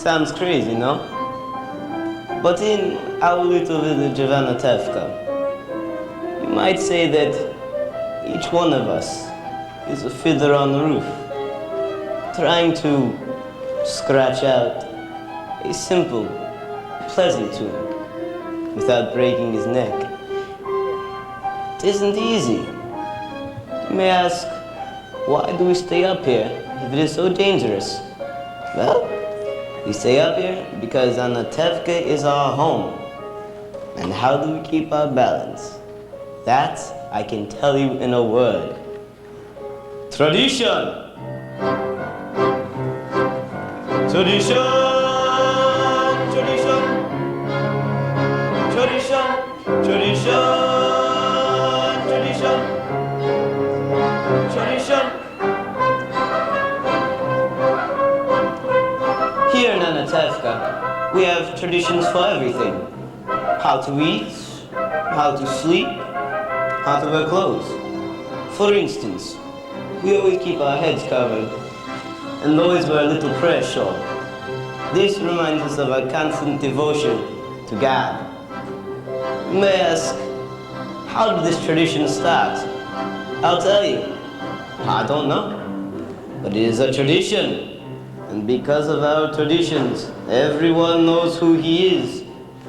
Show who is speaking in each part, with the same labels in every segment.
Speaker 1: Sounds crazy, no? But in our little village of Anatevka, you might say that each one of us is a fiddler on the roof, trying to scratch out a simple, pleasant tune without breaking his neck. It isn't easy. You may ask, why do we stay up here if it is so dangerous? Well, we stay up here because Anatevka is our home. And how do we keep our balance? That I can tell you in a word. Tradition! Tradition! Tradition! Tradition! Tradition! Tradition! Tradition! Here in Anatevka, we have traditions for everything. How to eat, how to sleep, how to wear clothes. For instance, we always keep our heads covered and always wear a little prayer shawl. This reminds us of our constant devotion to God. You may ask, how did this tradition start? I'll tell you, I don't know, but it is a tradition. And because of our traditions, everyone knows who he is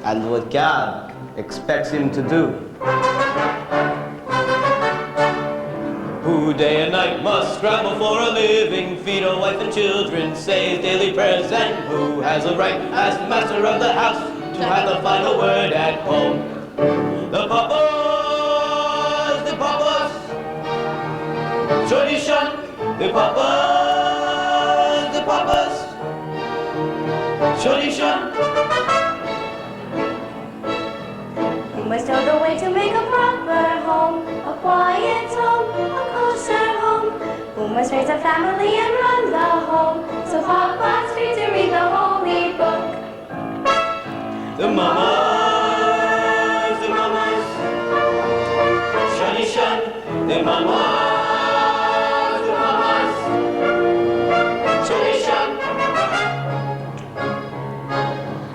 Speaker 1: and what God expects him to do. Who day and night must scramble for a living, feed a wife and children, say his daily prayers, and who has a right as master of the house to have the final word at home. The papas, the papas, tradition, the papas, the papas, tradition.
Speaker 2: You must know the way to make a proper home, a quiet home, a kosher home. Who must raise a family and run the home, so Papa's free to read the holy book.
Speaker 1: The mamas, tradition, the mamas, tradition.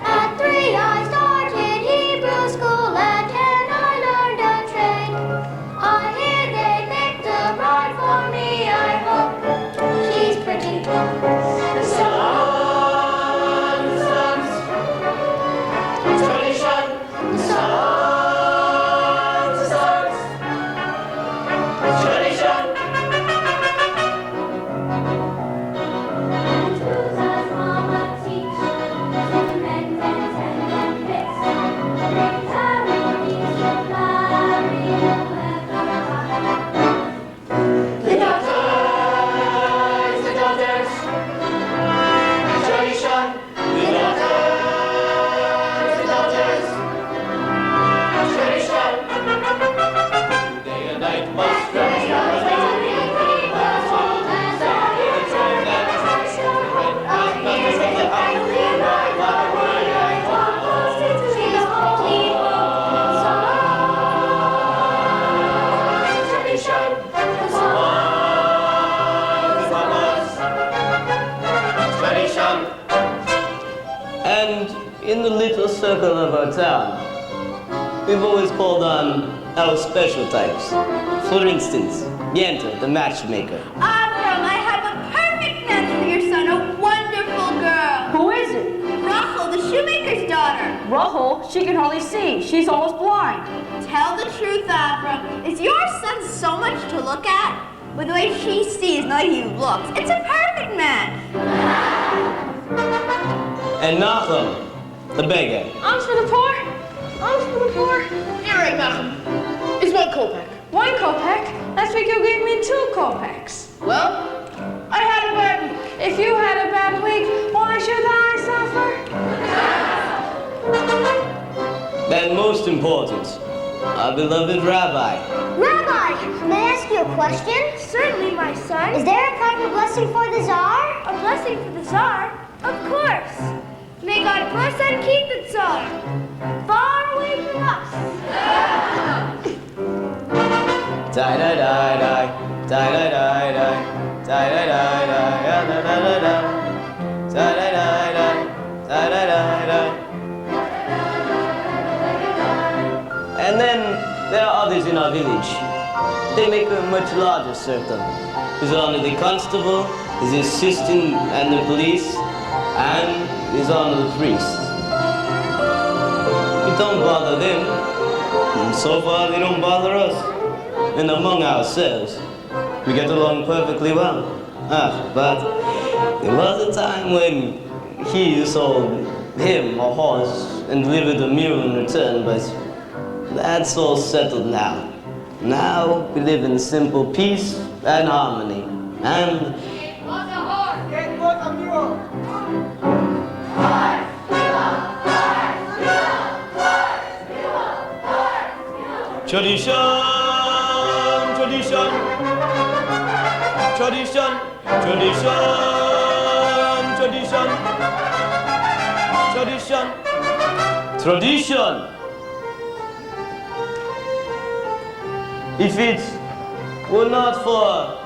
Speaker 3: At 3 I started Hebrew school, at 10 I learned a trade. I hear they picked a bride for me, I hope she's pretty.
Speaker 1: The sons, tradition, the sons, tradition.
Speaker 3: Susan's mama teaches, and bits. Harry needs to marry whoever
Speaker 1: The daughters, tradition, the daughters, tradition. Day and night must And in the little circle of our town, we've always called on our special types. For instance, Yenta, the matchmaker.
Speaker 2: Avram, I have a perfect match for your son, a wonderful girl.
Speaker 4: Who is it?
Speaker 2: Rachel, the shoemaker's daughter.
Speaker 4: Rahul, she can hardly see. She's almost blind.
Speaker 2: Tell the truth, Avram. Is your son so much to look at? With the way she sees, not he looks. It's a perfect match.
Speaker 1: And Nachum, the beggar.
Speaker 4: Alms for the poor. Alms for the poor.
Speaker 5: You're right, Malcolm. It's 1 kopeck.
Speaker 4: 1 kopeck? Last week you gave me 2 kopecks.
Speaker 5: Well, I had a bad week.
Speaker 4: If you had a bad week, why should I suffer?
Speaker 1: And most important, our beloved rabbi.
Speaker 3: Rabbi, may I ask you a question?
Speaker 2: Certainly, my son.
Speaker 3: Is there a proper blessing for the Tsar?
Speaker 2: A blessing for the Tsar? Of course. May God bless and keep the Tsar far away from us.
Speaker 1: Die, die, die, die, die, die, die, die, die, die, die, die, da, da, da, da, die, die, die, die, Da-da-da-da. And then there are others in our village. They make a much larger circle. His Honor the Constable, his assistant and the police, and His Honor the priest. We don't bother them. And so far, they don't bother us. And among ourselves, we get along perfectly well. But there was a time when he sold him a horse and delivered a mule in return, but that's all settled now. Now we live in simple peace and harmony. And
Speaker 3: It was a horse.
Speaker 5: It was a mule.
Speaker 1: tradition, tradition, tradition, tradition, tradition, tradition, tradition. If it were not for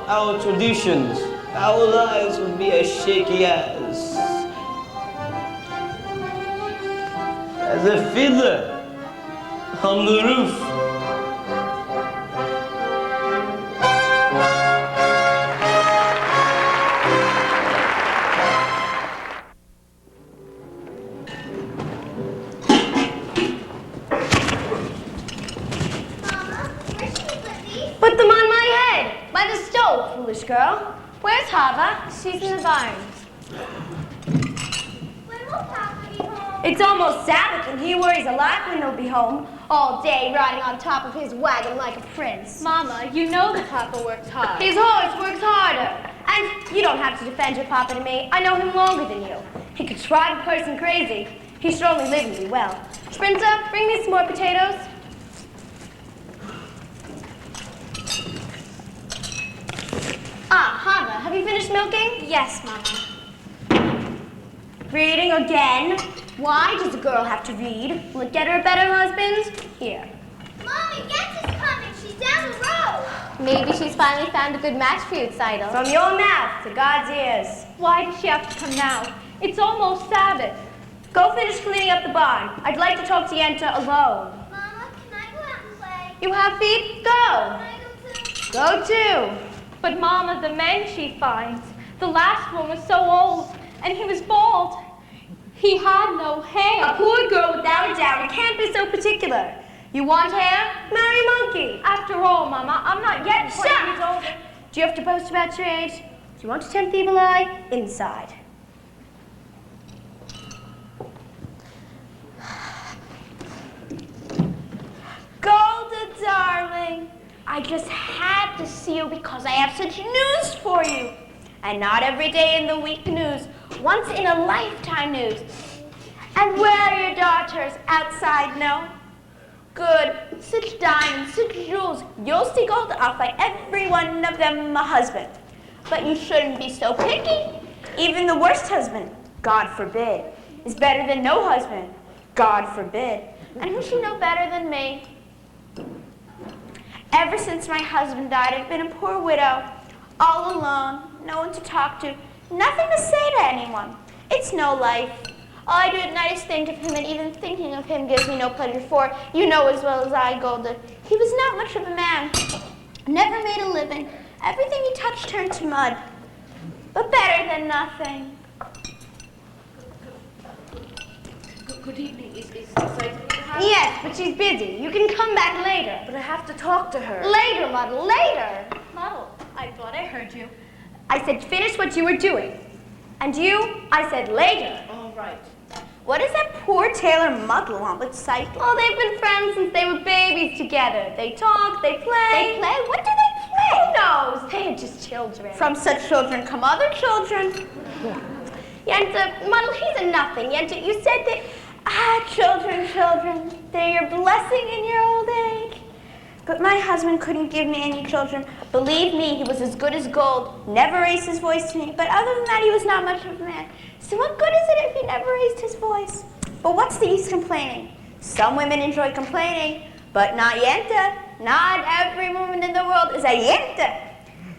Speaker 1: our traditions, our lives would be as shaky as a fiddler on the roof.
Speaker 2: Put them on my head, by the stove, foolish girl. Where's Hava? She's in the barns.
Speaker 3: When will Papa be home?
Speaker 2: It's almost Sabbath, and he worries a lot when he'll be home. All day riding on top of his wagon like a prince.
Speaker 4: Mama, you know that Papa works hard.
Speaker 2: His horse works harder. And you don't have to defend your papa to me. I know him longer than you. He could drive a person crazy. He should only live and be well. Sprinter, bring me some more potatoes. Hava, have you finished milking?
Speaker 4: Yes, Mama.
Speaker 2: Reading again? Why does a girl have to read? Will it get her a better husband? Here.
Speaker 3: Mommy, Gets is coming. She's down the road.
Speaker 2: Maybe she's finally found a good match for you, Seidel. From your mouth to God's ears.
Speaker 4: Why does she have to come now? It's almost Sabbath.
Speaker 2: Go finish cleaning up the barn. I'd like to talk to Yenta alone.
Speaker 3: Mama, can I go out and play?
Speaker 2: You have feet? Go.
Speaker 3: Can I go too?
Speaker 2: Go too.
Speaker 4: But Mama, the men she finds, the last one was so old, and he was bald. He had no hair.
Speaker 2: A poor girl without a dowry can't be so particular. You want hair? Marry a monkey.
Speaker 4: After all, Mama, I'm not yet 20 years
Speaker 2: Shut!
Speaker 4: old.
Speaker 2: Do you have to boast about your age? Do you want to tempt the evil eye? Inside. Golda, darling, I just had to see you because I have such news for you. And not every day in the week news, once in a lifetime news. And where are your daughters? Outside, no? Good. Such diamonds, such jewels. You'll see gold, I'll find every one of them a husband. But you shouldn't be so picky. Even the worst husband, God forbid, is better than no husband. God forbid. And who should know better than me? Ever since my husband died, I've been a poor widow, all alone, no one to talk to, nothing to say to anyone. It's no life. All I do at night is think of him, and even thinking of him gives me no pleasure, for you know as well as I, Golda, he was not much of a man. Never made a living. Everything he touched turned to mud. But better than nothing.
Speaker 5: Good evening. Is Seidel in the house?
Speaker 2: Yes, but she's busy. You can come back later.
Speaker 5: But I have to talk to her.
Speaker 2: Later, Muddle, later.
Speaker 4: Muddle, I thought I heard you.
Speaker 2: I said finish what you were doing. And you, I said later.
Speaker 5: All right.
Speaker 2: What does that poor Taylor Muddle want with Seidel? Oh, they've been friends since they were babies together. They talk, they play. They play? What do they play? Who knows? They are just children. From such children come other children. Yenta, Muddle, he's a nothing. Yenta, you said that, children, they're your blessing in your old age. But my husband couldn't give me any children. Believe me, he was as good as gold. Never raised his voice to me. But other than that, he was not much of a man. So what good is it if he never raised his voice? But what's the use complaining? Some women enjoy complaining, but not Yenta. Not every woman in the world is a Yenta.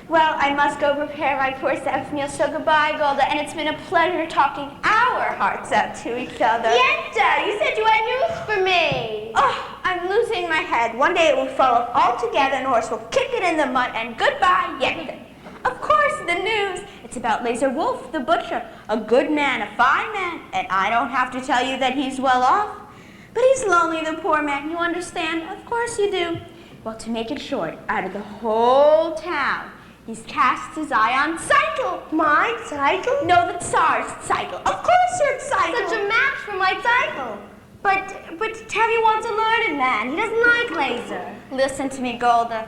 Speaker 2: Well, I must go prepare my poor Sabbath meal, so goodbye, Golda, and it's been a pleasure talking hours our hearts out to each other.
Speaker 3: Yenta, you said you had news for me.
Speaker 2: Oh, I'm losing my head. One day it will fall off altogether and Horace will kick it in the mud and goodbye, Yenta. Of course, the news. It's about Laser Wolf, the butcher. A good man, a fine man. And I don't have to tell you that he's well off. But he's lonely, the poor man. You understand? Of course you do. Well, to make it short, out of the whole town, he's cast his eye on Cycle.
Speaker 3: My cycle?
Speaker 2: No, the Tsar's Cycle. Of course you're Cycle.
Speaker 3: Such a match for my cycle.
Speaker 2: But Tevye wants a learned man. He doesn't like Laser. Listen to me, Golda.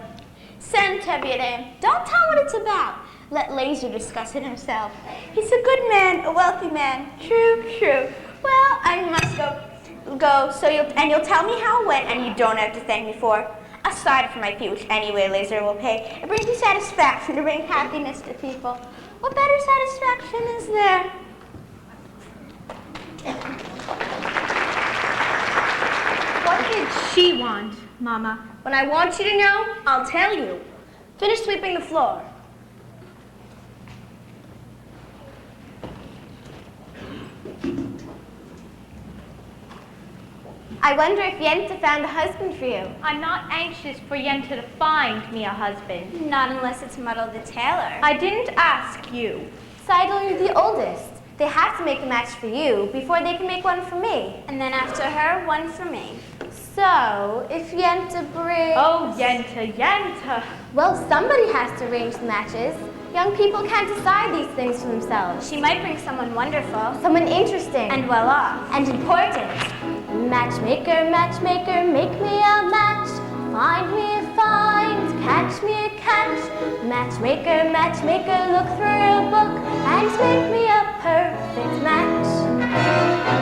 Speaker 2: Send Tevye to him. Don't tell what it's about. Let Laser discuss it himself. He's a good man, a wealthy man. True, true. Well, I must go. So you'll tell me how it went, and you don't have to thank me for it. Aside from my fee, which anyway Laser will pay, it brings me satisfaction to bring happiness to people. What better satisfaction is there?
Speaker 4: What did she want, Mama?
Speaker 2: When I want you to know, I'll tell you. Finish sweeping the floor.
Speaker 3: I wonder if Yenta found a husband for you.
Speaker 4: I'm not anxious for Yenta to find me a husband.
Speaker 2: Not unless it's Muddle the Tailor.
Speaker 4: I didn't ask you.
Speaker 3: Seidel, you're the oldest. They have to make a match for you before they can make one for me.
Speaker 2: And then after her, one for me.
Speaker 3: So, if Yenta brings...
Speaker 4: Oh, Yenta.
Speaker 3: Well, somebody has to arrange the matches. Young people can't decide these things for themselves.
Speaker 2: She might bring someone wonderful.
Speaker 3: Someone interesting.
Speaker 2: And well off.
Speaker 3: And important. Matchmaker, matchmaker, make me a match. Find me a find, catch me a catch. Matchmaker, matchmaker, look through a book and make me a perfect match.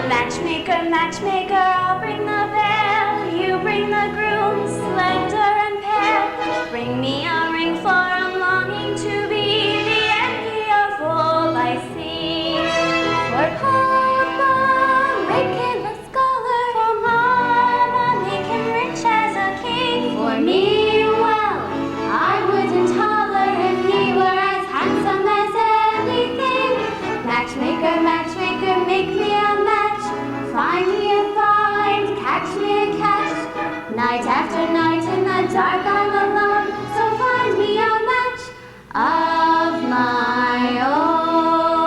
Speaker 2: Matchmaker, matchmaker, I'll bring the veil. You bring the groom, slender and pale. Bring me a ring, for I'm longing to be the envy of all I see.
Speaker 3: For Papa, make him a scholar.
Speaker 2: For Mama, make him rich as a king.
Speaker 3: For me, well, I wouldn't holler if he were as handsome as anything. Matchmaker, matchmaker, make me a match. Find me a find, catch me a catch. Night after night in the dark I'm alone, so find me a match of my own.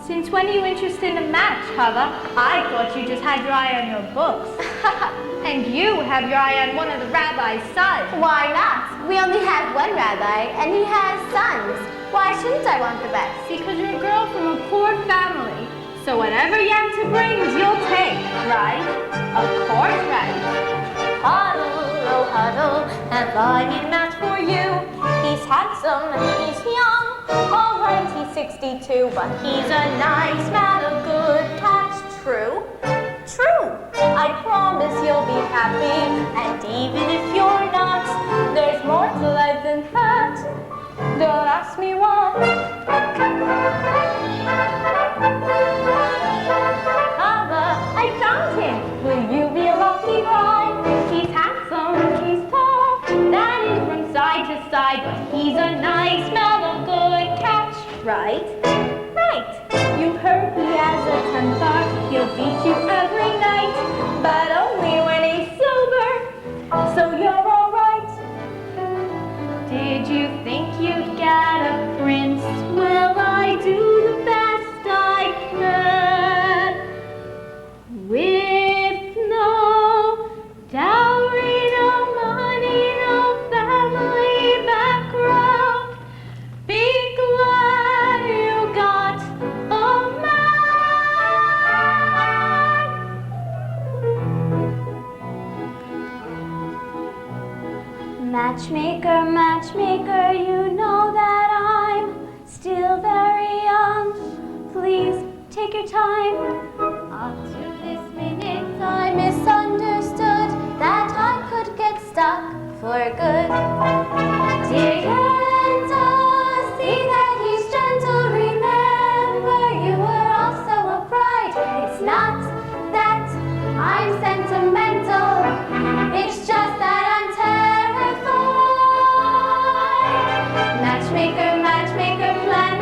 Speaker 4: Since when are you interested in a match, Hava? I thought you just had your eye on your books. And you have your eye on one of the rabbi's sons.
Speaker 3: Why not? We only have one rabbi, and he has sons. Why shouldn't I want the best?
Speaker 4: Because you're a girl from a poor family. So whatever Yenta brings, you'll take, right? Of course, right.
Speaker 3: Huddle, oh huddle, have I a match for you? He's handsome, he's young, all right, he's 62, but he's a nice man, a good catch. True? True. I promise you'll be happy, and even if you're not, there's more to life than that. Don't ask me why. Hava, I found him. Will you be a lucky bride?
Speaker 4: He's handsome, he's tall, that is from side to side, but he's a nice man, a good catch, right? Right. You heard he has a temper, he'll beat you every night, but only when he's sober, so you're all right. Did you think you'd get a prince? Well, I do the best I can. With no dowry, no money, no family background, be glad you got a man.
Speaker 2: Matchmaker, matchmaker, you know that I'm still very young. Please take your time.
Speaker 3: Up to this minute I misunderstood that I could get stuck for good. Dear Yenta, see that he's gentle. Remember you were also a bride. It's not that I'm sentimental, it's just that I'm terrified. Matchmaker, matchmaker, plan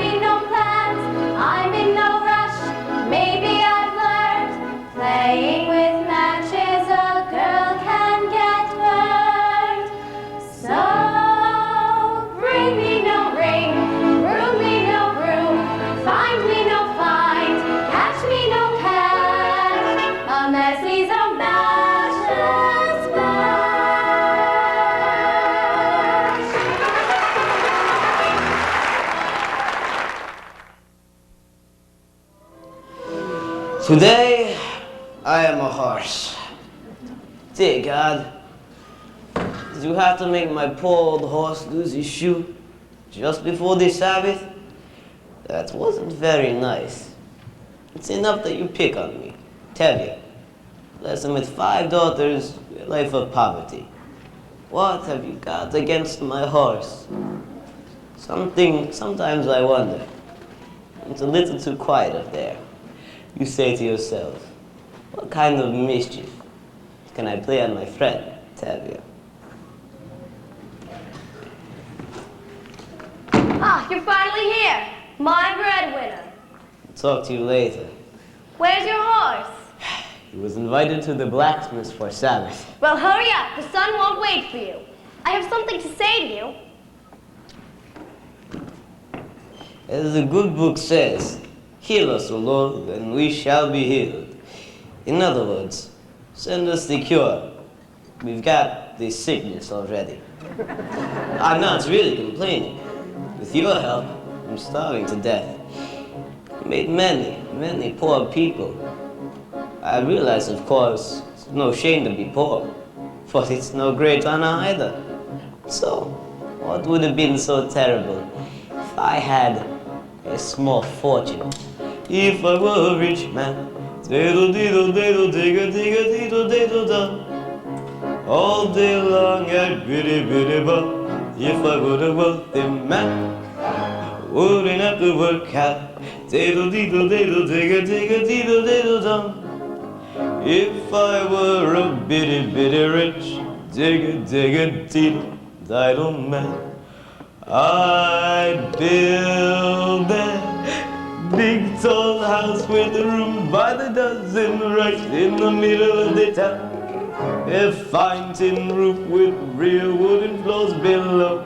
Speaker 1: Today, I am a horse. Dear God, did you have to make my poor old horse lose his shoe just before the Sabbath? That wasn't very nice. It's enough that you pick on me. Tell you, blessing with 5 daughters, a life of poverty. What have you got against my horse? Sometimes I wonder. It's a little too quiet up there. You say to yourself, what kind of mischief can I play on my friend, Tavia?
Speaker 2: Ah, you're finally here. My breadwinner.
Speaker 1: I'll talk to you later.
Speaker 2: Where's your horse?
Speaker 1: He was invited to the blacksmith for Sabbath.
Speaker 2: Well, hurry up. The sun won't wait for you. I have something to say to you.
Speaker 1: As the good book says, heal us, O Lord, and we shall be healed. In other words, send us the cure. We've got the sickness already. I'm not really complaining. With your help, I'm starving to death. You made many poor people. I realize, of course, it's no shame to be poor, but it's no great honor either. So, what would have been so terrible if I had a small fortune? If I were a rich man, diddle diddle diddle digga digga diddle diddle da. All day long I'd biddy biddy bum. If I were a wealthy man, wouldn't have to work out. Diddle diddle diddle digga digga diddle diddle dum. If I were a bitty bitty rich, digga digga diddle diddle man, I'd build that big tall house with a room by the dozen right in the middle of the town. A fine tin roof with real wooden floors below.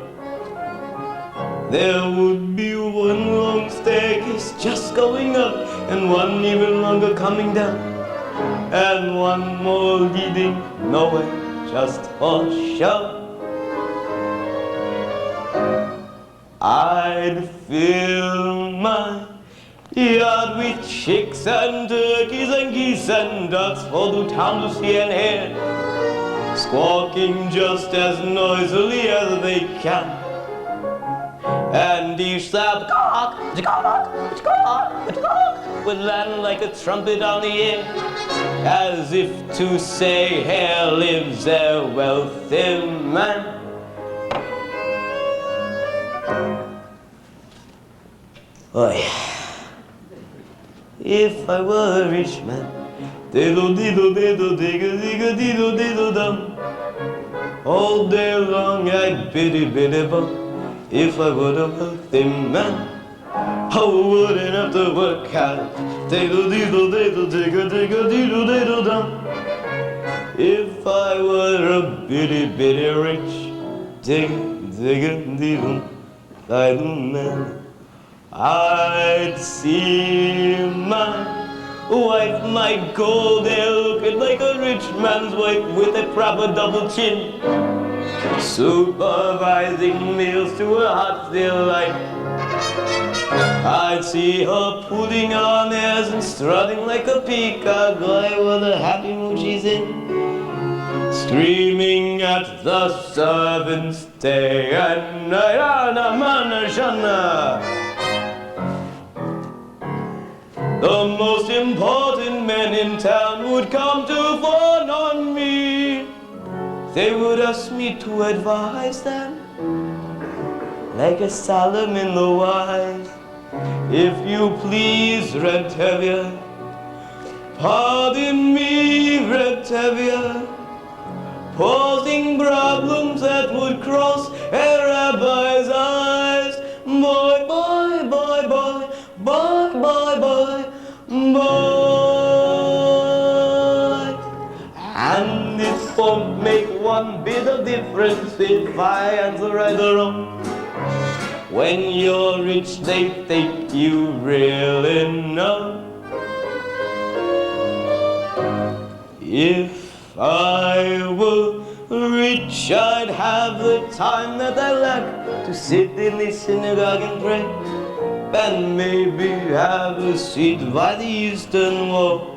Speaker 1: There would be one long staircase just going up, and one even longer coming down, and one more leading nowhere, just for show. I'd fill my yard with chicks and turkeys and geese and ducks for the town to see and hear, squawking just as noisily as they can. And each loud cock, would land like a trumpet on the air, as if to say, here lives a wealthy man. Oi. If I were a rich man, diddle diddle diddle digga digga diddle diddle dum. All day long I'd biddy biddy bum. If I were a wealthy man, I wouldn't have to work hard. Diddle diddle diddle digga digga diddle diddle dum. If I were a bitty bitty rich, digga digga diddle diddle man, I'd see my wife, my gold hair looking like a rich man's wife with a proper double chin, supervising meals to her heart's delight. I'd see her putting on airs and strutting like a peacock, boy, what a happy mood she's in, screaming at the servants day and night, Anna, Mana, Shana. The most important men in town would come to fawn on me. They would ask me to advise them, like a Solomon the wise. If you please, Red Tevye, pardon me, Red Tevye, posing problems that would cross a rabbi's eyes. Boy, boy, boy, boy, boy, boy, boy, boy. And it won't make one bit of difference if I answer right or wrong. When you're rich, they think you really know. If I were rich, I'd have the time that I lack to sit in the synagogue and pray. and maybe have a seat by the eastern wall.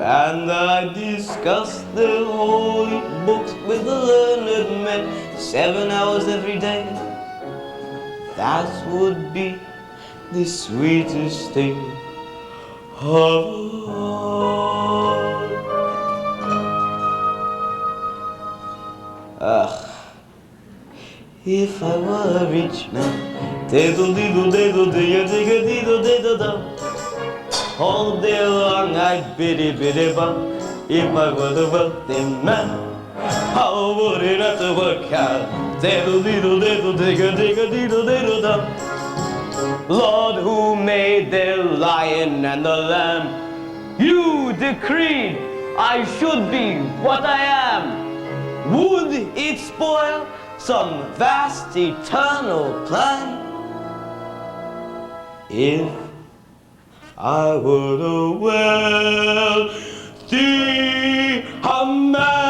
Speaker 1: And I discuss the holy books with the learned men 7 hours every day. That would be the sweetest thing of all. If I were a rich man, diddle diddle diddle diddle diddle diddle diddle. All day long I'd biddy biddy bum. If I were the wealthy man, how would it have to work out? Diddle diddle diddle diddle diddle diddle diddle dum. Lord, who made the lion and the lamb, you decreed I should be what I am. Would it spoil some vast eternal plan if I were the wealthy man?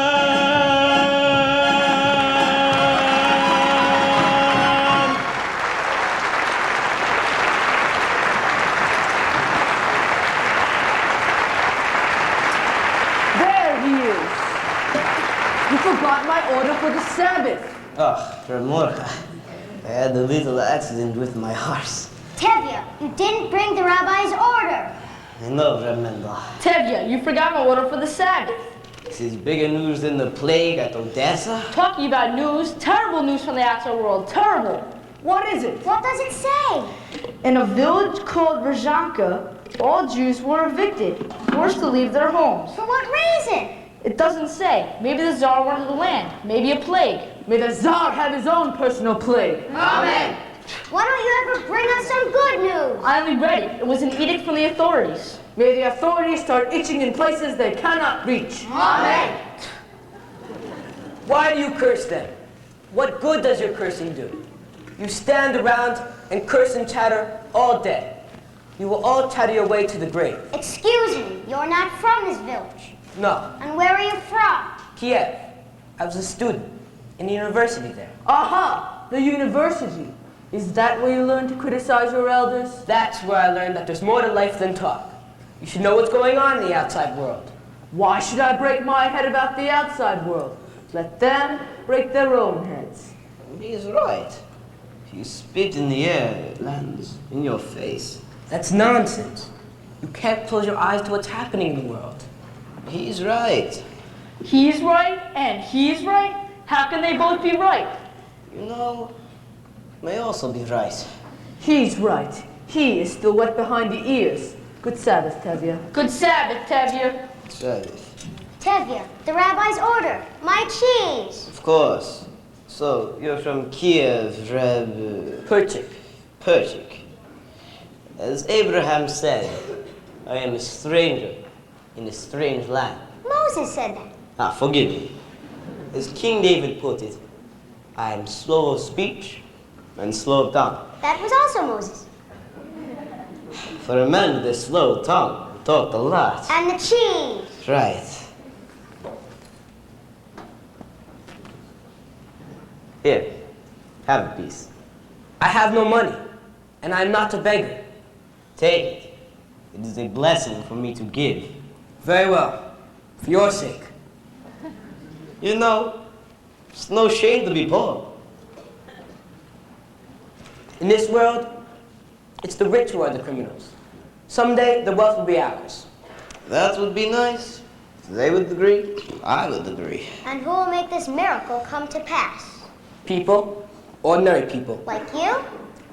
Speaker 5: There he is. You forgot my order for the Sabbath.
Speaker 1: Oh, Ramorka, I had a little accident with my horse.
Speaker 3: Tevye, you didn't bring the rabbi's order.
Speaker 1: I know, Remendel.
Speaker 4: Tevye, you forgot my order for the Sabbath.
Speaker 1: This is bigger news than the plague at Odessa.
Speaker 4: Talking about news, terrible news from the outside world, terrible.
Speaker 5: What is it?
Speaker 3: What does it say?
Speaker 6: In a village called Rzhanka, all Jews were evicted, forced to leave their homes.
Speaker 3: For what reason?
Speaker 4: It doesn't say. Maybe the Tsar wanted the land. Maybe a plague.
Speaker 5: May the Tsar have his own personal plague.
Speaker 3: Amen. Why don't you ever bring us some good news?
Speaker 4: I only read it. It was an edict from the authorities.
Speaker 5: May the authorities start itching in places they cannot reach.
Speaker 3: Amen.
Speaker 7: Why do you curse them? What good does your cursing do? You stand around and curse and chatter all day. You will all chatter your way to the grave.
Speaker 3: Excuse me, you're not from this village.
Speaker 7: No,
Speaker 3: And where are you from?
Speaker 7: Kiev. I was a student in the university there.
Speaker 5: Aha! The university. Is that where you learn to criticize your elders?
Speaker 7: That's where I learned that there's more to life than talk. You should know what's going on in the outside world.
Speaker 5: Why should I break my head about the outside world? Let them break their own heads.
Speaker 1: He's right. If you spit in the air, it lands in your face.
Speaker 7: That's nonsense. You can't close your eyes to what's happening in the world.
Speaker 1: He's right.
Speaker 4: He's right and he's right? How can they both be right?
Speaker 1: You know, may also be right.
Speaker 5: He's right. He is still wet behind the ears. Good Sabbath, Tevye.
Speaker 4: Good Sabbath, Tevye.
Speaker 1: Sabbath.
Speaker 3: Tevye, the rabbi's order. My cheese.
Speaker 1: Of course. So, you're from Kiev, Reb...
Speaker 7: Perchik.
Speaker 1: Perchik. As Abraham said, I am a stranger in a strange land.
Speaker 3: Moses said that.
Speaker 1: Forgive me. As King David put it, I am slow of speech and slow of tongue.
Speaker 3: That was also Moses.
Speaker 1: For a man with a slow tongue, he talked a lot.
Speaker 3: And the cheese.
Speaker 1: Right. Here, have a piece.
Speaker 7: I have no money, and I'm not a beggar.
Speaker 1: Take it. It is a blessing for me to give.
Speaker 7: Very well, for your sake.
Speaker 1: You know, it's no shame to be poor.
Speaker 7: In this world, it's the rich who are the criminals. Someday, the wealth will be ours.
Speaker 1: That would be nice. If they would agree, I would agree.
Speaker 3: And who will make this miracle come to pass?
Speaker 7: People, ordinary people,
Speaker 3: Like you?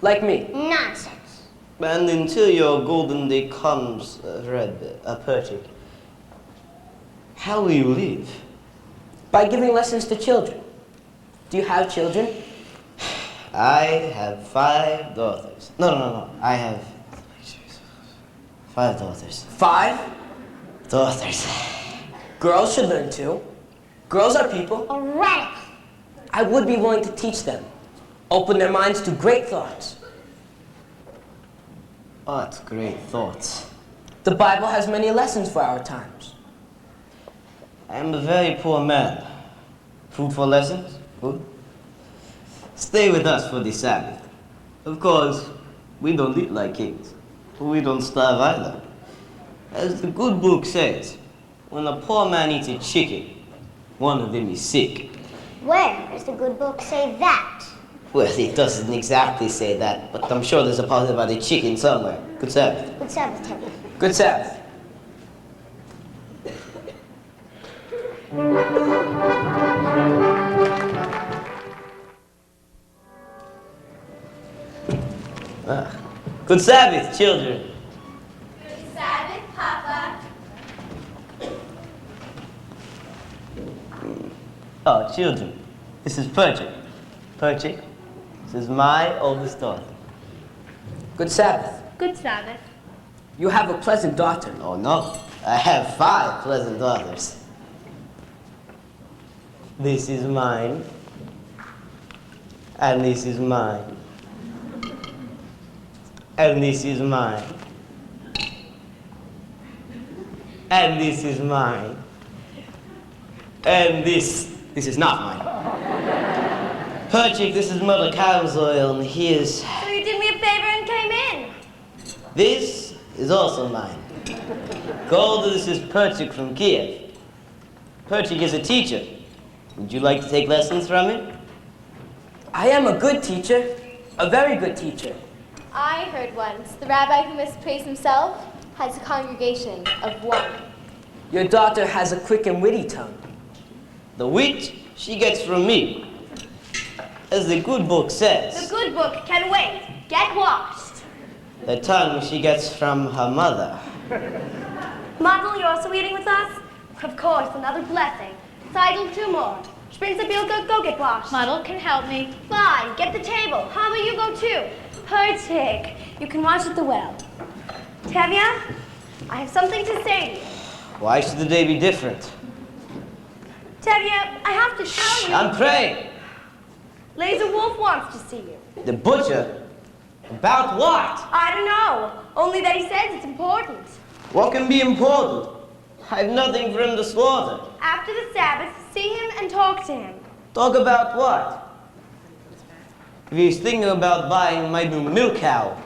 Speaker 7: like me.
Speaker 3: Nonsense.
Speaker 1: And until your golden day comes, Perchik, how will you live?
Speaker 7: By giving lessons to children. Do you have children?
Speaker 1: I have 5 daughters. No. I have 5 daughters.
Speaker 7: 5?
Speaker 1: Daughters.
Speaker 7: Girls should learn too. Girls are people.
Speaker 3: A radical.
Speaker 7: I would be willing to teach them. Open their minds to great thoughts.
Speaker 1: What great thoughts.
Speaker 7: The Bible has many lessons for our times.
Speaker 1: I am a very poor man. Fruitful lessons? Good. Stay with us for the Sabbath. Of course, We don't eat like kings, but we don't starve either. As the good book says, when a poor man eats a chicken, one of them is sick.
Speaker 3: Where does the good book say that?
Speaker 1: Well, it doesn't exactly say that, but I'm sure there's a part about a chicken somewhere. Good Sabbath.
Speaker 3: Good Sabbath, Teddy.
Speaker 7: Good Sabbath.
Speaker 1: Good Sabbath, children.
Speaker 4: Good Sabbath, Papa.
Speaker 1: Oh, children, this is Perchik. Perchik, this is my oldest daughter.
Speaker 7: Good Sabbath.
Speaker 4: Good Sabbath.
Speaker 7: You have a pleasant daughter.
Speaker 1: Oh, no, I have 5 pleasant daughters. This is mine, and this is mine, and this is mine, and this is mine, and this is not mine. Perchik, this is Mother Cow's oil, and here's...
Speaker 2: So you did me a favor and came in.
Speaker 1: This is also mine. Golda, this is Perchik from Kiev. Perchik is a teacher. Would you like to take lessons from him?
Speaker 7: I am a good teacher, a very good teacher.
Speaker 4: I heard once the rabbi who must praise himself has a congregation of 1.
Speaker 7: Your daughter has a quick and witty tongue.
Speaker 1: The wit she gets from me. As the good book
Speaker 2: The
Speaker 1: says,
Speaker 2: good book can wait. Get washed.
Speaker 1: the tongue she gets from her mother.
Speaker 2: Model, you're also eating with us? Of course, another blessing. Seidel, 2 more. Sprinzabilka, go get washed.
Speaker 4: Model can help me.
Speaker 2: Fine, get the table. How about you go too? Perchik, you can wash at the well. Tevya, I have something to say to you.
Speaker 1: Why should the day be different?
Speaker 2: Tevya, I have to tell you.
Speaker 1: I'm praying.
Speaker 2: Laser Wolf wants to see you.
Speaker 1: The butcher? About what?
Speaker 2: I don't know, only that he says it's important.
Speaker 1: What can be important? I have nothing for him to slaughter.
Speaker 2: After the Sabbath, see him and talk to him.
Speaker 1: Talk about what? If he's thinking about buying my new milk cow,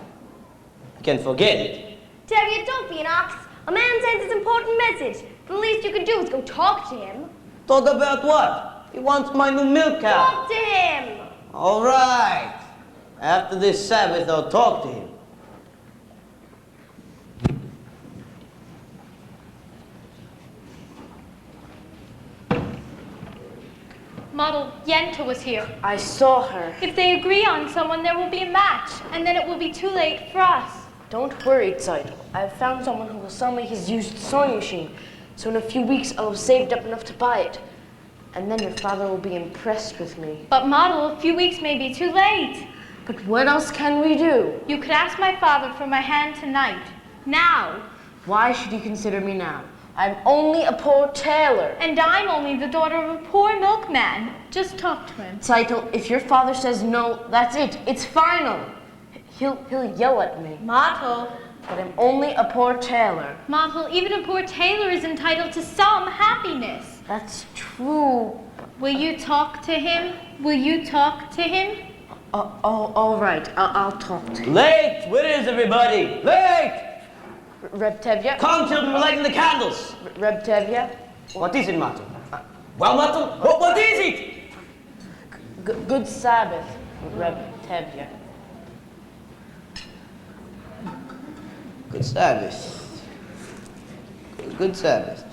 Speaker 1: you can forget it.
Speaker 2: Tevya, don't be an ox. A man sends his important message. The least you can do is go talk to him.
Speaker 1: Talk about what? He wants my new milk cow.
Speaker 2: Talk to him.
Speaker 1: All right. After this Sabbath, I'll talk to him.
Speaker 4: Model, Yenta was here.
Speaker 6: I saw her.
Speaker 4: If they agree on someone, there will be a match, and then it will be too late for us.
Speaker 6: Don't worry, Zeidel. I've found someone who will sell me his used sewing machine. So in a few weeks, I'll have saved up enough to buy it. And then your father will be impressed with me.
Speaker 4: But Model, a few weeks may be too late.
Speaker 6: But what else can we do?
Speaker 4: You could ask my father for my hand tonight. Now.
Speaker 6: Why should he consider me now? I'm only a poor tailor.
Speaker 4: And I'm only the daughter of a poor milkman. Just talk to him.
Speaker 6: Zeidel, if your father says no, that's it. It's final. He'll yell at me.
Speaker 4: Model.
Speaker 6: But I'm only a poor tailor.
Speaker 4: Model, even a poor tailor is entitled to some happiness.
Speaker 6: That's true.
Speaker 4: Will you talk to him? Will you talk to him?
Speaker 6: All right. I'll talk to him.
Speaker 1: Late! Where is everybody? Late!
Speaker 6: Reb Tevya?
Speaker 1: Come, children, we're lighting the candles.
Speaker 6: Reb Tevya?
Speaker 1: What is it, Martin? Well, Martin, what is it?
Speaker 6: Good Sabbath, Reb Tevya.
Speaker 1: Good Sabbath. Good Sabbath.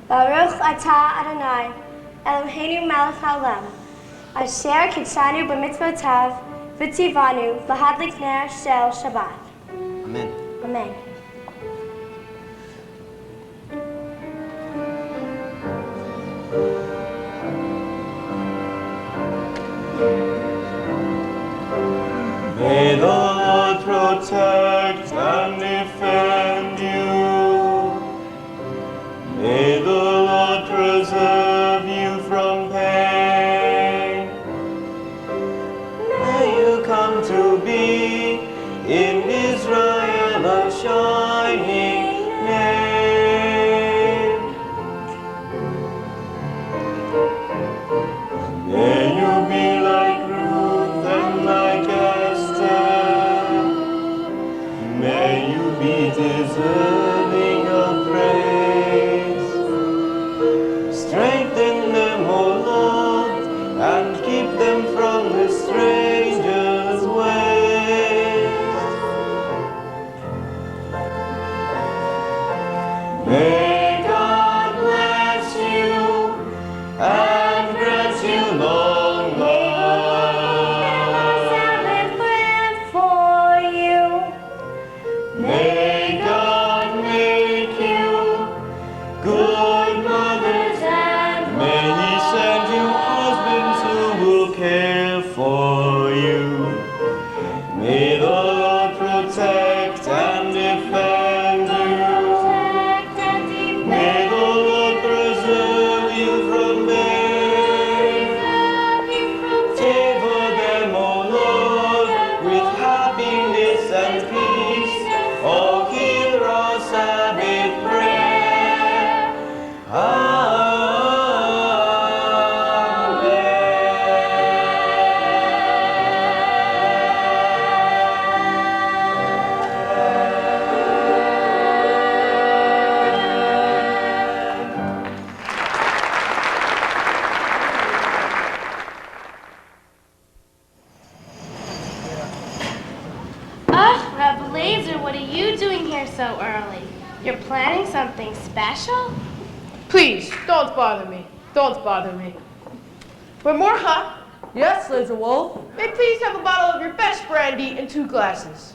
Speaker 2: Baruch atah Adonai, Eloheinu melech haolam, asher kitshanu b'mitzvotav, v'tzivanu lahadlik ner shel Shabbat.
Speaker 1: Amen.
Speaker 2: Amen.
Speaker 8: May the Lord protect and defend you. May the Lord preserve you from pain.
Speaker 4: you doing here so early? You're planning something special?
Speaker 6: Please, don't bother me. Don't bother me. But Morcha,
Speaker 5: Yes, Laser Wolf?
Speaker 6: may I please have a bottle of your best brandy and 2 glasses?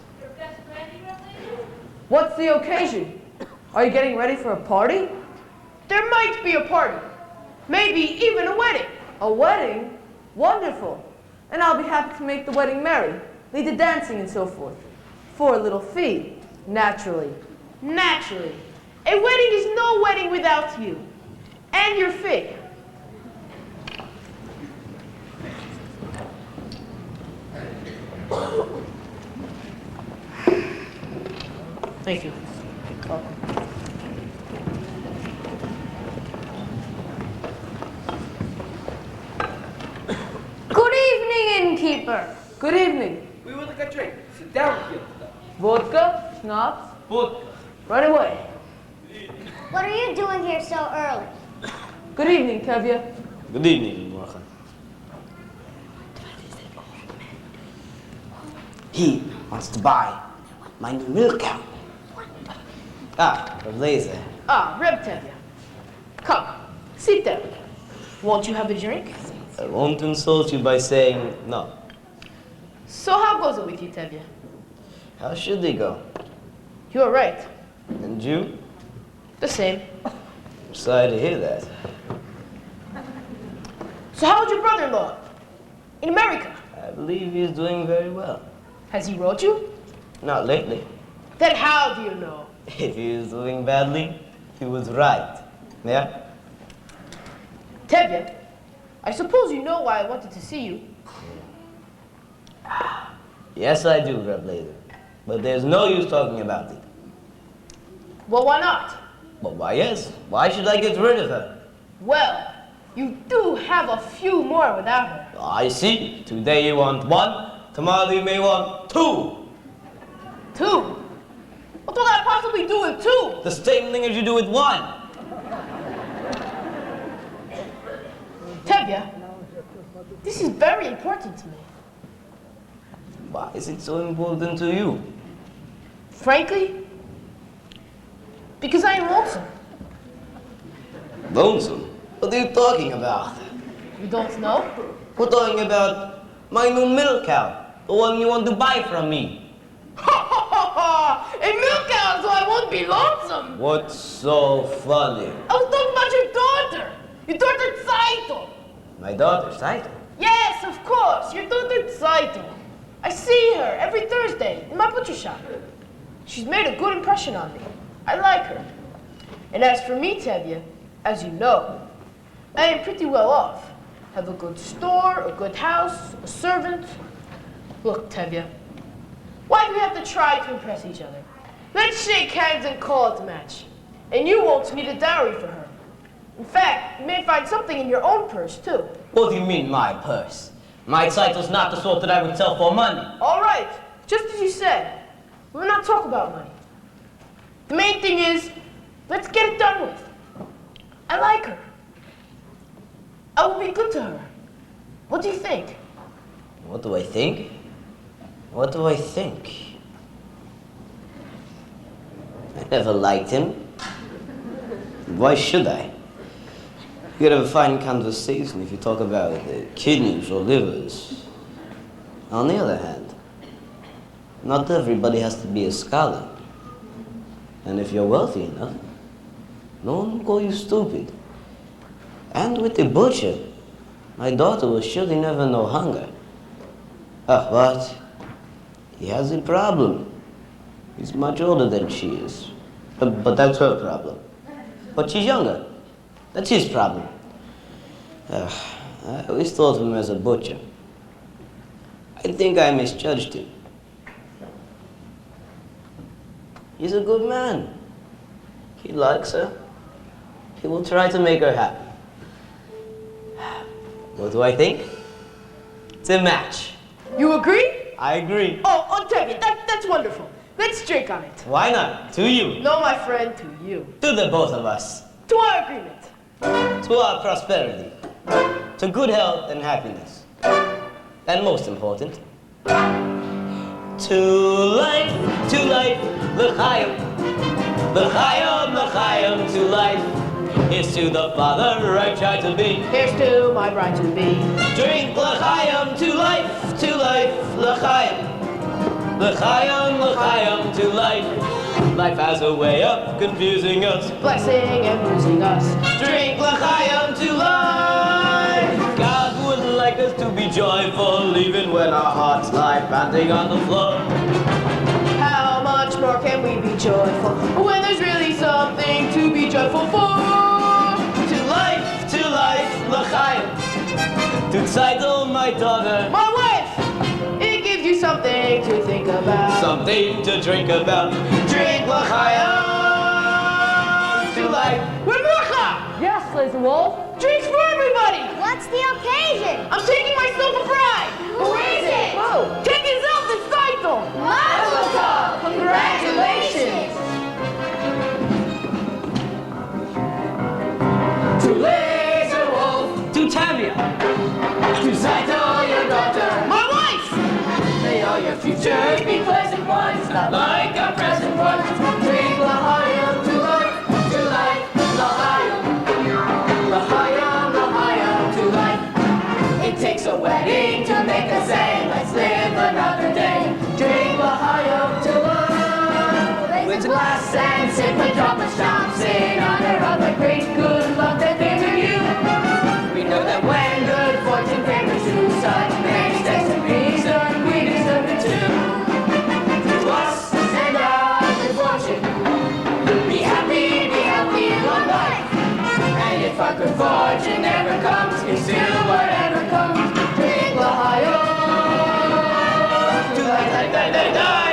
Speaker 5: What's the occasion? Are you getting ready for a party?
Speaker 6: There might be a party. Maybe even a wedding.
Speaker 5: A wedding? Wonderful. And I'll be happy to make the wedding merry, lead the dancing and so forth. For a little fee, naturally.
Speaker 6: Naturally. A wedding is no wedding without you. And your fee. Thank you.
Speaker 4: Good evening, innkeeper.
Speaker 5: Good evening.
Speaker 9: We would like a drink. Sit down, Fiddler.
Speaker 5: Vodka? Schnapps?
Speaker 9: Vodka.
Speaker 5: Right away.
Speaker 3: What are you doing here so early?
Speaker 5: Good evening, Tevye.
Speaker 1: Good evening, Morcha. He wants to buy my new milk cow. Ah, the blazer.
Speaker 6: Ah, Reb Tevye. Come, sit down. Won't you have a drink?
Speaker 1: I won't insult you by saying no.
Speaker 6: So how goes it with you, Tevye?
Speaker 1: How should they go?
Speaker 6: You're right.
Speaker 1: And you?
Speaker 6: The same.
Speaker 1: I'm sorry to hear that.
Speaker 6: So how's your brother-in-law? In America?
Speaker 1: I believe he's doing very well.
Speaker 6: Has he wrote you?
Speaker 1: Not lately.
Speaker 6: Then how do you know?
Speaker 1: If he is doing badly, he was right. Yeah?
Speaker 6: Tevye, I suppose you know why I wanted to see you.
Speaker 1: Yes, I do, Reb Blazer. But there's no use talking about it.
Speaker 6: Well, why not?
Speaker 1: But why yes? Why should I get rid of her?
Speaker 6: Well, you do have a few more without her.
Speaker 1: I see. Today you want 1, tomorrow you may want 2.
Speaker 6: 2? What will I possibly do with 2?
Speaker 1: The same thing as you do with 1.
Speaker 6: Tevye, this is very important to me.
Speaker 1: Why is it so important to you?
Speaker 6: Frankly, because I am lonesome.
Speaker 1: Lonesome? What are you talking about?
Speaker 6: You don't know?
Speaker 1: We're talking about my new milk cow. The one you want to buy from me.
Speaker 6: A milk cow, so I won't be lonesome.
Speaker 1: What's so funny?
Speaker 6: I was talking about your daughter. Your daughter Saito.
Speaker 1: My daughter, Saito.
Speaker 6: Yes, of course, your daughter Saito. I see her every Thursday in my butcher shop. She's made a good impression on me. I like her. And as for me, Tevye, as you know, I am pretty well off. Have a good store, a good house, a servant. Look, Tevye, why do we have to try to impress each other? Let's shake hands and call it a match. And you won't need a dowry for her. In fact, you may find something in your own purse, too.
Speaker 1: What do you mean, my purse? My Saito's not the sort that I would sell for money.
Speaker 6: All right, just as you said, we'll not talk about money. The main thing is, let's get it done with. I like her. I will be good to her. What do you think?
Speaker 1: What do I think? What do I think? I never liked him. Why should I? You could have a fine conversation if you talk about kidneys or livers. On the other hand, not everybody has to be a scholar. And if you're wealthy enough, no one will call you stupid. And with the butcher, my daughter will surely never know hunger. But he has a problem. He's much older than she is. But that's her problem. But she's younger. That's his problem. I always thought of him as a butcher. I think I misjudged him. He's a good man. He likes her. He will try to make her happy. What do I think? It's a match.
Speaker 6: You agree?
Speaker 1: I agree.
Speaker 6: Oh, Tevye, that's wonderful. Let's drink on it.
Speaker 1: Why not? To you.
Speaker 6: No, my friend, to you.
Speaker 1: To the both of us.
Speaker 6: To our agreement.
Speaker 1: To our prosperity. To good health and happiness. And most important, To life, l'chaim. L'chaim, l'chaim, to life. Here's to the father I tried to be.
Speaker 6: Here's to my bride to be.
Speaker 1: Drink l'chaim, to life, l'chaim. L'chaim, l'chaim, to life. Life has a way of confusing us,
Speaker 6: Blessing and bruising us.
Speaker 1: drink l'chaim to life. God would like us to be joyful, even when our hearts lie panting on the floor.
Speaker 6: How much more can we be joyful when there's really something to be joyful for?
Speaker 1: To life, l'chaim. To Tzeitel, my daughter,
Speaker 6: My wife! It gives you something to think about.
Speaker 1: something to drink about. Drink l'chaim to life.
Speaker 6: Rebecca!
Speaker 5: Yes, Liz Wolf.
Speaker 6: Drinks for everybody!
Speaker 3: What's the occasion?
Speaker 6: I'm taking myself a bride!
Speaker 3: Who is it?
Speaker 6: Oh, take yourself the title!
Speaker 3: Mazel tov!
Speaker 6: Congratulations!
Speaker 1: To Laser Wolf, to Tavia, to Tzeitel, your daughter,
Speaker 6: My wife!
Speaker 1: may all your futures be pleasant ones, not like our present ones. Drink l'chaim to life, l'chaim. L'chaim, l'chaim to life. It takes a wedding to make us say, let's live another day. Drink l'chaim to life. With glass and sip a drop of schnapps in honor of the great good luck that favored you. We know that when good fortune favors you, such makes and reason we deserve it too. To us and our good fortune, be happy, long life. And if our good fortune never comes, consider whatever comes. Drink l'chaim to life, die, die, die, die.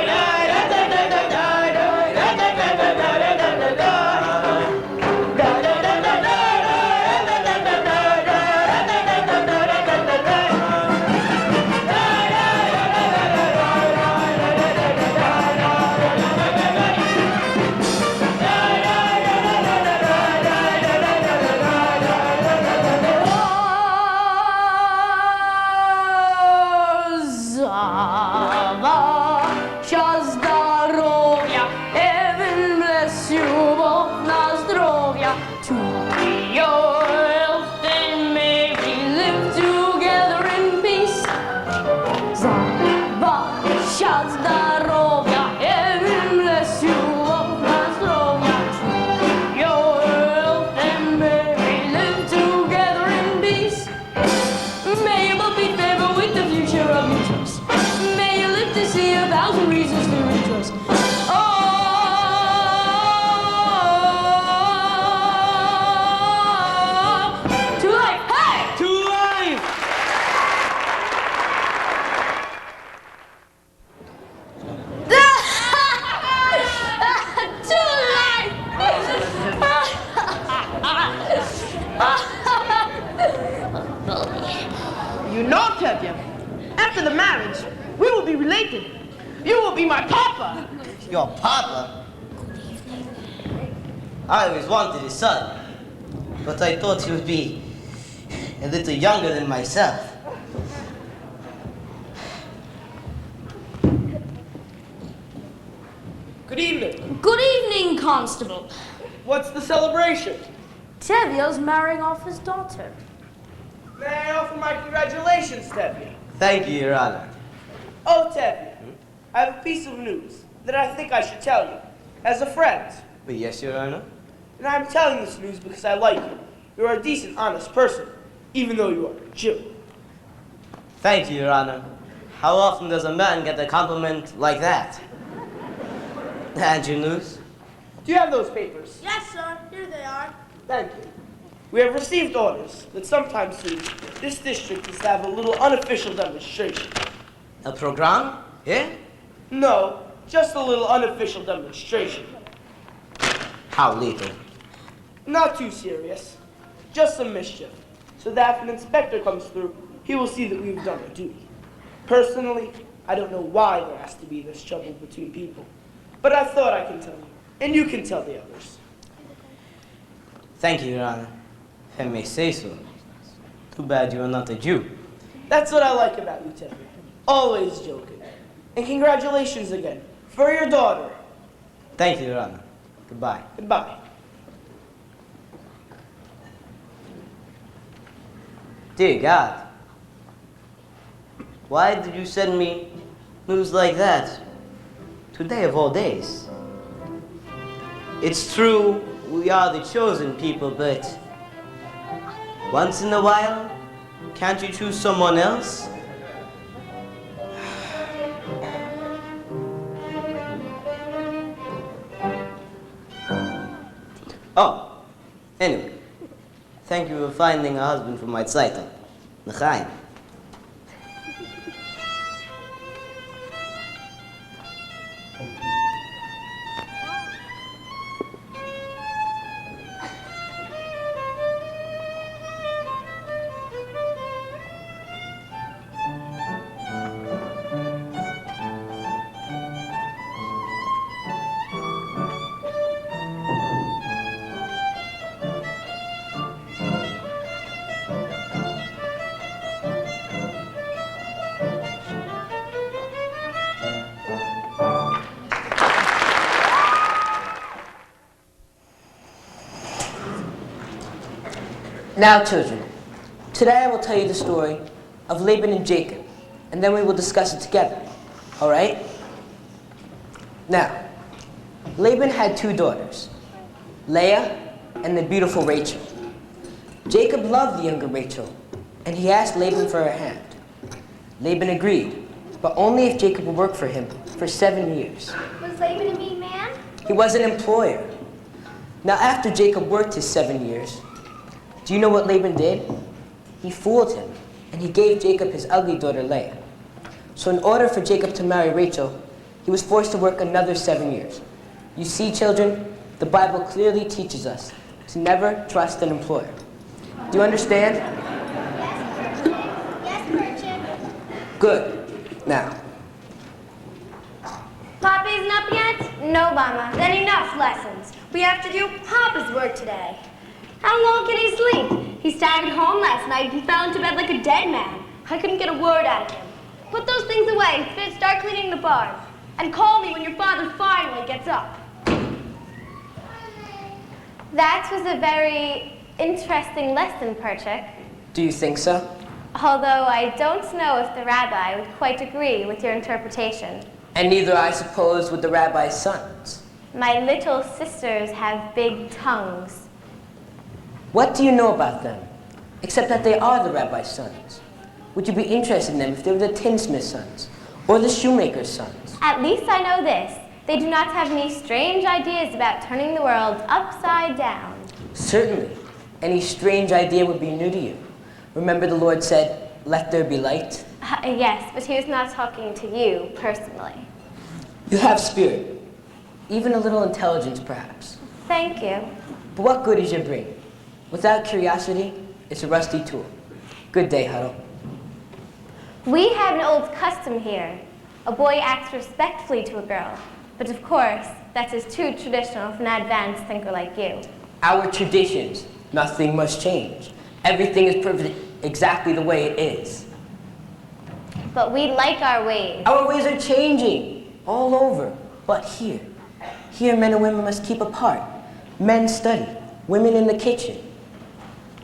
Speaker 6: You know, Tevye, after the marriage, we will be related. You will be my papa.
Speaker 1: Your papa? I always wanted a son, but I thought he would be a little younger than myself.
Speaker 6: Good evening.
Speaker 10: Good evening, Constable.
Speaker 6: What's the celebration?
Speaker 10: Tevye's marrying off his daughter.
Speaker 6: May I offer my congratulations, Tevye?
Speaker 1: Thank you, Your Honor.
Speaker 6: Oh, Tevye, I have a piece of news that I think I should tell you, as a friend.
Speaker 1: But yes, Your Honor.
Speaker 6: And I'm telling this news because I like you. You're a decent, honest person, even though you are a Jew.
Speaker 1: Thank you, Your Honor. How often does a man get a compliment like that? And your news?
Speaker 6: Do you have those papers?
Speaker 10: Yes, sir. Here they are.
Speaker 6: Thank you. We have received orders that sometime soon this district is to have a little unofficial demonstration.
Speaker 1: A program? Yeah?
Speaker 6: No, just a little unofficial demonstration.
Speaker 1: How little?
Speaker 6: Not too serious. Just some mischief. So that if an inspector comes through, he will see that we've done our duty. Personally, I don't know why there has to be this trouble between people. But I thought I can tell you, and you can tell the others.
Speaker 1: Thank you, Your Honor. If I may say so. Too bad you are not a Jew.
Speaker 6: That's what I like about you, Tevye. Always joking. And congratulations again for your daughter.
Speaker 1: Thank you, Your Honor. Goodbye.
Speaker 6: Goodbye.
Speaker 1: Dear God, why did you send me news like that? Today of all days. It's true, we are the chosen people, but once in a while, can't you choose someone else? Oh, anyway, thank you for finding a husband for my Zeitung. L'chaim.
Speaker 7: Now, children, today I will tell you the story of Laban and Jacob, and then we will discuss it together, all right? Now, Laban had 2 daughters, Leah and the beautiful Rachel. Jacob loved the younger Rachel, and he asked Laban for her hand. Laban agreed, but only if Jacob would work for him for 7 years.
Speaker 3: Was Laban a mean man?
Speaker 7: He was an employer. Now, after Jacob worked his 7 years, do you know what Laban did? He fooled him, and he gave Jacob his ugly daughter Leah. So in order for Jacob to marry Rachel, he was forced to work another 7 years. You see, children, the Bible clearly teaches us to never trust an employer. Do you understand?
Speaker 3: Yes, Pritchett.
Speaker 7: Good. Now,
Speaker 2: Papa isn't up yet? No, Mama. Then enough lessons. We have to do Papa's work today. How long can he sleep? He staggered home last night and fell into bed like a dead man. I couldn't get a word out of him. Put those things away. Start cleaning the barn. And call me when your father finally gets up. That was a very interesting lesson, Perchik.
Speaker 7: do you think so?
Speaker 2: Although I don't know if the rabbi would quite agree with your interpretation.
Speaker 7: And neither, I suppose, would the rabbi's sons.
Speaker 2: My little sisters have big tongues.
Speaker 7: What do you know about them, except that they are the rabbi's sons? Would you be interested in them if they were the tinsmith's sons, or the shoemaker's sons?
Speaker 2: At least I know this. They do not have any strange ideas about turning the world upside down.
Speaker 7: Certainly. Any strange idea would be new to you. Remember the Lord said, "Let there be light"?
Speaker 2: Yes, but he was not talking to you personally.
Speaker 7: You have spirit, even a little intelligence perhaps.
Speaker 2: Thank you.
Speaker 7: But what good is your brain? Without curiosity, it's a rusty tool. Good day, Huddle.
Speaker 2: We have an old custom here. A boy acts respectfully to a girl. But of course, that is too traditional for an advanced thinker like you.
Speaker 7: Our traditions, nothing must change. Everything is perfect exactly the way it is.
Speaker 2: But we like our ways.
Speaker 7: Our ways are changing all over. But here men and women must keep apart. Men study, women in the kitchen.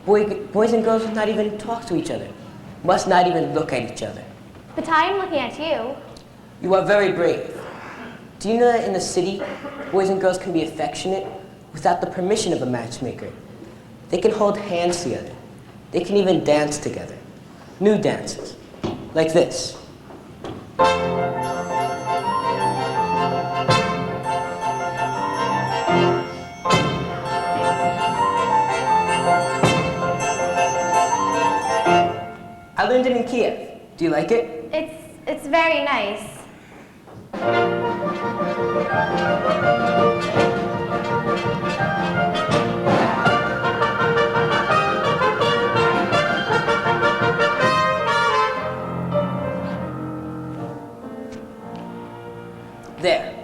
Speaker 7: Boys and girls must not even talk to each other, must not even look at each other.
Speaker 2: But I am looking at you.
Speaker 7: You are very brave. Do you know that in the city, boys and girls can be affectionate without the permission of a matchmaker? They can hold hands together. They can even dance together. New dances, like this. I learned it in Kiev. Do you like it?
Speaker 2: It's very nice.
Speaker 7: There.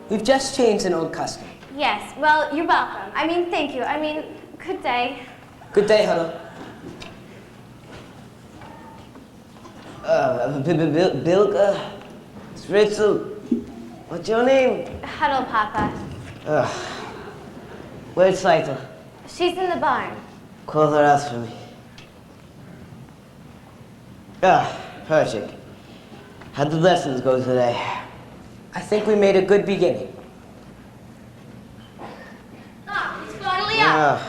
Speaker 7: We've just changed an old custom.
Speaker 2: Yes, well, you're welcome. Thank you. Good day.
Speaker 7: Good day, Huddle.
Speaker 1: Bilga, Fritzl, what's your name?
Speaker 2: Hello, Papa.
Speaker 1: Where's Seitel?
Speaker 2: She's in the barn.
Speaker 1: Call her out for me. Perchik. How'd the lessons go today?
Speaker 7: I think we made a good beginning.
Speaker 2: Ah, it's finally up.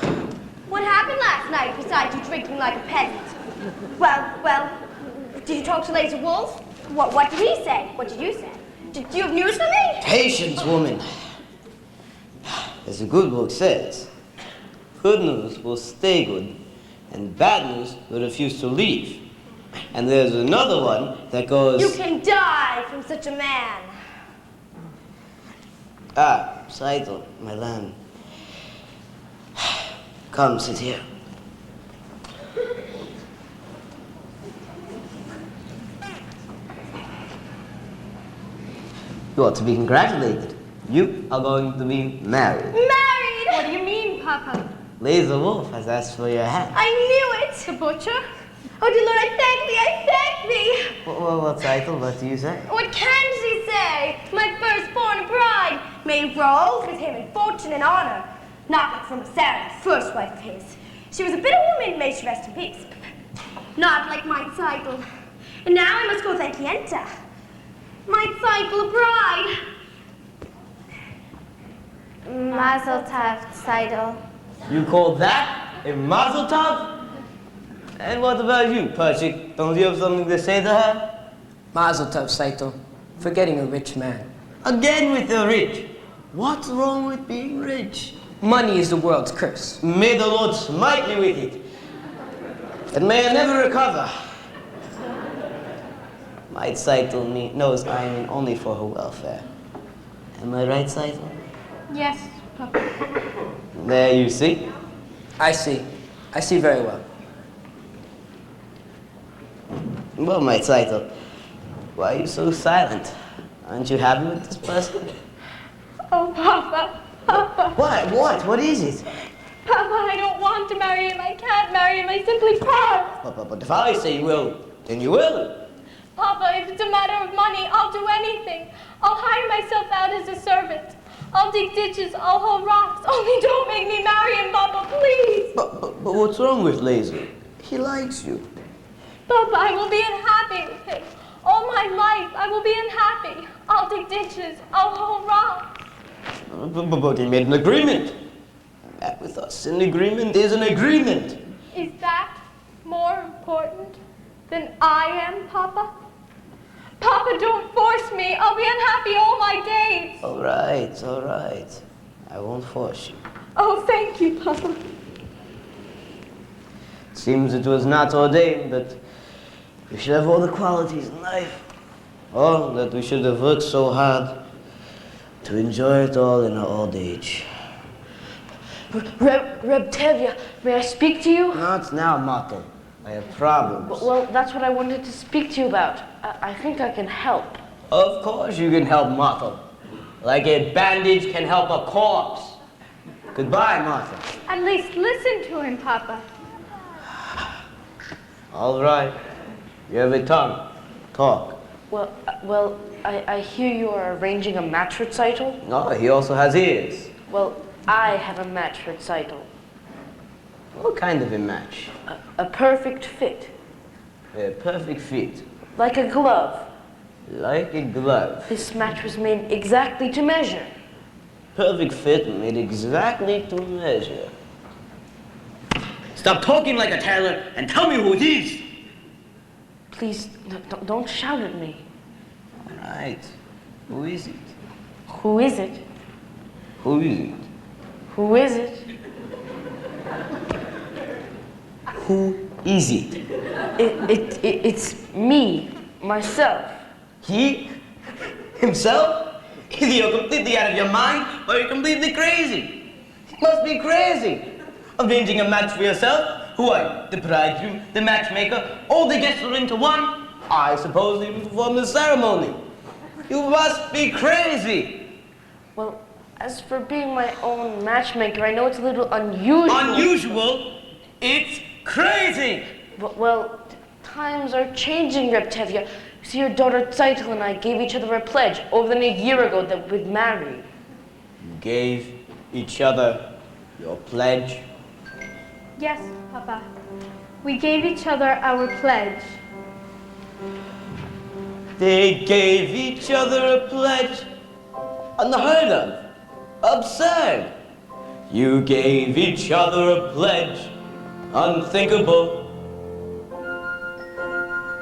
Speaker 2: What happened last night besides you drinking like a peasant? Well, did you talk to Laser Wolf? What did he say? What did you say? Do you have news for me?
Speaker 1: Patience, woman. As the good book says, good news will stay good, and bad news will refuse to leave. And there's another one that goes...
Speaker 2: You can die from such a man.
Speaker 1: Seitel, my lamb. Come, sit here. You ought to be congratulated. You are going to be married.
Speaker 2: Married?
Speaker 4: What do you mean, Papa?
Speaker 1: Laser Wolf has asked for your hand.
Speaker 2: I knew it.
Speaker 4: The butcher?
Speaker 2: Oh, dear Lord, I thank thee.
Speaker 1: What, Seitel? What do you say?
Speaker 2: What can she say? My firstborn bride may roll with him in fortune and honor. Not like from Sarah, the first wife of his. She was a bitter woman, may she rest in peace. Not like my Seitel. And now I must go thank Yenta. My Seitel bride. Mazel tov, Seitel.
Speaker 1: You call that a mazel tov? And what about you, Perchik? Don't you have something to say to her?
Speaker 7: Mazel tov, Seitel, for getting a rich man.
Speaker 1: Again with the rich. What's wrong with being rich?
Speaker 7: Money is the world's curse.
Speaker 1: May the Lord smite me with it. And may I never recover. My Seitel knows I am in only for her welfare. Am I right, Seitel?
Speaker 4: Yes, Papa.
Speaker 1: There you see.
Speaker 7: I see. I see very well.
Speaker 1: Well, my Seitel, why are you so silent? Aren't you happy with this person?
Speaker 4: Oh, Papa. Papa.
Speaker 1: What? What is it?
Speaker 4: Papa, I don't want to marry him. I can't marry him. I simply can't.
Speaker 1: But if I say you will, then you will.
Speaker 4: Papa, if it's a matter of money, I'll do anything. I'll hire myself out as a servant. I'll dig ditches, I'll haul rocks. Only don't make me marry him, Papa, please.
Speaker 1: But what's wrong with Laser? He likes you.
Speaker 4: Papa, I will be unhappy with him. All my life, I will be unhappy. I'll dig ditches, I'll haul rocks.
Speaker 1: But he made an agreement. That with us, an agreement is an agreement.
Speaker 4: Is that more important than I am, Papa? Papa, don't force me. I'll be unhappy all my days.
Speaker 1: All right. I won't force you.
Speaker 4: Oh, thank you, Papa.
Speaker 1: Seems it was not ordained that we should have all the qualities in life. Or that we should have worked so hard to enjoy it all in our old age.
Speaker 6: Reb Tevye, may I speak to you?
Speaker 1: Not now, Mottel. I have problems.
Speaker 6: Well, that's what I wanted to speak to you about. I think I can help.
Speaker 1: Of course you can help Mottel. Like a bandage can help a corpse. Goodbye, Mottel.
Speaker 4: At least listen to him, Papa.
Speaker 1: All right. You have a tongue. Talk.
Speaker 6: Well, I hear you are arranging a match for Seitel.
Speaker 1: No, he also has ears.
Speaker 6: Well, I have a match for Seitel.
Speaker 1: What kind of a match?
Speaker 6: A perfect fit.
Speaker 1: A perfect fit.
Speaker 6: Like a glove.
Speaker 1: Like a glove.
Speaker 6: This match was made exactly to measure.
Speaker 1: Perfect fit made exactly to measure. Stop talking like a tailor and tell me who it is.
Speaker 6: Please, don't shout at me.
Speaker 1: All right. Who is it?
Speaker 6: Who is it?
Speaker 1: Who is it?
Speaker 6: Who is it?
Speaker 1: Who is it?
Speaker 6: It's me, myself.
Speaker 1: He? Himself? Either you're completely out of your mind or you're completely crazy. You must be crazy. Arranging a match for yourself? Who are you? The bridegroom, the matchmaker, all the guests are into one? I suppose you perform the ceremony. You must be crazy.
Speaker 6: Well, as for being my own matchmaker, I know it's a little unusual.
Speaker 1: Unusual? It's crazy.
Speaker 6: Well, times are changing, Reb Tevye. See, your daughter Zeitel and I gave each other a pledge over than a year ago that we'd marry.
Speaker 1: You gave each other your pledge?
Speaker 4: Yes, Papa. We gave each other our pledge.
Speaker 1: They gave each other a pledge? Unheard of. Absurd. You gave each other a pledge. Unthinkable.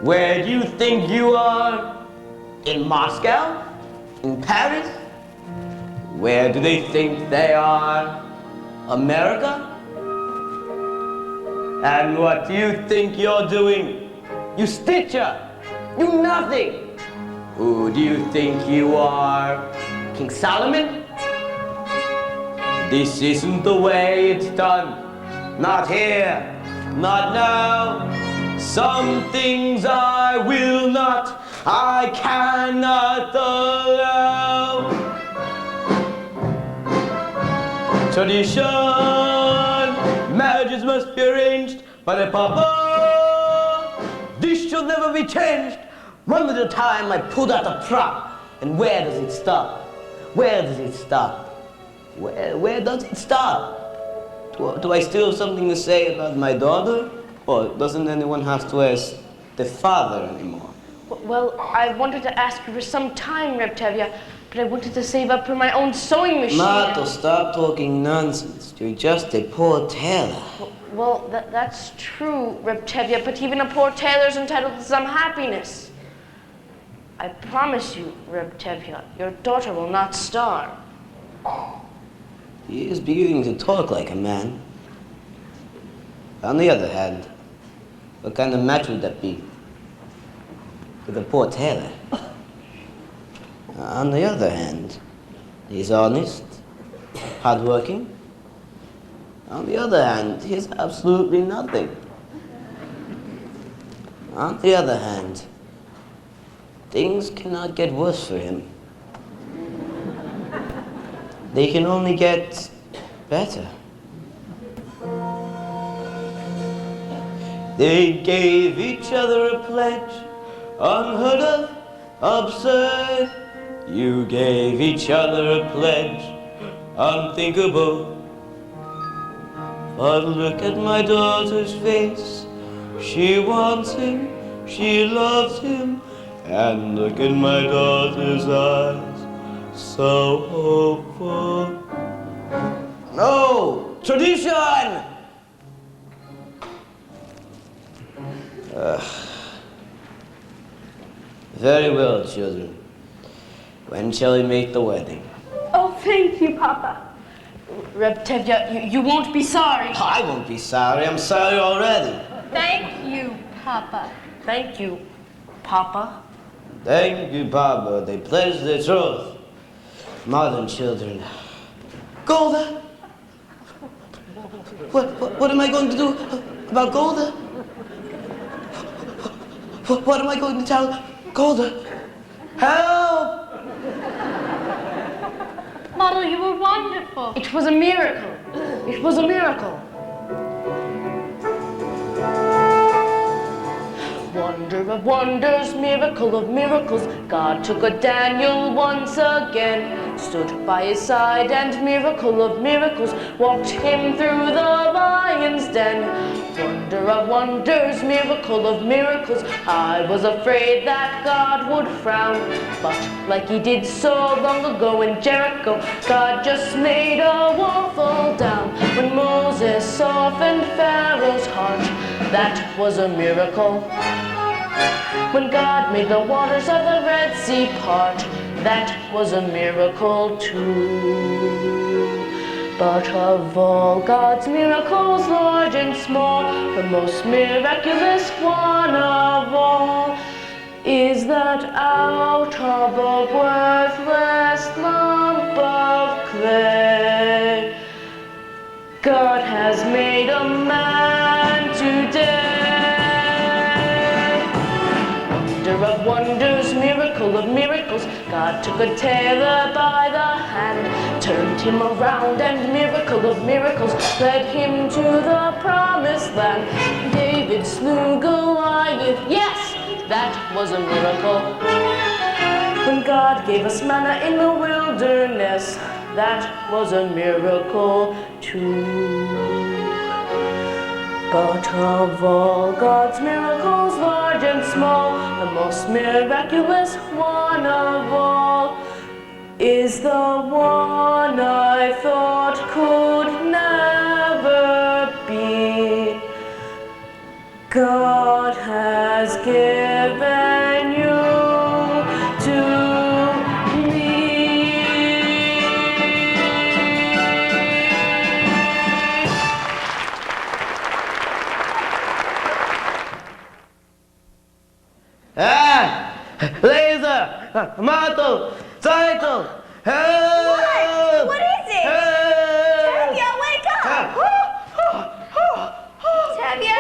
Speaker 1: Where do you think you are? In Moscow? In Paris? Where do they think they are? America? And what do you think you're doing? You stitcher! You nothing! Who do you think you are? King Solomon? This isn't the way it's done. Not here. Not now. Some things I will not, I cannot allow. Tradition, marriages must be arranged by the papa. This shall never be changed. One at a time I pulled out the prop. And where does it stop? Where does it stop? Where does it stop? Do I still have something to say about my daughter? Or doesn't anyone have to ask the father anymore?
Speaker 6: Well, I wanted to ask you for some time, Reb Tevye, but I wanted to save up for my own sewing machine.
Speaker 1: Mato, stop talking nonsense. You're just a poor tailor.
Speaker 6: Well, that's true, Reb Tevye, but even a poor tailor's entitled to some happiness. I promise you, Reb Tevye, your daughter will not starve.
Speaker 1: He is beginning to talk like a man. On the other hand, what kind of match would that be with a poor tailor? On the other hand, he's honest, hardworking. On the other hand, he's absolutely nothing. On the other hand, things cannot get worse for him. They can only get better. They gave each other a pledge, unheard of, absurd. You gave each other a pledge, unthinkable. But look at my daughter's face. She wants him, she loves him. And look at my daughter's eyes, so hopeful. No! Tradition! Very well, children. When shall we make the wedding?
Speaker 4: Oh, thank you, Papa.
Speaker 6: Reb Tevye, you won't be sorry.
Speaker 1: I won't be sorry. I'm sorry already.
Speaker 4: Thank you, Papa.
Speaker 6: Thank you, Papa.
Speaker 1: Thank you, Papa. They pledge their troth. Modern children. Golda! What am I going to do about Golda? What am I going to tell Golda? Help!
Speaker 4: Mother, you were wonderful.
Speaker 6: It was a miracle. It was a miracle. Wonder of wonders, miracle of miracles. God took a Daniel once again, stood by his side, and miracle of miracles, walked him through the lion's den. Wonder of wonders, miracle of miracles. I was afraid that God would frown, but like he did so long ago in Jericho, God just made a wall fall down. When Moses softened Pharaoh's heart, that was a miracle. When God made the waters of the Red Sea part, that was a miracle too. But of all God's miracles, large and small, the most miraculous one of all is that out of a worthless lump of clay, God has made a man today. Wonder of wonders, miracle of miracles. God took a tailor by the hand, turned him around, and miracle of miracles, led him to the promised land. David slew Goliath, yes,
Speaker 5: that was a miracle. When God gave us manna in the wilderness, that was a miracle too. But of all God's miracles, large and small, the most miraculous one of all is the one I thought could never be. God has given you to me.
Speaker 1: Laser! Martel! Title! Help!
Speaker 2: What is it? Tevye, wake up! Tevye?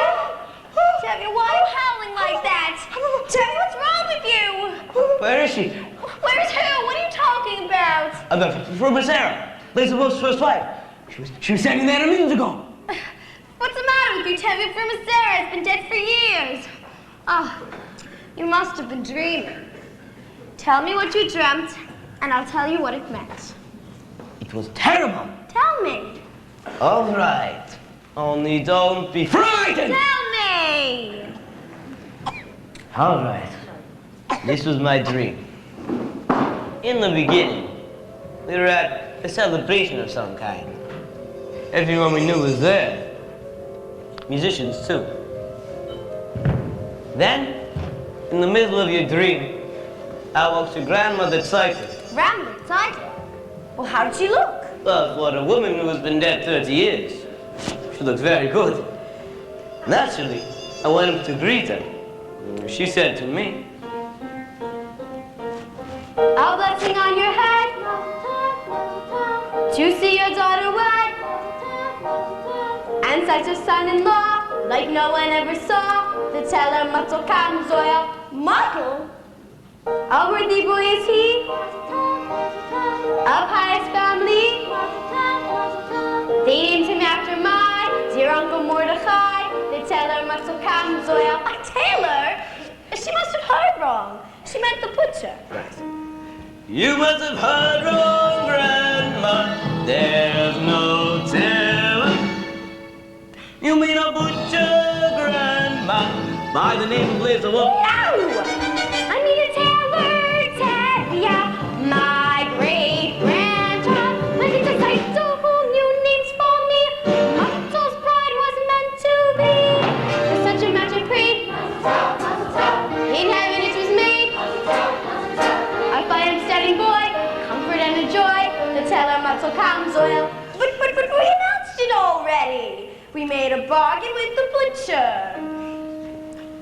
Speaker 2: Tevye, why are you howling like that? Tevye, what's wrong with you?
Speaker 1: Where is she?
Speaker 2: Where's who? What are you talking about?
Speaker 1: From Sarah. Laser Wolf's first wife. She was standing there a minute ago.
Speaker 2: What's the matter with you, Tevye? Grandma Sarah has been dead for years. Oh, you must have been dreaming. Tell me what you dreamt, and I'll tell you what it meant.
Speaker 1: It was terrible.
Speaker 2: Tell me.
Speaker 1: All right. Only don't be frightened.
Speaker 2: Tell me.
Speaker 1: All right. This was my dream. In the beginning, we were at a celebration of some kind. Everyone we knew was there. Musicians, too. Then, in the middle of your dream, I walked your grandmother Cycle.
Speaker 2: Grandma, Cycle? Well, how did she look?
Speaker 1: Well, for a woman who has been dead 30 years, she looked very good. Naturally, I went up to greet her. She said to me,
Speaker 2: "A blessing on your head to see your daughter wed, and such a son-in-law like no one ever saw. To tell her Mazel kam Zoya." Mazel? A worthy boy is he, of highest family. They named him after my dear Uncle Mordechai. They tell her Mazel kam Zoya. Taylor? She must have heard wrong. She meant the butcher.
Speaker 1: right. You must have heard wrong, Grandma. There's no telling. You mean a butcher, Grandma, by the name of Laser Wolf?
Speaker 2: No! I mean a tailor, Tevye, my great-grandchild. But it's a title who new names for me. Muscle's bride was meant to be. For such a match of breed, in heaven it was made. I find him steady boy, comfort and a joy. The teller Mazel kam Zoya. But we announced it already. We made a bargain with the butcher.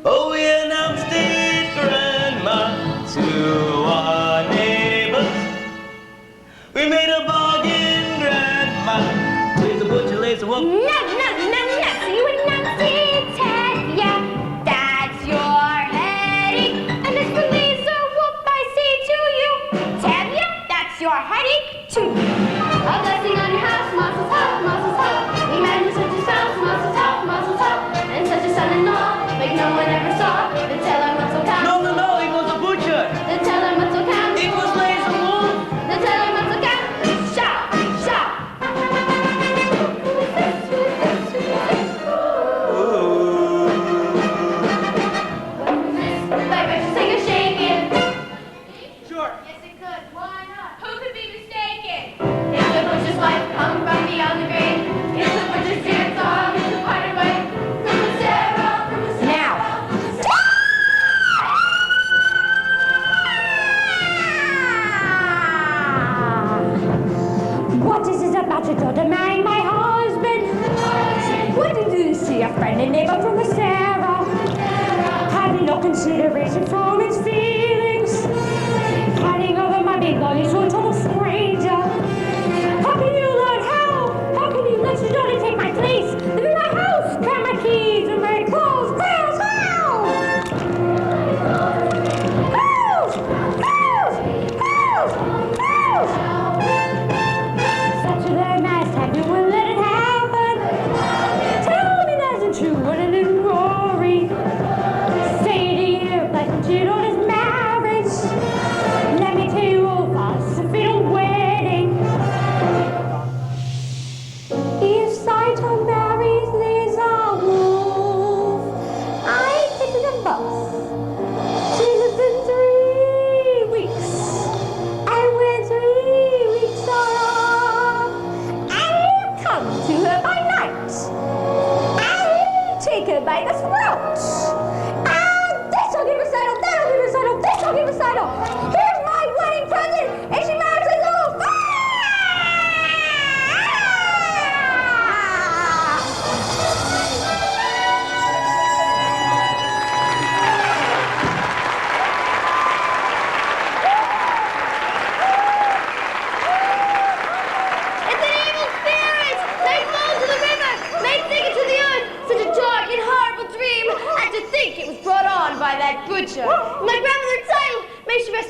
Speaker 1: Oh, we announced it, Grandma, to our neighbors. We made a bargain, Grandma, with the butcher, Laser Wolf.
Speaker 2: No. So you announced it, Tevye. That's your headache. And it's the Laser Wolf I say to you. Tevye, that's your headache too. A blessing on your house, Mazel tov, Mazel tov. We married with such a spouse, Mazel tov, Mazel tov. And such a son-in-law, like no one ever saw. The teller Mazel kam.
Speaker 1: No, it was a butcher.
Speaker 2: The teller Mazel kam.
Speaker 1: It was Laser Wolf.
Speaker 2: The teller Mazel kam. Shout, shout.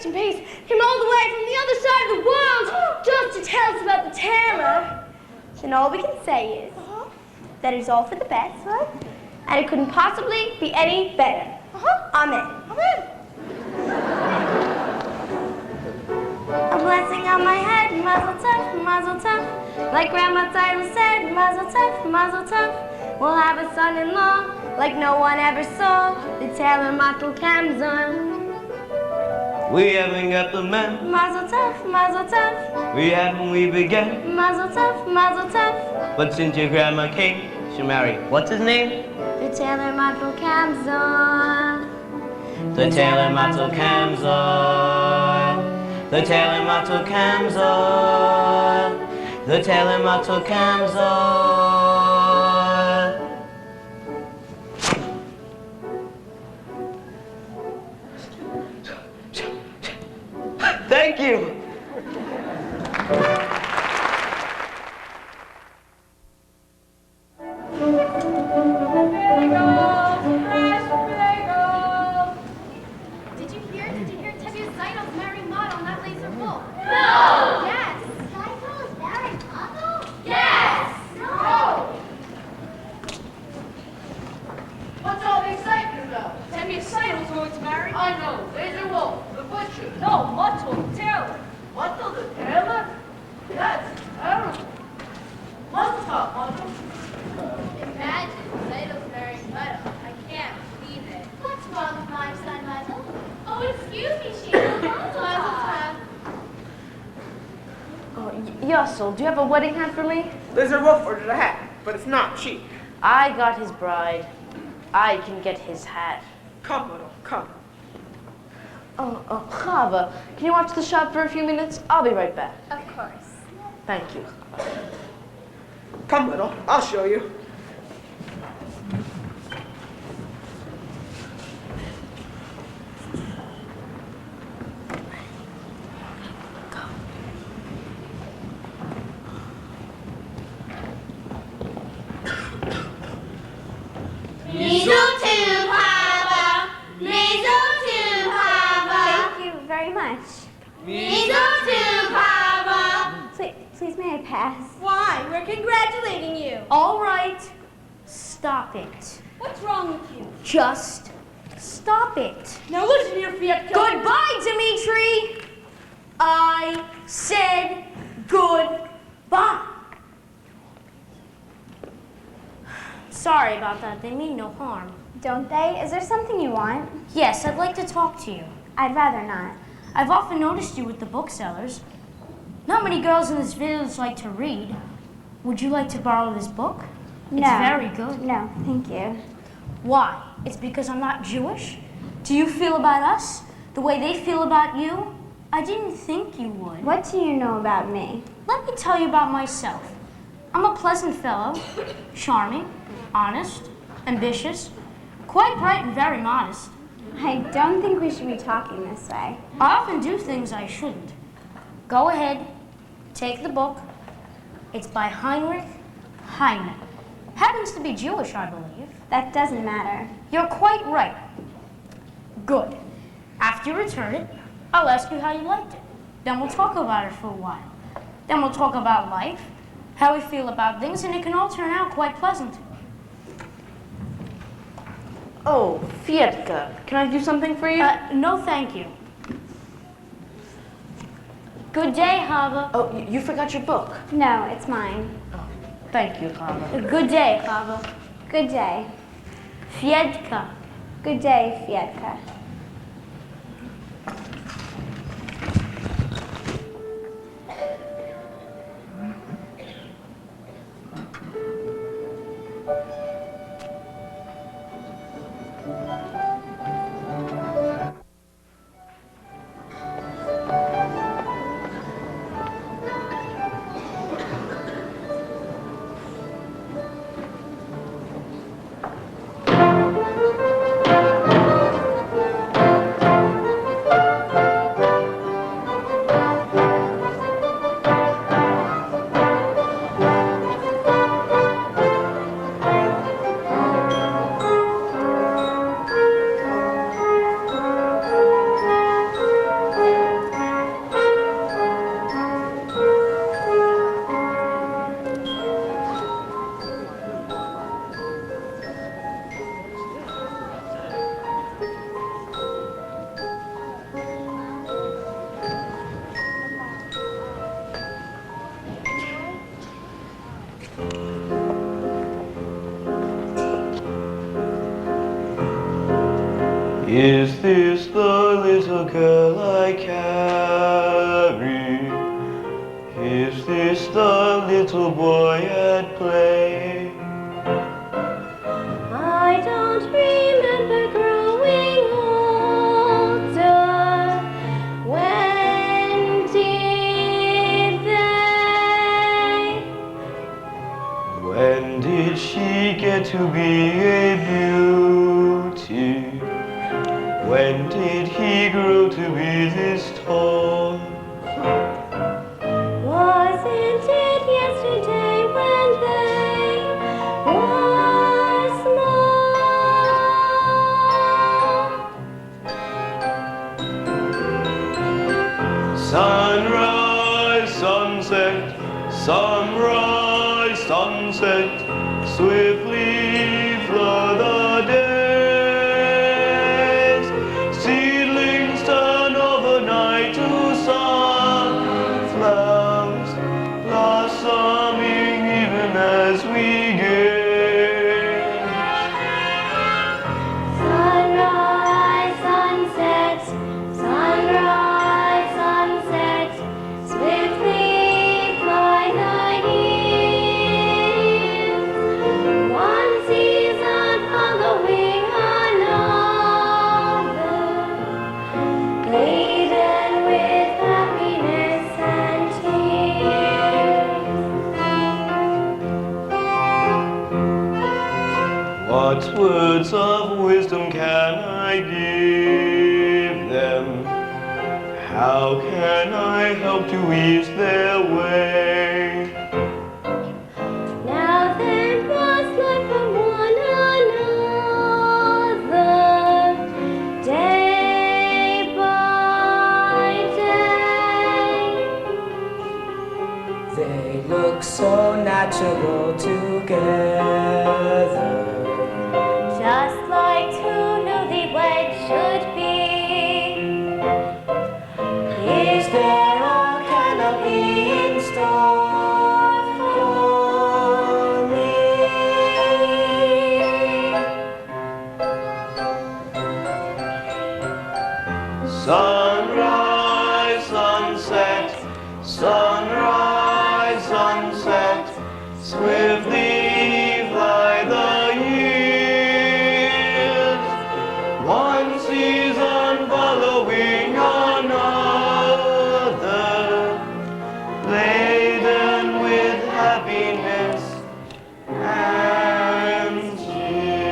Speaker 10: rest in peace, came all the way from the other side of the world just to tell us about the terror.
Speaker 2: Then all we can say is that it's all for the best, and it couldn't possibly be any better. Amen.
Speaker 10: Amen.
Speaker 2: A blessing on my head, mazel tov, mazel tov. Like Grandma Tyler said, mazel tov, mazel tov. We'll have a son-in-law like no one ever saw. The Taylor Matel Kamzon.
Speaker 1: We haven't got the man.
Speaker 2: Mazel tov, mazel tov.
Speaker 1: We had when we began.
Speaker 2: Mazel tov, mazel tov.
Speaker 1: But since your grandma came, she married. What's his name?
Speaker 2: The Taylor Matel Kamzon.
Speaker 1: The Taylor Matel Kamzon. The Taylor Matel Kamzon. The Taylor Matel Kamzon. Thank you.
Speaker 3: Did you hear Tevye's Zaitov's marrying Maud on that laser wolf? No! Yes! Zaitov is marrying Maud? Yes! No!
Speaker 6: What's all the excitement about?
Speaker 10: Tevye Zaitov's going to marry.
Speaker 6: I know, Laser Wolf, the butcher.
Speaker 10: No, Muttle, Taylor.
Speaker 6: Matel the tailor? That's terrible. Mazel tov, Matel.
Speaker 3: Imagine Zaitov's marrying Maud. I can't believe it. What's wrong with my son, Maud? Oh, excuse me, Sheila.
Speaker 5: Yossel, do you have a wedding hat for me?
Speaker 11: Lizard Wolf ordered a hat, but it's not cheap.
Speaker 5: I got his bride. I can get his hat.
Speaker 11: Come, little, come.
Speaker 5: Chava, can you watch the shop for a few minutes? I'll be right back.
Speaker 3: Of course.
Speaker 5: Thank you.
Speaker 11: Come, little, I'll show you.
Speaker 2: Thank you very much. Please may I pass?
Speaker 10: Why? We're congratulating you.
Speaker 2: All right. Stop it.
Speaker 10: What's wrong with you?
Speaker 2: Just stop it.
Speaker 10: Now listen here, Fiat.
Speaker 2: Goodbye, Dimitri. I said goodbye. Sorry about that. They mean no harm.
Speaker 12: Don't they? Is there something you want?
Speaker 2: Yes, I'd like to talk to you.
Speaker 12: I'd rather not.
Speaker 2: I've often noticed you with the booksellers. Not many girls in this village like to read. Would you like to borrow this book?
Speaker 12: No.
Speaker 2: It's very good.
Speaker 12: No, thank you.
Speaker 2: Why? It's because I'm not Jewish? Do you feel about us the way they feel about you? I didn't think you would.
Speaker 12: What do you know about me?
Speaker 2: Let me tell you about myself. I'm a pleasant fellow, charming, honest, ambitious, quite bright and very modest.
Speaker 12: I don't think we should be talking this way.
Speaker 2: I often do things I shouldn't. Go ahead, take the book. It's by Heinrich Heine. Happens to be Jewish, I believe.
Speaker 12: That doesn't matter.
Speaker 2: You're quite right. Good. After you return it, I'll ask you how you liked it. Then we'll talk about it for a while. Then we'll talk about life, how we feel about things, and it can all turn out quite pleasant.
Speaker 5: Oh, Fietka, can I do something for you?
Speaker 2: No, thank you. Good day, Chava.
Speaker 5: Oh, you forgot your book.
Speaker 12: No, it's mine.
Speaker 5: Thank you, Chava.
Speaker 2: Good day, Chava.
Speaker 12: Good day.
Speaker 2: Fiedka.
Speaker 12: Good day, Fiedka.
Speaker 8: Is this the little girl I carry? Is this the little boy at play?
Speaker 4: I don't remember growing older. When did they?
Speaker 8: When did she get to be a beauty? When did he grow to be this tall?
Speaker 4: Wasn't it yesterday when they were small?
Speaker 8: Sunrise, sunset, sunrise, sunset, swiftly fly the days. Seedlings turn overnight to sunflowers, blossoming even as we gaze.
Speaker 4: Sunrise, sunset, sunrise, sunset, swiftly fly the years. One season following another, laden with happiness and tears.
Speaker 8: What words of wisdom can I give them? How can I help to ease their way?
Speaker 4: Now then must learn from one another, day by day.
Speaker 7: They look so natural together.
Speaker 4: Just like two newly wed should be.
Speaker 7: Is there a canopy in store for me?
Speaker 8: Sunrise, sunset, sunrise, sunset, swiftly fly the years. One season following another, laden with happiness and tears.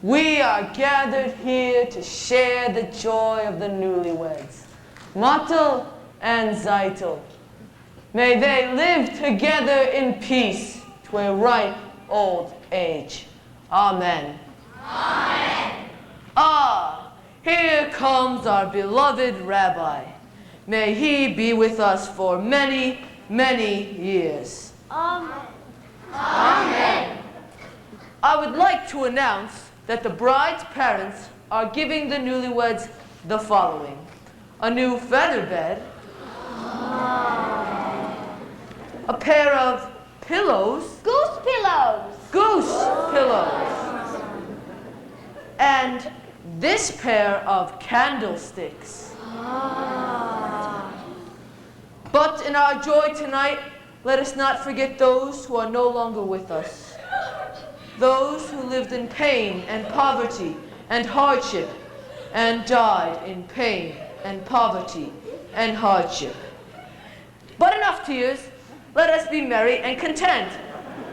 Speaker 5: We are gathered here to share the joy of the newlyweds, Mottel and Zeitel. May they live together in peace to a ripe old age. Amen. Amen. Ah, here comes our beloved Rabbi. May he be with us for many, many years.
Speaker 10: Amen.
Speaker 5: Amen. I would like to announce that the bride's parents are giving the newlyweds the following: a new feather bed, a pair of pillows,
Speaker 10: Goose pillows.
Speaker 5: goose pillows, and this pair of candlesticks. But in our joy tonight, let us not forget those who are no longer with us. Those who lived in pain and poverty and hardship and died in pain and poverty and hardship. But enough tears. Let us be merry and content,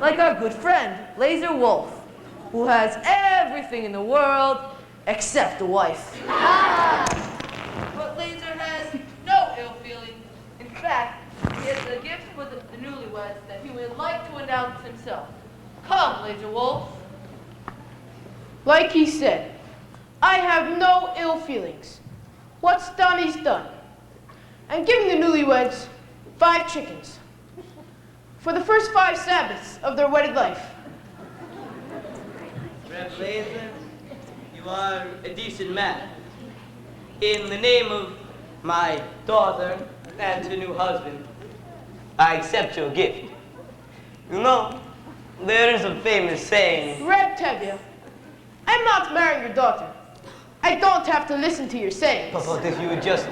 Speaker 5: like our good friend, Laser Wolf, who has everything in the world except a wife. But Laser has no ill feeling. In fact, he has a gift for the newlyweds that he would like to announce himself. Come, Laser Wolf.
Speaker 6: Like he said, I have no ill feelings. What's done is done. I'm giving the newlyweds 5 chickens for the first 5 Sabbaths of their wedded life.
Speaker 1: Reb Laser, you are a decent man. In the name of my daughter and her new husband, I accept your gift. You know, there is a famous saying.
Speaker 6: Reb Tevye, I'm not marrying your daughter. I don't have to listen to your sayings.
Speaker 1: But if you just...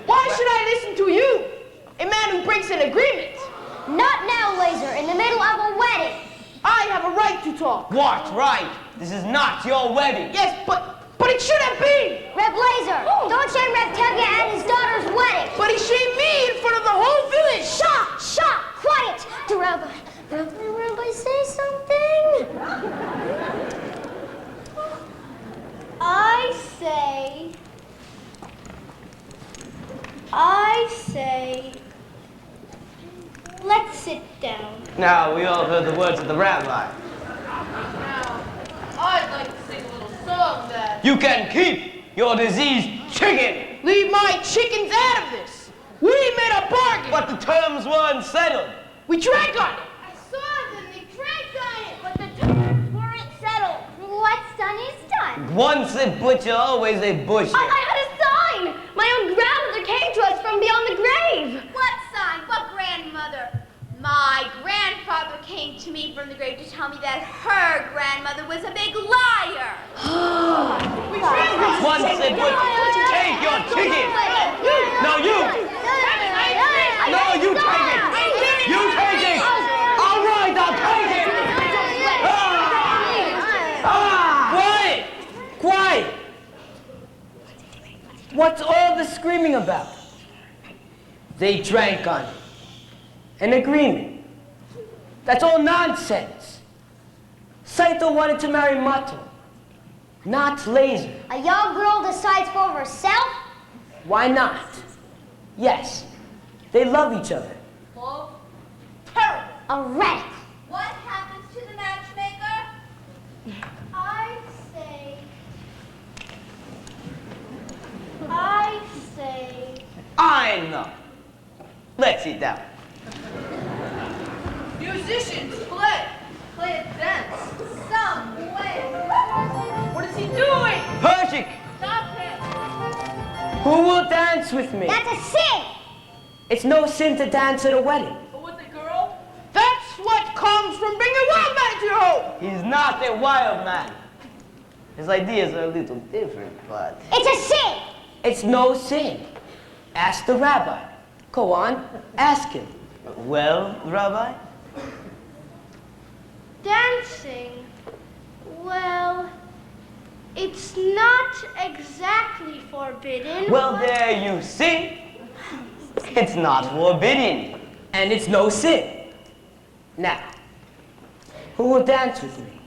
Speaker 6: Why should I listen to you? A man who breaks an agreement.
Speaker 10: Not now, Laser, in the middle of a wedding.
Speaker 6: I have a right to talk.
Speaker 1: What right? This is not your wedding.
Speaker 6: Yes, but it should have been.
Speaker 10: Reb Laser, don't shame Reb Tevye at his daughter's wedding.
Speaker 6: But he shamed me in front of the whole village.
Speaker 10: Shut, quiet. To Rabbi say something? I say, let's sit down.
Speaker 1: Now, we all heard the words of the rabbi.
Speaker 5: Now, I'd like to sing a little song that...
Speaker 1: You can keep your diseased chicken.
Speaker 6: Leave my chickens out of this. We made a bargain.
Speaker 1: But the terms were unsettled.
Speaker 6: We drank on it.
Speaker 10: I saw them, they drank on it, but the terms weren't settled. What's done is done.
Speaker 1: Once a butcher, always a butcher.
Speaker 10: I had a sign. My own grandmother came to us from beyond the grave.
Speaker 3: What sign? What grandmother? My grandfather came to me from the grave to tell me that her grandmother was a big liar.
Speaker 6: We drank on it.
Speaker 1: Once a butcher, take your chicken. No, you. No, you take it. You take it. All right, I'll take it. Quiet. Quiet. What's all the screaming about? They drank on it. An agreement. That's all nonsense. Saito wanted to marry Mato, not Laser.
Speaker 10: A young girl decides for herself?
Speaker 7: Why not? Yes, they love each other.
Speaker 5: Love?
Speaker 6: Terrible.
Speaker 10: A radical.
Speaker 3: What happens to the matchmaker?
Speaker 10: I say,
Speaker 1: I know. Let's sit down.
Speaker 5: Musicians, play a dance.
Speaker 3: Some way.
Speaker 5: What is he doing?
Speaker 1: Pershik,
Speaker 5: Stop him.
Speaker 7: Who will dance with me?
Speaker 10: that's a sin.
Speaker 7: It's no sin to dance at a wedding.
Speaker 5: But with the girl?
Speaker 6: That's what comes from bringing a wild man into your home.
Speaker 1: he's not a wild man. His ideas are a little different, but...
Speaker 10: It's a sin.
Speaker 7: It's no sin. Ask the rabbi. Go on, ask him.
Speaker 1: Well, Rabbi?
Speaker 10: Dancing, well, it's not exactly forbidden.
Speaker 1: Well, there you see. It's not forbidden.
Speaker 7: And it's no sin. Now, who will dance with me?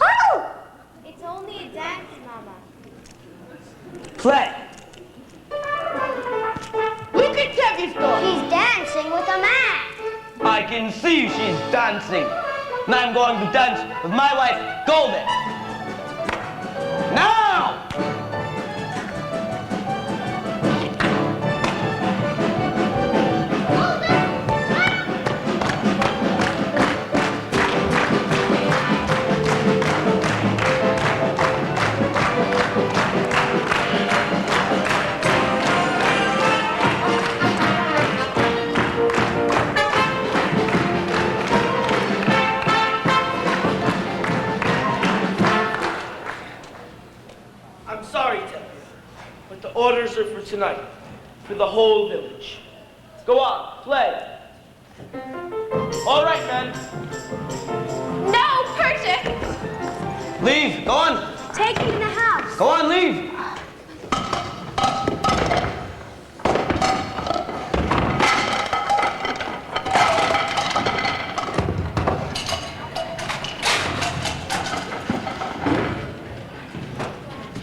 Speaker 10: Oh!
Speaker 7: Play.
Speaker 6: Look at Tevye's daughter.
Speaker 3: She's dancing with a man.
Speaker 8: I can see she's dancing. And I'm going to dance with my wife, Golden. Now!
Speaker 6: I'm sorry, Tevye, but the orders are for tonight, for the whole village. Go on, play. All right, men.
Speaker 4: No, Perchik!
Speaker 8: Leave. Go on.
Speaker 10: Take him in the house.
Speaker 8: Go on, leave.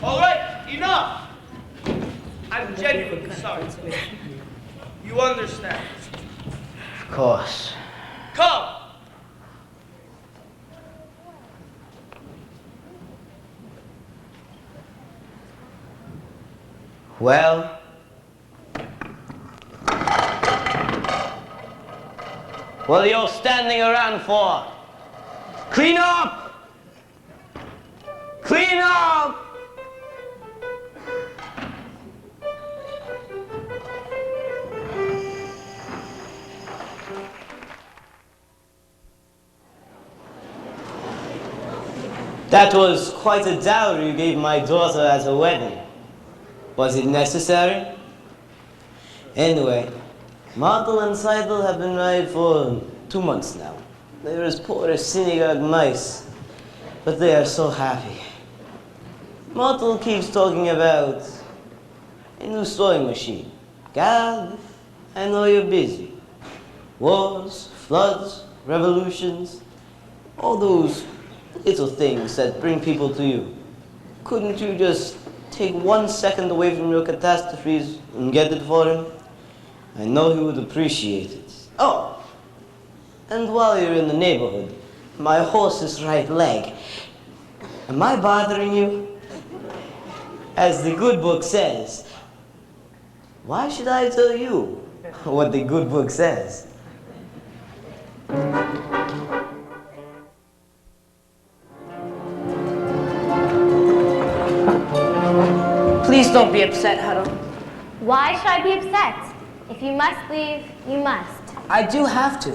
Speaker 6: All right, enough. I'm genuinely sorry. You understand.
Speaker 1: Of course.
Speaker 6: Come.
Speaker 1: Well, what are you standing around for? Clean up! Clean up! That was quite a dowry you gave my daughter at her wedding. Was it necessary? Anyway, Martel and Seidel have been married for 2 months now. They're as poor as synagogue mice, but they are so happy. Martel keeps talking about a new sewing machine. God, I know you're busy. Wars, floods, revolutions, all those little things that bring people to you. Couldn't you just take 1 second away from your catastrophes and get it for him? I know he would appreciate it. Oh, and while you're in the neighborhood, my horse's right leg. Am I bothering you? As the good book says. Why should I tell you what the good book says?
Speaker 7: Please don't be upset, Huddle.
Speaker 4: Why should I be upset? If you must leave, you must.
Speaker 7: I do have to.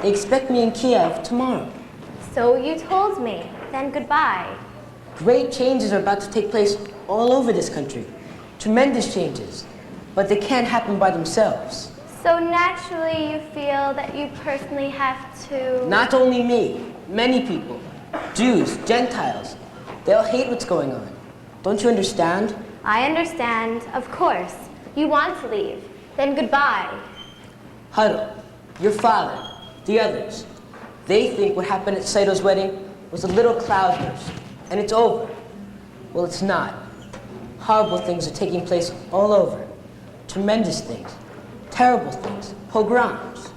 Speaker 7: They expect me in Kiev tomorrow.
Speaker 4: So you told me. Then goodbye.
Speaker 7: Great changes are about to take place all over this country. Tremendous changes. But they can't happen by themselves.
Speaker 4: So naturally you feel that you personally have to...
Speaker 7: Not only me, many people. Jews, Gentiles. They all hate what's going on. Don't you understand?
Speaker 4: I understand, of course. You want to leave. Then goodbye.
Speaker 7: Huddle, your father, the others. They think what happened at Seidel's wedding was a little cloudburst, and it's over. Well, it's not. Horrible things are taking place all over. Tremendous things, terrible things, pogroms.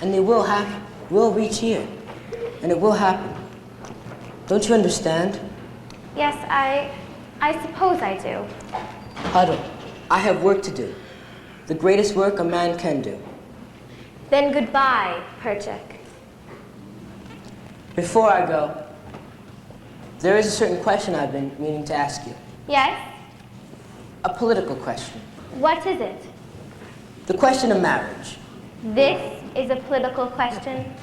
Speaker 7: And they will happen, will reach here. And it will happen. Don't you understand?
Speaker 4: Yes, I suppose I do.
Speaker 7: Huddle, I have work to do. The greatest work a man can do.
Speaker 4: Then goodbye, Perchik.
Speaker 7: Before I go, there is a certain question I've been meaning to ask you.
Speaker 4: Yes?
Speaker 7: A political question.
Speaker 4: What is it?
Speaker 7: The question of marriage.
Speaker 4: This is a political question?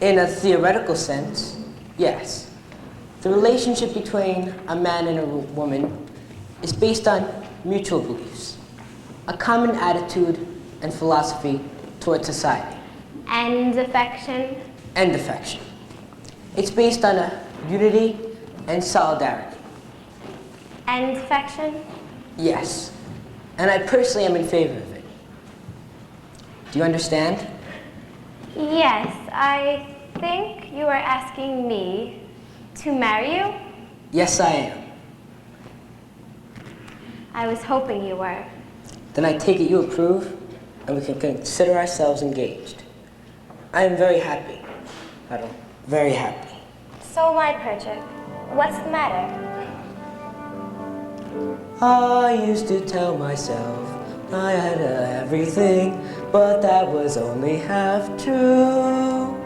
Speaker 7: In a theoretical sense, yes. The relationship between a man and a woman is based on mutual beliefs, a common attitude and philosophy toward society.
Speaker 4: And affection?
Speaker 7: And affection. It's based on a unity and solidarity.
Speaker 4: And affection?
Speaker 7: Yes. And I personally am in favor of it. Do you understand?
Speaker 4: Yes, I think you are asking me to marry you?
Speaker 7: Yes, I am.
Speaker 12: I was hoping you were.
Speaker 7: Then I take it you approve, and we can consider ourselves engaged. I am very happy, Huddle. Very happy.
Speaker 12: So am I, Perchik. What's the matter?
Speaker 7: I used to tell myself I had everything, but that was only half true.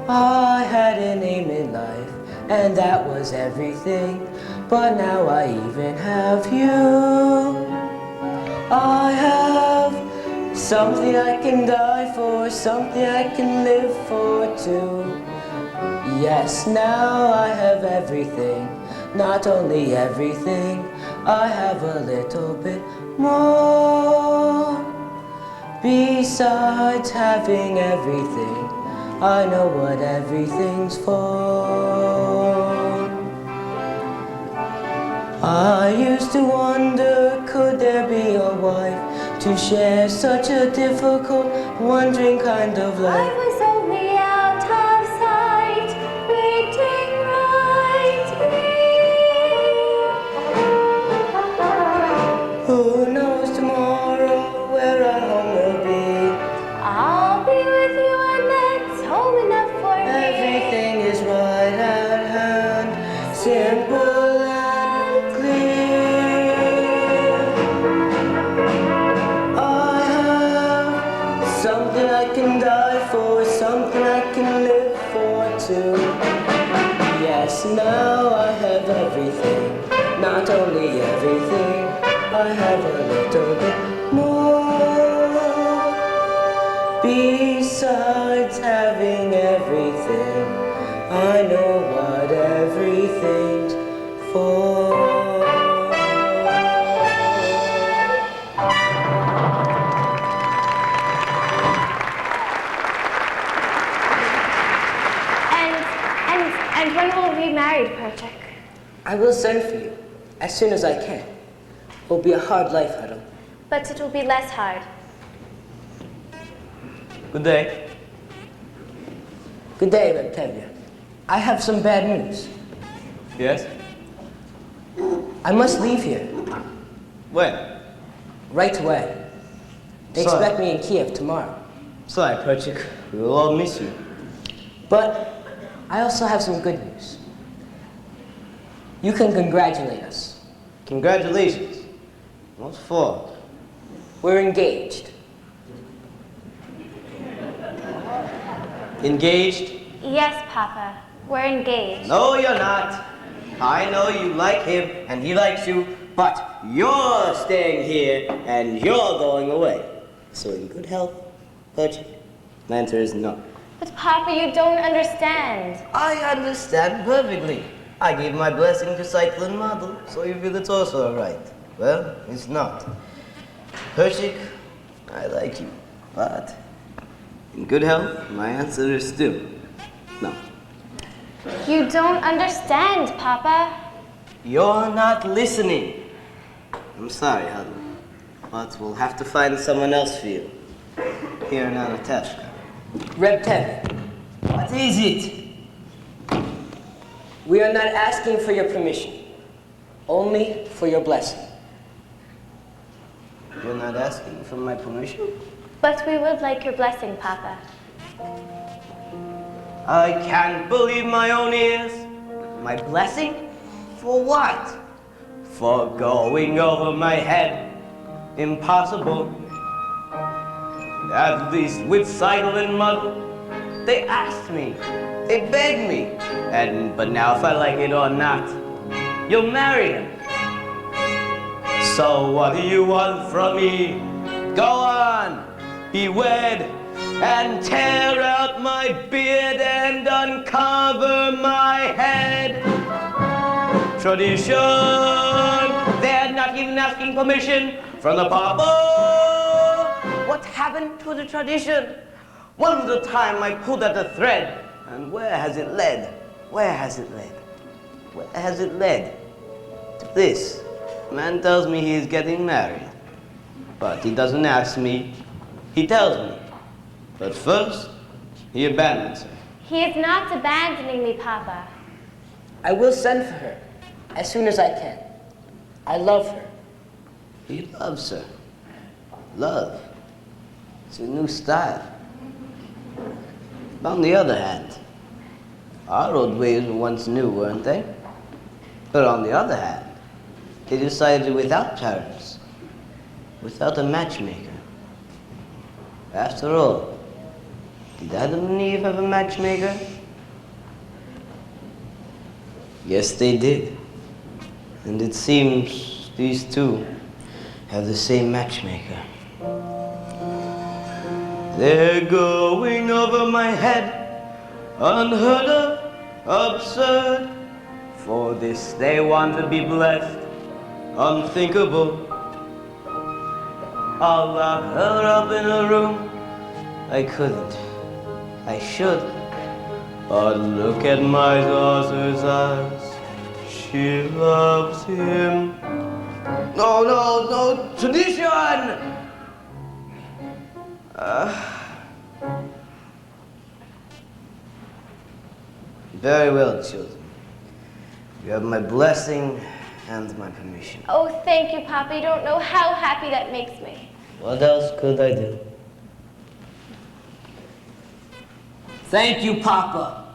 Speaker 7: I had an aim in life, and that was everything, but now I even have you. I have something I can die for, something I can live for too. Yes, now I have everything, not only everything, I have a little bit more. Besides having everything, I know what everything's for. I used to wonder, could there be a wife to share such a difficult, wondering kind of
Speaker 12: I
Speaker 7: life?
Speaker 12: was only out of sight, waiting right here.
Speaker 7: Who knows tomorrow where our home will be?
Speaker 12: I'll be with you and that's home enough for me.
Speaker 7: Everything is right at hand, simple and clear. I have something I can die for, something I can live for too. Yes, now I have everything, not only everything, I have a little bit more. Besides having everything, I know what everything's for.
Speaker 12: And when will we be married, Perchik?
Speaker 7: I will send for you as soon as I can. It will be a hard life, Huddle.
Speaker 12: But it will be less hard.
Speaker 1: Good day.
Speaker 7: Good day, Tevye. I have some bad news.
Speaker 1: Yes?
Speaker 7: I must leave here
Speaker 1: When?
Speaker 7: right away. They
Speaker 1: Sorry.
Speaker 7: expect me in Kiev tomorrow.
Speaker 1: Sorry, Perchik. We will all miss you.
Speaker 7: But I also have some good news. You can congratulate us.
Speaker 1: Congratulations. What for?
Speaker 7: We're engaged.
Speaker 1: Engaged?
Speaker 12: Yes, Papa. We're engaged.
Speaker 1: No, you're not. I know you like him and he likes you, but you're staying here and you're going away. So in good health, Perchik, my answer is no.
Speaker 12: But Papa, you don't understand.
Speaker 1: I understand perfectly. I gave my blessing to Cyclone Model, so you feel it's also alright. Well, it's not. Perchik, I like you, but in good health, my answer is still no.
Speaker 12: You don't understand, Papa.
Speaker 1: You're not listening. I'm sorry, Huddle, but we'll have to find someone else for you here in Anatevka.
Speaker 7: Reb Tevye,
Speaker 1: What is it?
Speaker 7: we are not asking for your permission, only for your blessing.
Speaker 1: You're not asking for my permission?
Speaker 12: But we would like your blessing, Papa.
Speaker 1: I can't believe my own ears. My blessing? For what? For going over my head. Impossible. At least with Seidel and Muddle, they asked me, they begged me, but now if I like it or not, you'll marry him. So what do you want from me? Go on, be wed, and tear out my beard and uncover my head. Tradition, they're not even asking permission from the Papa. What happened to the tradition? One little time I pulled at the thread, and where has it led? Where has it led? Where has it led? To this. Man tells me he is getting married, but he doesn't ask me, he tells me. But first, he abandons her.
Speaker 12: He is not abandoning me, Papa.
Speaker 7: I will send for her as soon as I can. I love her,
Speaker 1: He loves her. Love. It's a new style. On the other hand, our old ways were once new, weren't they? But on the other hand, they decided without parents, without a matchmaker. After all, did Adam and Eve have a matchmaker? Yes, they did. And it seems these two have the same matchmaker. They're going over my head, unheard of, absurd. For this they want to be blessed, unthinkable. I'll lock her up in a room. I couldn't. I should. But look at my daughter's eyes. She loves him. No, no, no, tradition! Very well, children. You have my blessing and my permission.
Speaker 12: Oh, thank you, Papa. You don't know how happy that makes me.
Speaker 1: What else could I do?
Speaker 7: Thank you, Papa.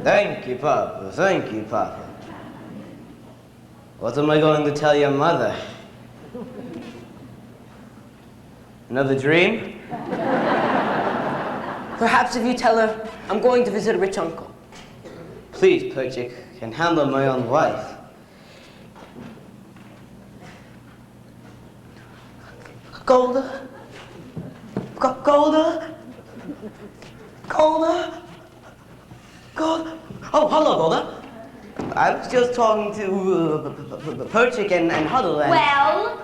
Speaker 1: Thank you, Papa. Thank you, Papa. What am I going to tell your mother? Another dream?
Speaker 7: Perhaps if you tell her I'm going to visit a rich uncle.
Speaker 1: Please, Perchik, can handle my own wife. Golda? Golda? Golda? Golda? Oh, hello, Golda. I was just talking to Perchik and Huddle and...
Speaker 12: Well?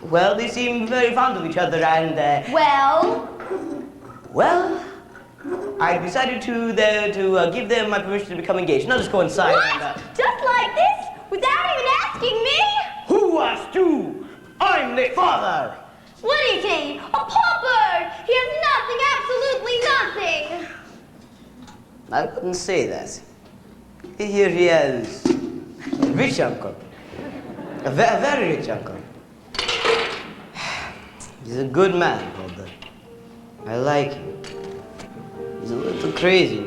Speaker 1: Well, they seem very fond of each other and...
Speaker 12: Well?
Speaker 1: Well, I decided to give them my permission to become engaged. Now just go inside.
Speaker 12: What?
Speaker 1: And,
Speaker 12: Just like this? Without even asking me?
Speaker 1: Who asked you? I'm the father.
Speaker 12: What is he? A pauper! He has nothing, absolutely nothing!
Speaker 1: I wouldn't say that. Here he has a rich uncle. A very rich uncle. He's a good man, Golda. I like him. He's a little crazy,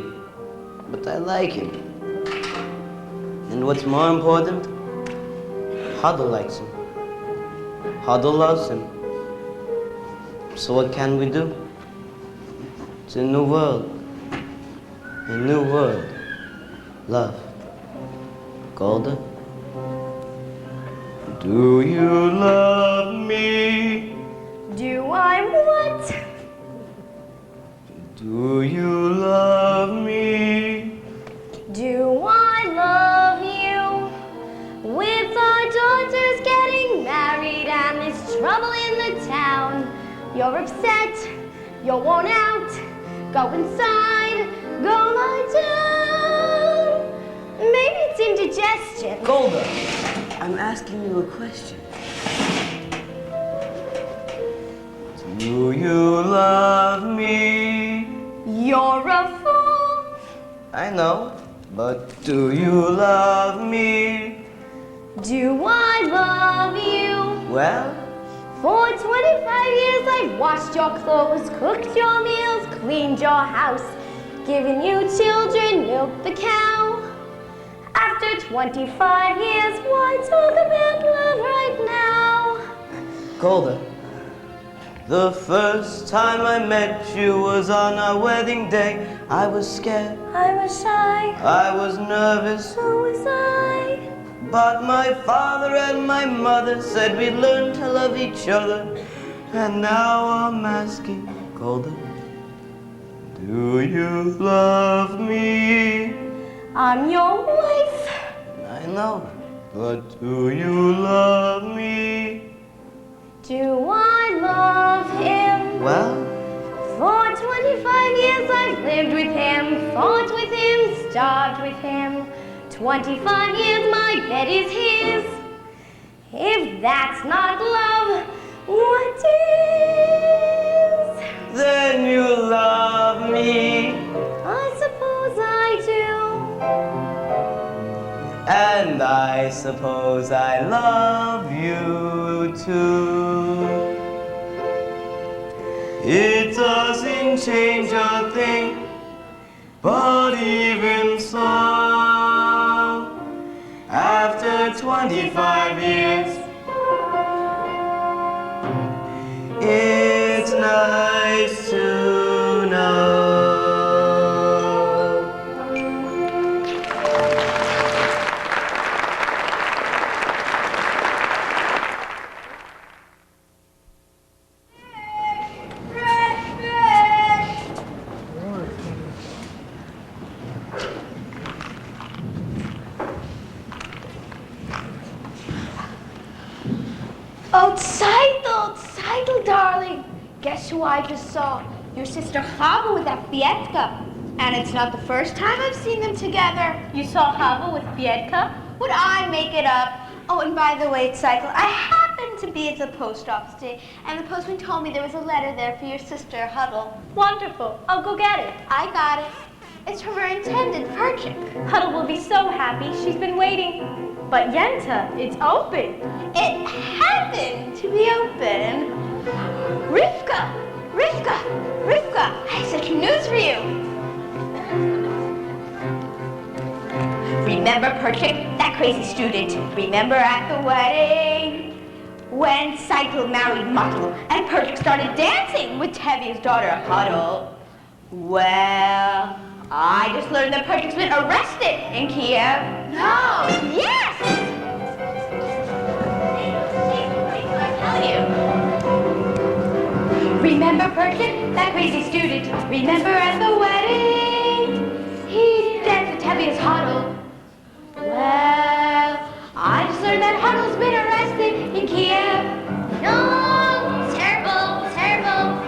Speaker 1: but I like him. And what's more important, Huddle likes him. Huddle loves him. So what can we do? It's a new world. A new world. Love. Golda? Do you love me?
Speaker 12: Do I what?
Speaker 1: Do you love me?
Speaker 12: Do I love you? With our daughters getting married and there's trouble in the town, you're upset, you're worn out, go inside, go lie down. Maybe it's indigestion.
Speaker 1: Golda, I'm asking you a question. Do you love me?
Speaker 12: You're a fool.
Speaker 1: I know, but do you love me?
Speaker 12: Do I love you?
Speaker 1: Well,
Speaker 12: For 25 years I've washed your clothes, cooked your meals, cleaned your house, given you children, milked the cow. After 25 years, why talk about love right now?
Speaker 1: Golda, the first time I met you was on our wedding day. I was scared,
Speaker 12: I was shy,
Speaker 1: I was nervous,
Speaker 12: so was I.
Speaker 1: but my father and my mother said we'd learn to love each other. And now I'm asking, Golda, do you love me?
Speaker 12: I'm your wife.
Speaker 1: I know, but do you love me?
Speaker 12: Do I love him?
Speaker 1: Well,
Speaker 12: For 25 years I've lived with him, fought with him, starved with him. 25 years my bed is his. If that's not love, what is?
Speaker 1: then you love me.
Speaker 12: I suppose I do.
Speaker 1: And I suppose I love you too. It doesn't change a thing, but even so, after 25 years, it's nice to know.
Speaker 10: Oh, Zeidel, darling. Guess who I just saw? Your sister Chava with that Bietka. And it's not the first time I've seen them together.
Speaker 4: You saw Chava with Bietka?
Speaker 10: Would I make it up? Oh, and by the way, Zeidel, I happened to be at the post office today, and the postman told me there was a letter there for your sister, Huddle.
Speaker 4: Wonderful. I'll go get it.
Speaker 10: I got it. It's from her intended, Perchik.
Speaker 4: Huddle will be so happy. She's been waiting. But Yenta, it's open.
Speaker 10: It happened to be open. Rivka, I have such news for you. Remember Perchik, that crazy student? Remember at the wedding? When Zeidel married Muttle and Perchik started dancing with Tevye's daughter, Huddle. Well, I just learned that Perchik's been arrested in Kiev. No! Yes! Remember Perchik, that crazy student? Remember at the wedding? He danced with Tevye's Huddle. Well, I just learned that Huddle's been arrested in Kiev.
Speaker 3: No, terrible, terrible.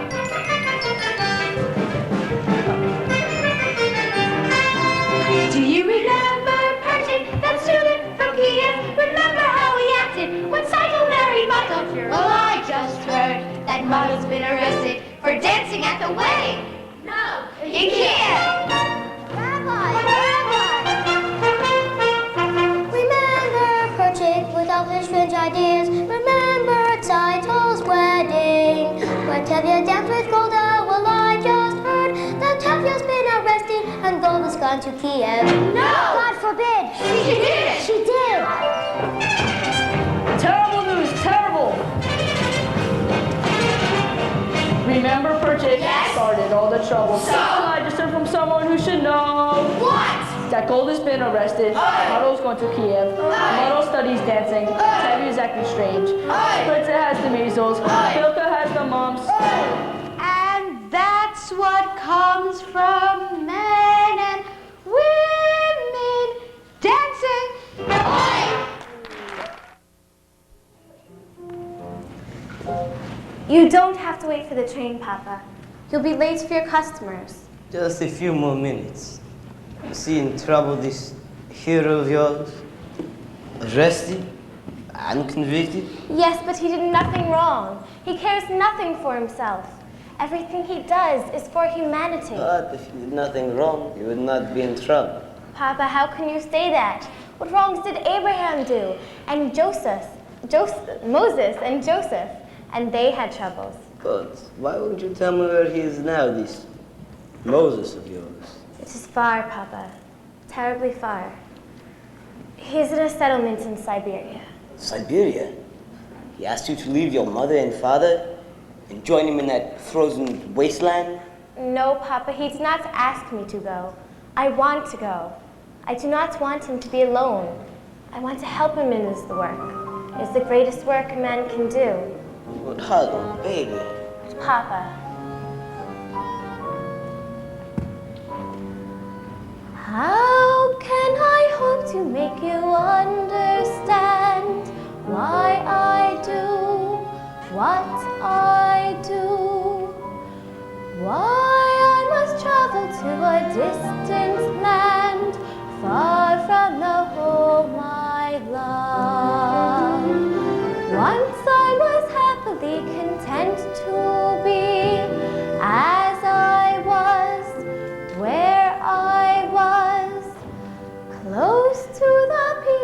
Speaker 10: Do you remember Perchik, that student from Kiev? Remember how he acted when Zeidel married Muttle? Well, I just heard that Muttle's been arrested for dancing at the wedding. No, in Kiev.
Speaker 3: Remember Perchik with all his strange ideas. Remember Titel's wedding. When Tevye danced with Golda, well, I just heard that Tevye's been arrested and Golda's gone to Kiev.
Speaker 10: No!
Speaker 3: God forbid!
Speaker 10: She did!
Speaker 3: She did!
Speaker 6: Terrible news, terrible! Remember Perchik started all the trouble.
Speaker 10: So?
Speaker 6: I just heard from someone who should know.
Speaker 10: What?
Speaker 6: That Golda's been arrested. Muddle's going to Kiev. Muddle studies dancing. Tevye is acting strange. Spritza has the measles. Bilka has the mumps.
Speaker 10: And that's what comes from men and women dancing.
Speaker 12: You don't have to wait for the train, Papa. You'll be late for your customers.
Speaker 1: Just a few more minutes. Is he in trouble, this hero of yours? Arrested? Unconvicted?
Speaker 12: Yes, but he did nothing wrong. He cares nothing for himself. Everything he does is for humanity.
Speaker 1: But if he did nothing wrong, he would not be in trouble.
Speaker 12: Papa, how can you say that? What wrongs did Abraham do? And Moses and Joseph? And they had troubles.
Speaker 1: But why won't you tell me where he is now, this Moses of yours?
Speaker 12: It is far, Papa. Terribly far. He's in a settlement in Siberia.
Speaker 1: Siberia? He asked you to leave your mother and father and join him in that frozen wasteland?
Speaker 12: No, Papa, he did not ask me to go. I want to go. I do not want him to be alone. I want to help him in this work. It's the greatest work a man can do.
Speaker 1: But Huddle, baby.
Speaker 12: Papa. How can I hope to make you understand why I do what I do? Why I must travel to a distant land, far from the home I love. Once I was happily content to be as I was, where I was, close to the people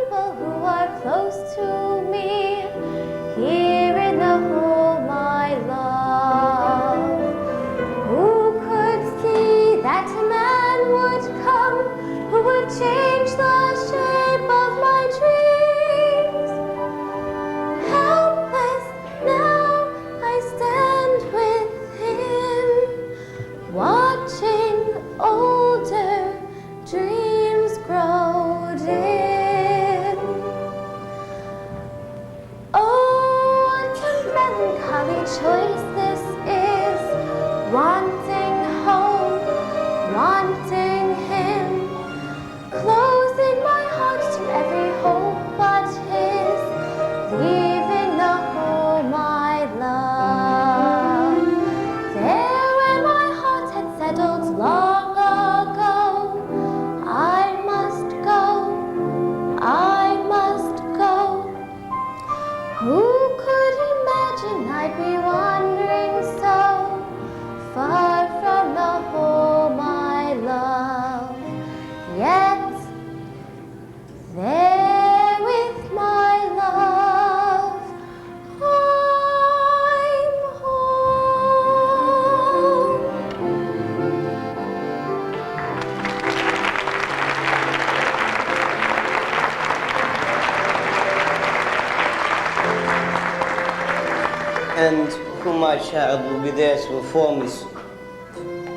Speaker 1: And who, my child, will be there to perform this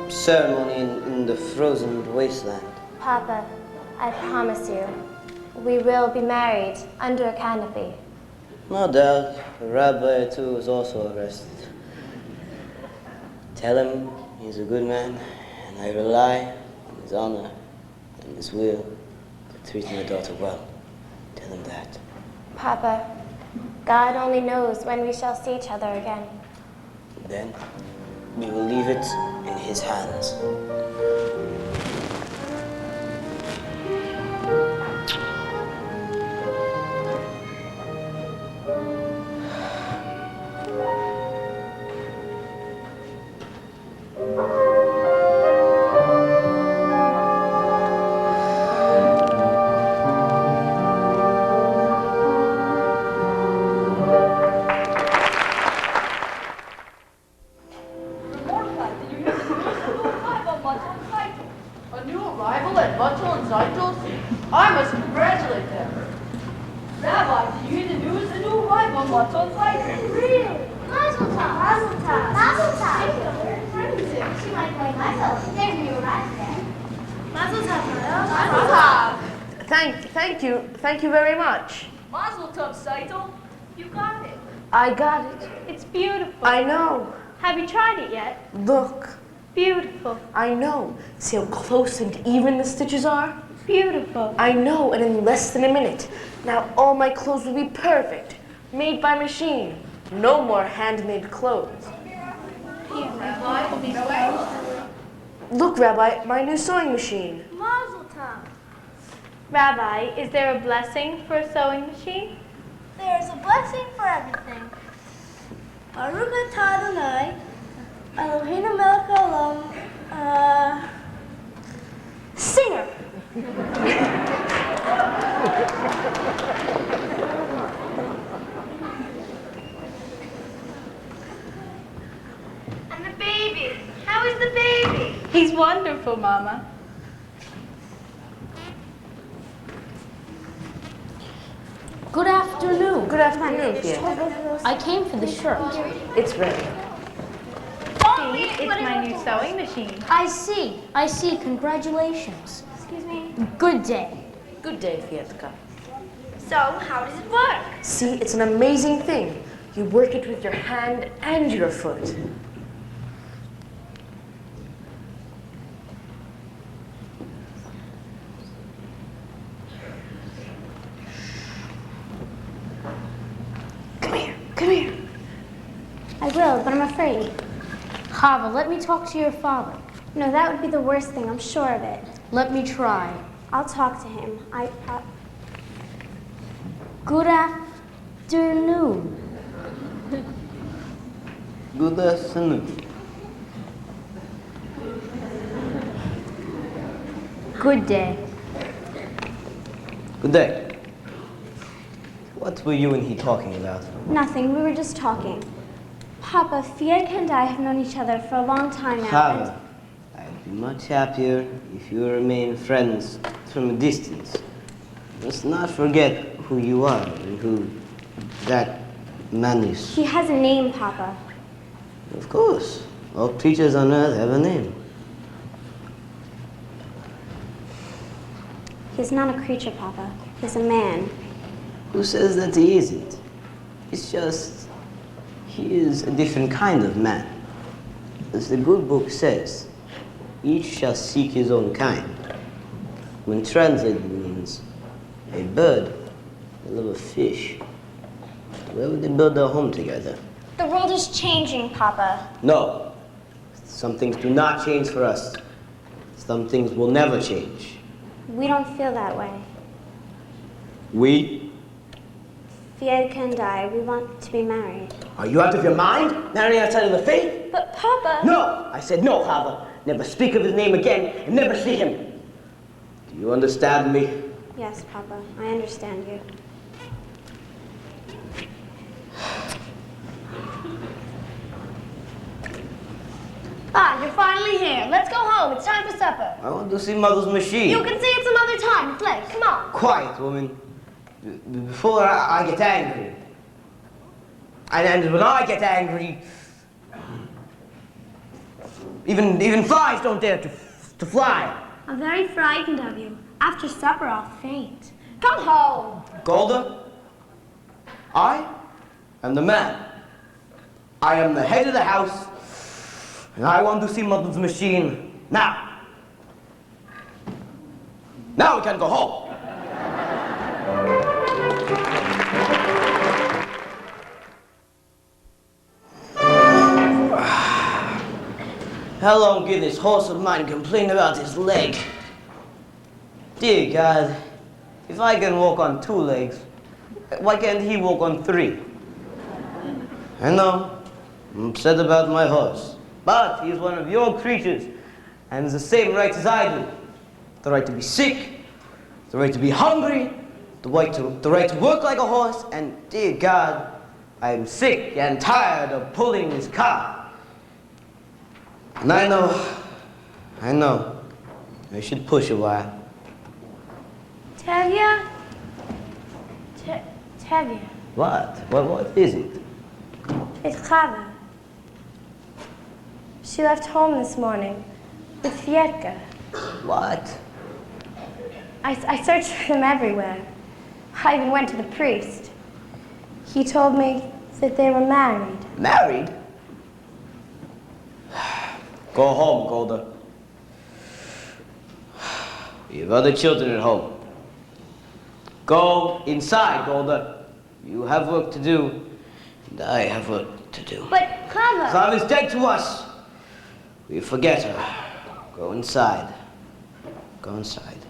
Speaker 1: ceremony in the frozen wasteland?
Speaker 12: Papa, I promise you, we will be married under a canopy.
Speaker 1: No doubt, the rabbi too was also arrested. Tell him he's a good man, and I rely on his honor and his will to treat my daughter well. Tell him that.
Speaker 12: Papa, God only knows when we shall see each other again.
Speaker 1: Then we will leave it in his hands.
Speaker 5: A new arrival at Butchel and Zeitels? I must congratulate them. Rabbi, did you hear the news? A new arrival at Butchel and Zeitels.
Speaker 3: Really? Mazel tov. Mazel tov. Mazel tov. She might play myself. There's a new arrival there. Mazel tov,
Speaker 5: Mazel tov. Thank you very much.
Speaker 4: Mazel tov, Seitel. You got it.
Speaker 5: I got it.
Speaker 4: It's beautiful.
Speaker 5: I know.
Speaker 4: Have you tried it yet?
Speaker 5: Look,
Speaker 4: Beautiful.
Speaker 5: I know. See how close and even the stitches are?
Speaker 4: Beautiful.
Speaker 5: I know, and in less than a minute. Now all my clothes will be perfect. Made by machine. No more handmade clothes. Look, Rabbi, my new sewing machine.
Speaker 3: Mazel tov.
Speaker 4: Rabbi, is there a blessing for a sewing machine?
Speaker 3: There's a blessing for everything. Baruch atah Adonai, Eloheinu melech haolam, singer.
Speaker 4: And the baby. How is the baby? He's wonderful, Mama.
Speaker 13: Good afternoon.
Speaker 5: Good afternoon, Fiat.
Speaker 13: I came for the shirt.
Speaker 5: It's ready.
Speaker 4: See, it's my new sewing machine.
Speaker 13: I see. Congratulations.
Speaker 12: Excuse me.
Speaker 13: Good day.
Speaker 5: Good day, Fiatka.
Speaker 12: So, how does it work?
Speaker 5: See, it's an amazing thing. You work it with your hand and your foot. Come here.
Speaker 12: I will, but I'm afraid.
Speaker 13: Hava, let me talk to your father.
Speaker 12: No, that would be the worst thing, I'm sure of it.
Speaker 13: Let me try.
Speaker 12: I'll talk to him.
Speaker 13: Good afternoon.
Speaker 1: Good afternoon.
Speaker 13: Good day.
Speaker 1: Good day. What were you and he talking about?
Speaker 12: Nothing, we were just talking. Papa, Fiedka and I have known each other for a long time now.
Speaker 1: Hava, I'd be much happier if you remain friends from a distance. Let's not forget who you are and who that man is.
Speaker 12: He has a name, Papa.
Speaker 1: Of course, all creatures on earth have a name.
Speaker 12: He's not a creature, Papa. He's a man.
Speaker 1: Who says that he isn't? It's just, he is a different kind of man. As the good book says, each shall seek his own kind. When translated means a bird, a little fish. Where would they build their home together?
Speaker 12: The world is changing, Papa.
Speaker 1: No. Some things do not change for us. Some things will never change.
Speaker 12: We don't feel that way.
Speaker 1: We?
Speaker 12: Fiedka and I, we want to be married.
Speaker 1: Are you out of your mind? Marrying outside of the faith?
Speaker 12: But Papa...
Speaker 1: No! I said no, Hava. Never speak of his name again and never see him. Do you understand me?
Speaker 12: Yes, Papa, I understand you.
Speaker 3: Ah, you're finally here. Let's go home. It's time for supper.
Speaker 1: I want to see Mother's machine.
Speaker 3: You can see it some other time. It's late. Come on.
Speaker 1: Quiet, woman. Before I get angry.
Speaker 7: And when I get angry, even flies don't dare to fly.
Speaker 12: I'm very frightened of you. After supper, I'll faint. Come home.
Speaker 7: Golda, I am the man. I am the head of the house, and I want to see Mother's machine now. Now we can go home. How long can this horse of mine complain about his leg? Dear God, if I can walk on 2 legs, why can't he walk on 3? I know, I'm upset about my horse, but he's one of your creatures, and has the same rights as I do. The right to be sick, the right to be hungry, the right to work like a horse, and dear God, I am sick and tired of pulling his cart. And I know, I should push a while.
Speaker 12: Tevye? Tevye.
Speaker 1: What is it?
Speaker 12: It's Chava. She left home this morning with Fietka.
Speaker 1: What?
Speaker 12: I searched for them everywhere. I even went to the priest. He told me that they were married.
Speaker 7: Married? Go home, Golda. We have other children at home. Go inside, Golda. You have work to do, and I have work to do.
Speaker 12: But Chava...
Speaker 7: Chava is dead to us. We forget her. Go inside. Go inside.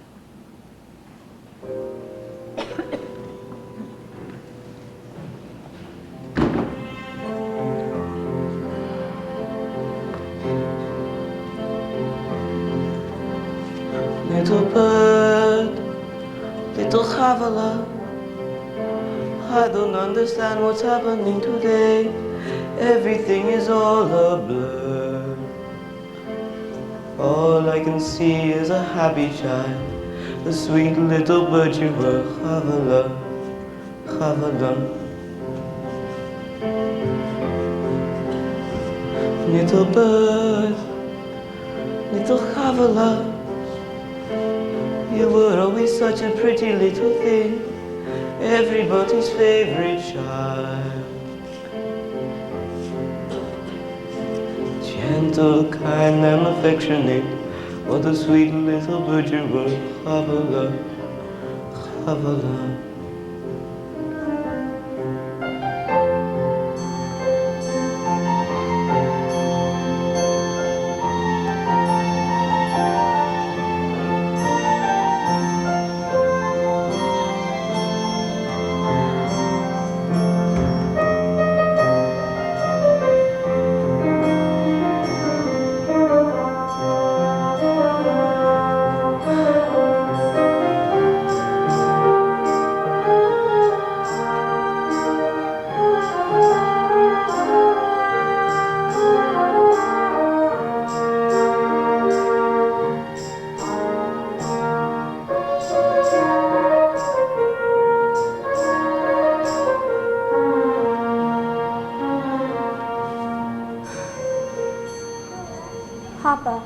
Speaker 7: Little bird, little Chavala, I don't understand what's happening today. Everything is all a blur. All I can see is a happy child, the sweet little bird you were, Chavala, Chavala. Little bird, little Chavala, you were always such a pretty little thing, everybody's favorite child. Gentle, kind, and affectionate, what a sweet little bird you were, Chavala, Chavala.
Speaker 12: Papa,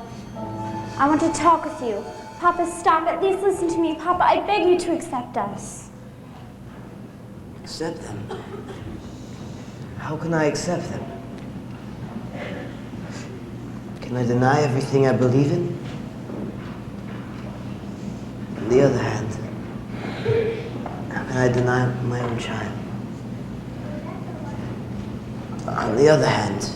Speaker 12: I want to talk with you. Papa, stop. At least listen to me. Papa, I beg you to accept us.
Speaker 7: Accept them? How can I accept them? Can I deny everything I believe in? On the other hand, how can I deny my own child? On the other hand,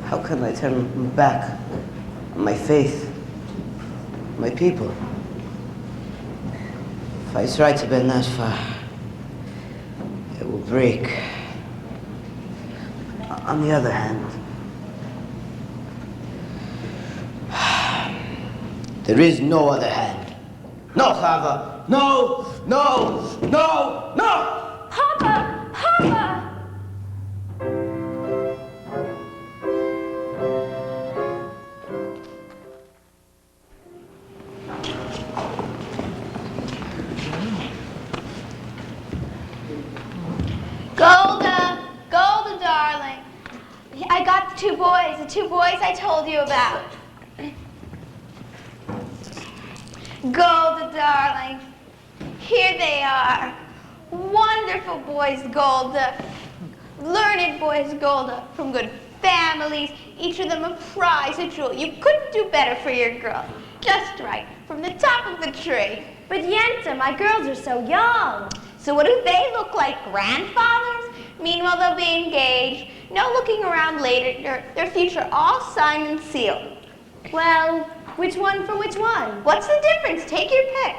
Speaker 7: how can I turn my back on my faith, my people? If I try to bend that far, it will break. On the other hand, there is no other hand. No, Chava. No, no, no, no!
Speaker 12: Papa! Papa!
Speaker 10: Golda! the two boys I told you about. Golda, darling, here they are. Wonderful boys, Golda. Learned boys, Golda, from good families, each of them a prize, a jewel. You couldn't do better for your girl. Just right, from the top of the tree.
Speaker 12: But Yenta, my girls are so young.
Speaker 10: So what do they look like, grandfathers? Meanwhile, they'll be engaged. No looking around later, their future all signed and sealed.
Speaker 12: Well, which one for which one?
Speaker 10: What's the difference? Take your pick.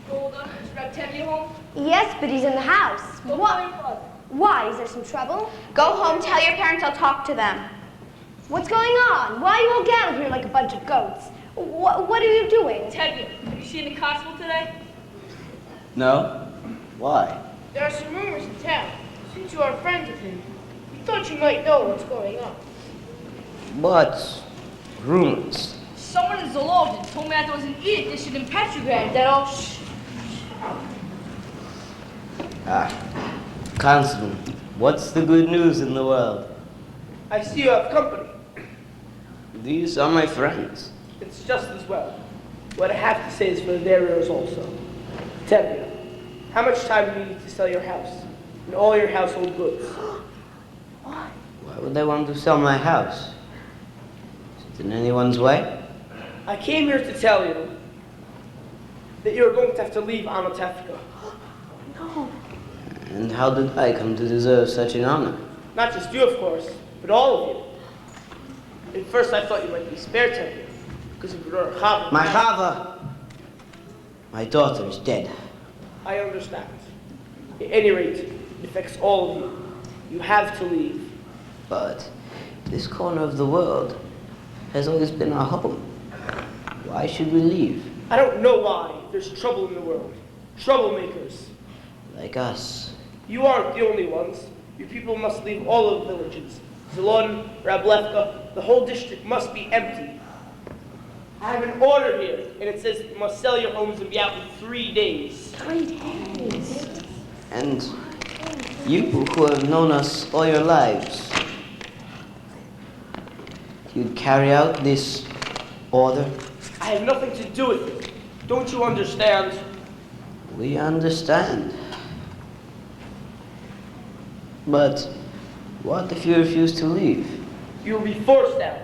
Speaker 6: Golda, is Tevye home?
Speaker 12: Yes, but he's in the house.
Speaker 6: What?
Speaker 12: Why? Is there some trouble?
Speaker 10: Go home, tell your parents I'll talk to them.
Speaker 12: What's going on? Why are you all gathered here like a bunch of goats? What are you doing?
Speaker 6: Tevye, have you seen the constable today?
Speaker 1: No? Why?
Speaker 6: There are some rumors in town. Since you are friends with him, we thought you might know what's going on.
Speaker 1: What rumors?
Speaker 6: Someone in Zoologian told me that there was an edict issued in Petrograd that all
Speaker 1: Constable, what's the good news in the world?
Speaker 11: I see you have company.
Speaker 1: These are my friends.
Speaker 11: It's just as well. What I have to say is for their ears also. Tevye, how much time do you need to sell your house and all your household goods?
Speaker 1: Why would they want to sell my house? Is it in anyone's way?
Speaker 11: I came here to tell you that you're going to have to leave Anatevka.
Speaker 12: No.
Speaker 1: And how did I come to deserve such an honor?
Speaker 11: Not just you, of course, but all of you. At first I thought you might be spared, Tevye, because of your Chava.
Speaker 1: My Chava! My daughter is dead.
Speaker 11: I understand. At any rate, it affects all of you. You have to leave.
Speaker 1: But this corner of the world has always been our home. Why should we leave?
Speaker 11: I don't know why. There's trouble in the world. Troublemakers.
Speaker 1: Like us.
Speaker 11: You aren't the only ones. Your people must leave all of the villages. Zalon, Rablevka, the whole district must be empty. I have an order here, and it says you must sell your homes and be out in 3 days.
Speaker 12: 3 days.
Speaker 1: And you who have known us all your lives, you'd carry out this order?
Speaker 11: I have nothing to do with it. Don't you understand?
Speaker 1: We understand. But what if you refuse to leave?
Speaker 11: You will be forced out.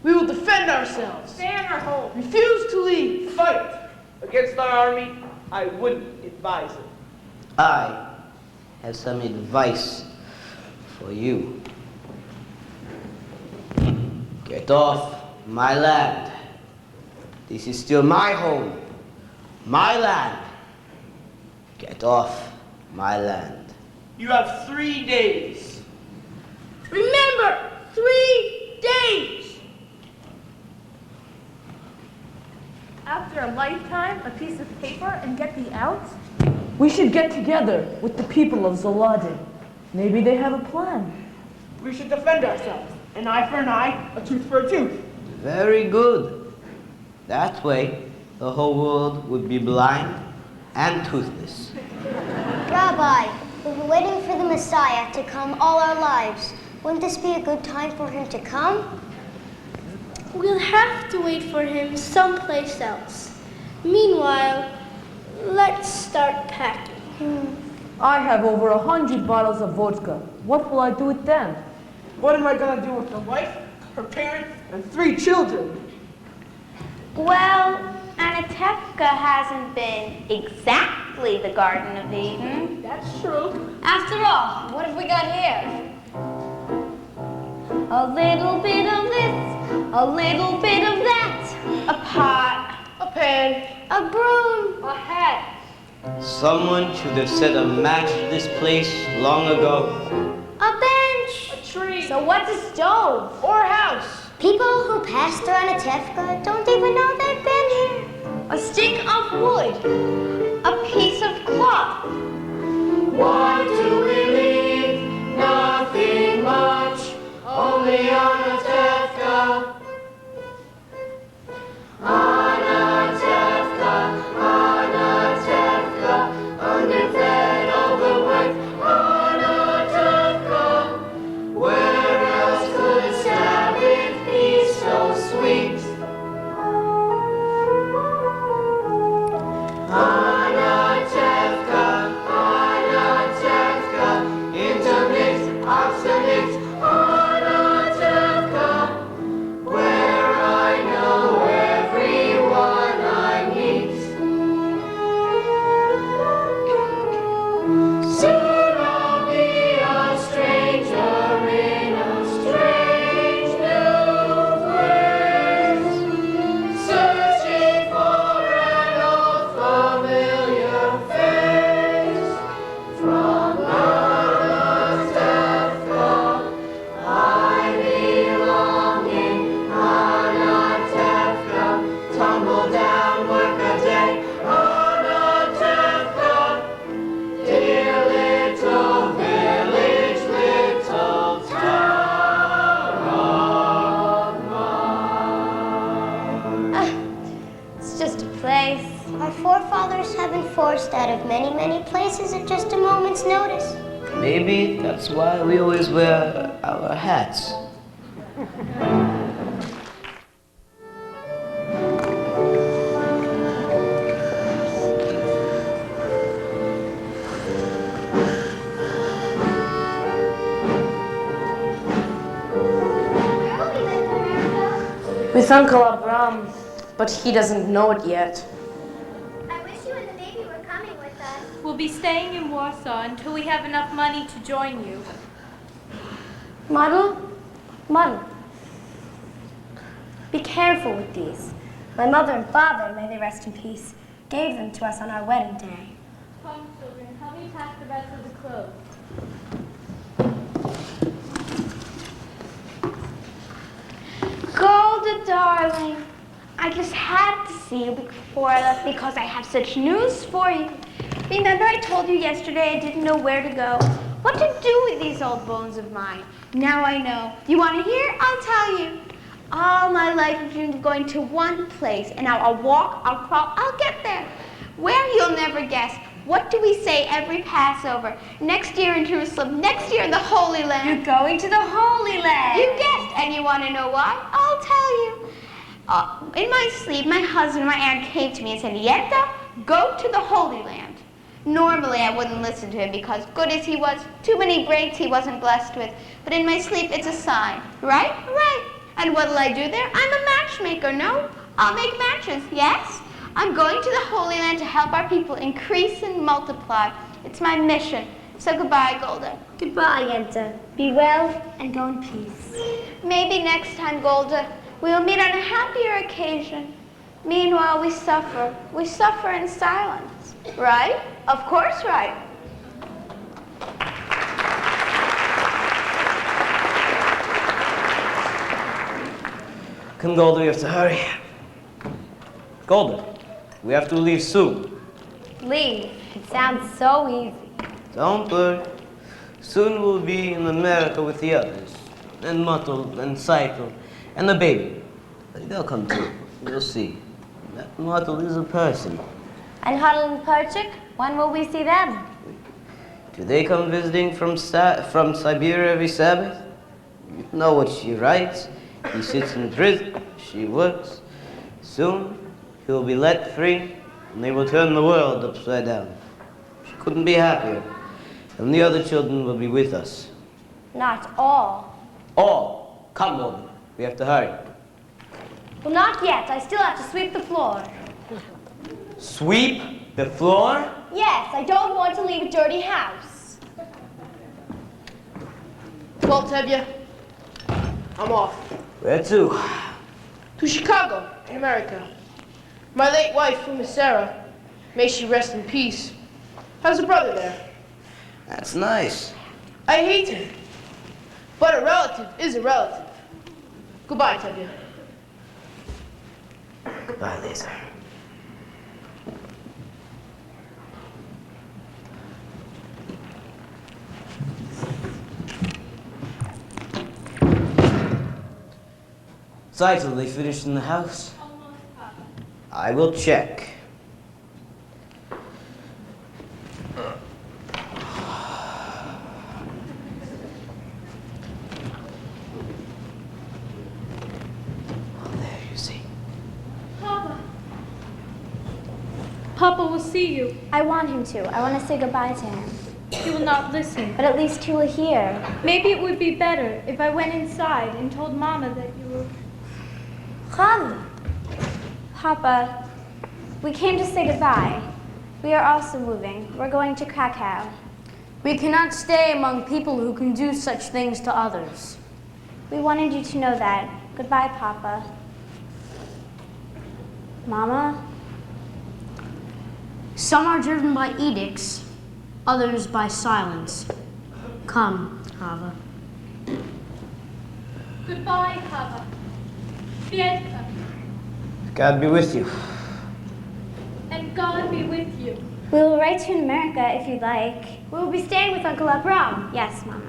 Speaker 6: We will defend ourselves.
Speaker 11: Stay in our home.
Speaker 6: Refuse to leave.
Speaker 11: Fight against our army. I wouldn't advise it.
Speaker 1: I have some advice for you. Get off my land. This is still my home, my land. Get off my land.
Speaker 11: You have 3 days.
Speaker 6: Remember, 3 days.
Speaker 5: After a lifetime, a piece of paper, and get me out? We should get together with the people of Zoladin. Maybe they have a plan.
Speaker 6: We should defend ourselves. An eye for an eye, a tooth for a tooth.
Speaker 1: Very good. That way, the whole world would be blind and toothless.
Speaker 3: Rabbi, we've been waiting for the Messiah to come all our lives. Wouldn't this be a good time for him to come?
Speaker 12: We'll have to wait for him someplace else. Meanwhile, let's start packing.
Speaker 5: I have over 100 bottles of vodka. What will I do with them?
Speaker 6: What am I gonna do with the wife, her parents, and 3 children?
Speaker 10: Well, Anatevka hasn't been exactly the Garden of Eden.
Speaker 6: That's true.
Speaker 12: After all, what have we got here? A little bit of this, a little bit of that.
Speaker 10: A pot,
Speaker 6: A pen,
Speaker 12: A broom.
Speaker 6: a hat.
Speaker 1: Someone should have set a match to this place long ago.
Speaker 12: A bench.
Speaker 6: A tree.
Speaker 12: So what's a stove?
Speaker 6: Or a house.
Speaker 3: People who pass through Anatevka don't even know they've been here.
Speaker 12: A stick of wood.
Speaker 10: a piece of cloth.
Speaker 14: Why do we leave? Nothing much, only Anatevka. Anatevka, Anatevka, underfed, overworked. Anatevka, where
Speaker 3: forced out of many, many places at just a moment's notice.
Speaker 1: Maybe that's why we always wear our hats.
Speaker 6: With Uncle Abram, but he doesn't know it yet.
Speaker 3: I wish you and the baby were coming with us.
Speaker 4: We'll be staying in Warsaw until we have enough money to join you.
Speaker 13: Muddle, be careful with these. My mother and father, may they rest in peace, gave them to us on our wedding day.
Speaker 4: Come, children, help me pack the rest of the clothes.
Speaker 10: Golda, darling, I just had to see you before I left because I have such news for you. Remember I told you yesterday I didn't know where to go? What to do with these old bones of mine? Now I know. You want to hear? I'll tell you. All my life I've dreamed of going to one place, and now I'll walk, I'll crawl, I'll get there. Where you'll never guess. What do we say every Passover? Next year in Jerusalem, next year in the Holy Land.
Speaker 13: You're going to the Holy Land.
Speaker 10: You guessed, and you want to know why? I'll tell you. In my sleep, my husband and my aunt came to me and said, Yenta, go to the Holy Land. Normally, I wouldn't listen to him because, good as he was, too many breaks he wasn't blessed with. But in my sleep, it's a sign. Right? Right. And what'll I do there? I'm a matchmaker, no? I'll make matches, yes? I'm going to the Holy Land to help our people increase and multiply. It's my mission. So goodbye, Golda.
Speaker 13: Goodbye, Yenta. Be well and go in peace.
Speaker 10: Maybe next time, Golda, we will meet on a happier occasion. Meanwhile, we suffer. We suffer in silence. Right? Of course, right.
Speaker 1: Come, Golda, we have to hurry. Golda, we have to leave soon.
Speaker 13: Leave. It sounds so easy.
Speaker 1: Don't worry. Soon we'll be in America with the others. And Muttle and Cycle and the baby. They'll come too. You'll see. That Muttle is a person.
Speaker 13: And Huddle and Perchik, when will we see them?
Speaker 1: Do they come visiting from Siberia every Sabbath? You know what she writes. He sits in prison. She works. Soon he'll be let free, and they will turn the world upside down. She couldn't be happier. And the other children will be with us.
Speaker 13: Not all.
Speaker 1: All. Come, Golden. We have to hurry.
Speaker 13: Well, not yet. I still have to sweep the floor.
Speaker 1: Sweep the floor?
Speaker 13: Yes, I don't want to leave a dirty house.
Speaker 6: Well, Tevye, I'm off.
Speaker 1: Where to?
Speaker 6: To Chicago, in America. My late wife, Miss Sarah, may she rest in peace, has a brother there.
Speaker 1: That's nice.
Speaker 6: I hate him, but a relative is a relative. Goodbye, Tevye.
Speaker 1: Goodbye, Lisa. Cycle, they finished in the house? I will check.
Speaker 4: Papa will see you.
Speaker 13: I want him to. I want to say goodbye to him.
Speaker 4: He will not listen.
Speaker 13: But at least he will hear.
Speaker 4: Maybe it would be better if I went inside and told Mama that you were...
Speaker 13: Come. Papa, we came to say goodbye. We are also moving. We're going to Krakow.
Speaker 15: We cannot stay among people who can do such things to others.
Speaker 13: We wanted you to know that. Goodbye, Papa. Mama?
Speaker 15: Some are driven by edicts, others by silence. Come, Hava.
Speaker 4: Goodbye, Papa. Biedka.
Speaker 1: God be with you.
Speaker 4: And God be with you.
Speaker 13: We will write to you in America if you'd like.
Speaker 12: We will be staying with Uncle Abram.
Speaker 13: Yes, Mama.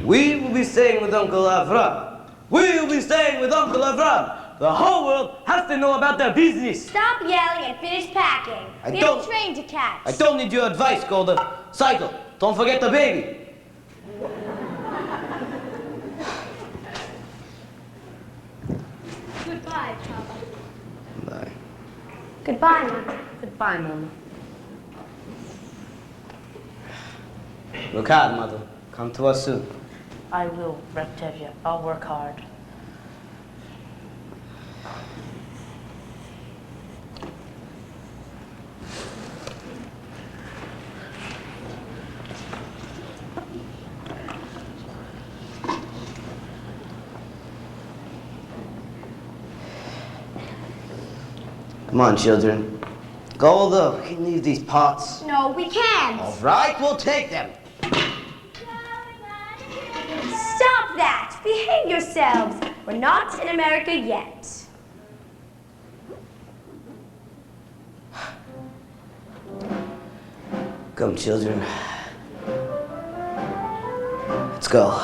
Speaker 1: We will be staying with Uncle Avram. We will be staying with Uncle Avram. The whole world has to know about their business.
Speaker 12: Stop yelling and finish packing.
Speaker 1: I
Speaker 12: We
Speaker 1: don't-
Speaker 12: have a train to catch.
Speaker 1: I don't need your advice, Golda. Cycle. Don't forget the baby.
Speaker 12: Goodbye, Papa.
Speaker 1: Bye.
Speaker 12: Goodbye, Mama.
Speaker 7: Goodbye, Mama.
Speaker 1: Look hard, Mother. Come to us soon.
Speaker 6: I will, Rep Tevye. I'll work hard.
Speaker 1: Come on, children. Golda, we can leave these pots.
Speaker 12: No, we can't.
Speaker 1: All right, we'll take them.
Speaker 12: Stop that. Behave yourselves. We're not in America yet.
Speaker 1: Come, children. Let's go.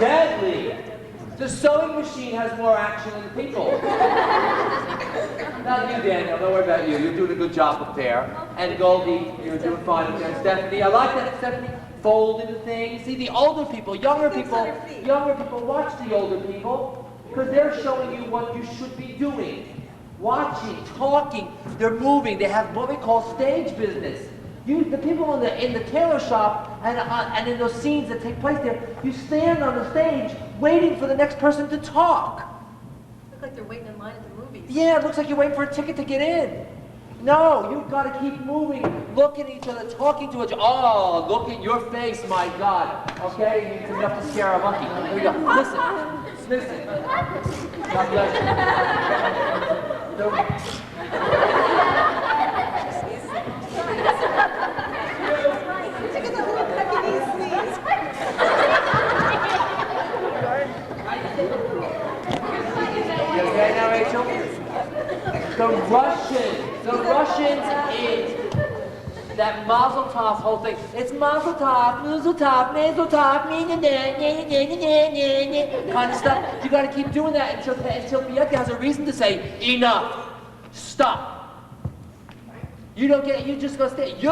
Speaker 9: deadly. The sewing machine has more action than the people. Not you, Daniel. Don't worry about you. You're doing a good job up there. And Goldie, you're doing fine up there. Stephanie, I like that, Stephanie. Folding the things. See, the older people, younger people, watch the older people because they're showing you what you should be doing. Watching, talking, they're moving. They have what we call stage business. The people in the tailor shop and in those scenes that take place there, you stand on the stage waiting for the next person to talk.
Speaker 5: Look like they're waiting in line at the movies.
Speaker 9: Yeah, it looks like you're waiting for a ticket to get in. No, you've got to keep moving, looking at each other, talking to each other. Oh, look at your face, my God. Okay, it's enough to scare a monkey. Here we go. Listen. God bless you. You okay now, Rachel? The Russians is that Mazel Tov whole thing. It's Mazel Tov, Mazel Tov, Mazel Tov, kind of stuff. You got to keep doing that until Bianca has a reason to say enough, stop. You don't get it. You just go stay. You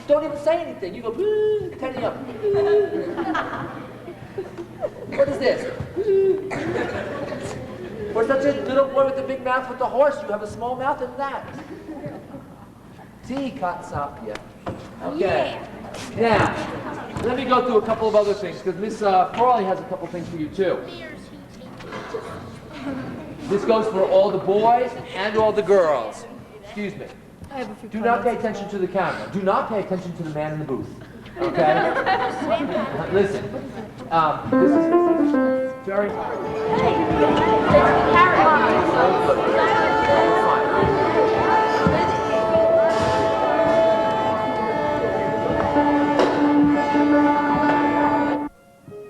Speaker 9: don't even say anything. You go turning up. What is this? For such a little boy with a big mouth with the horse, you have a small mouth and that. See, Katsapia. Okay. Now, let me go through a couple of other things, because Miss Farley has a couple things for you, too. This goes for all the boys and all the girls. Excuse me. Do not pay attention to the camera. Do not pay attention to the man in the booth. Okay? Listen. This is very...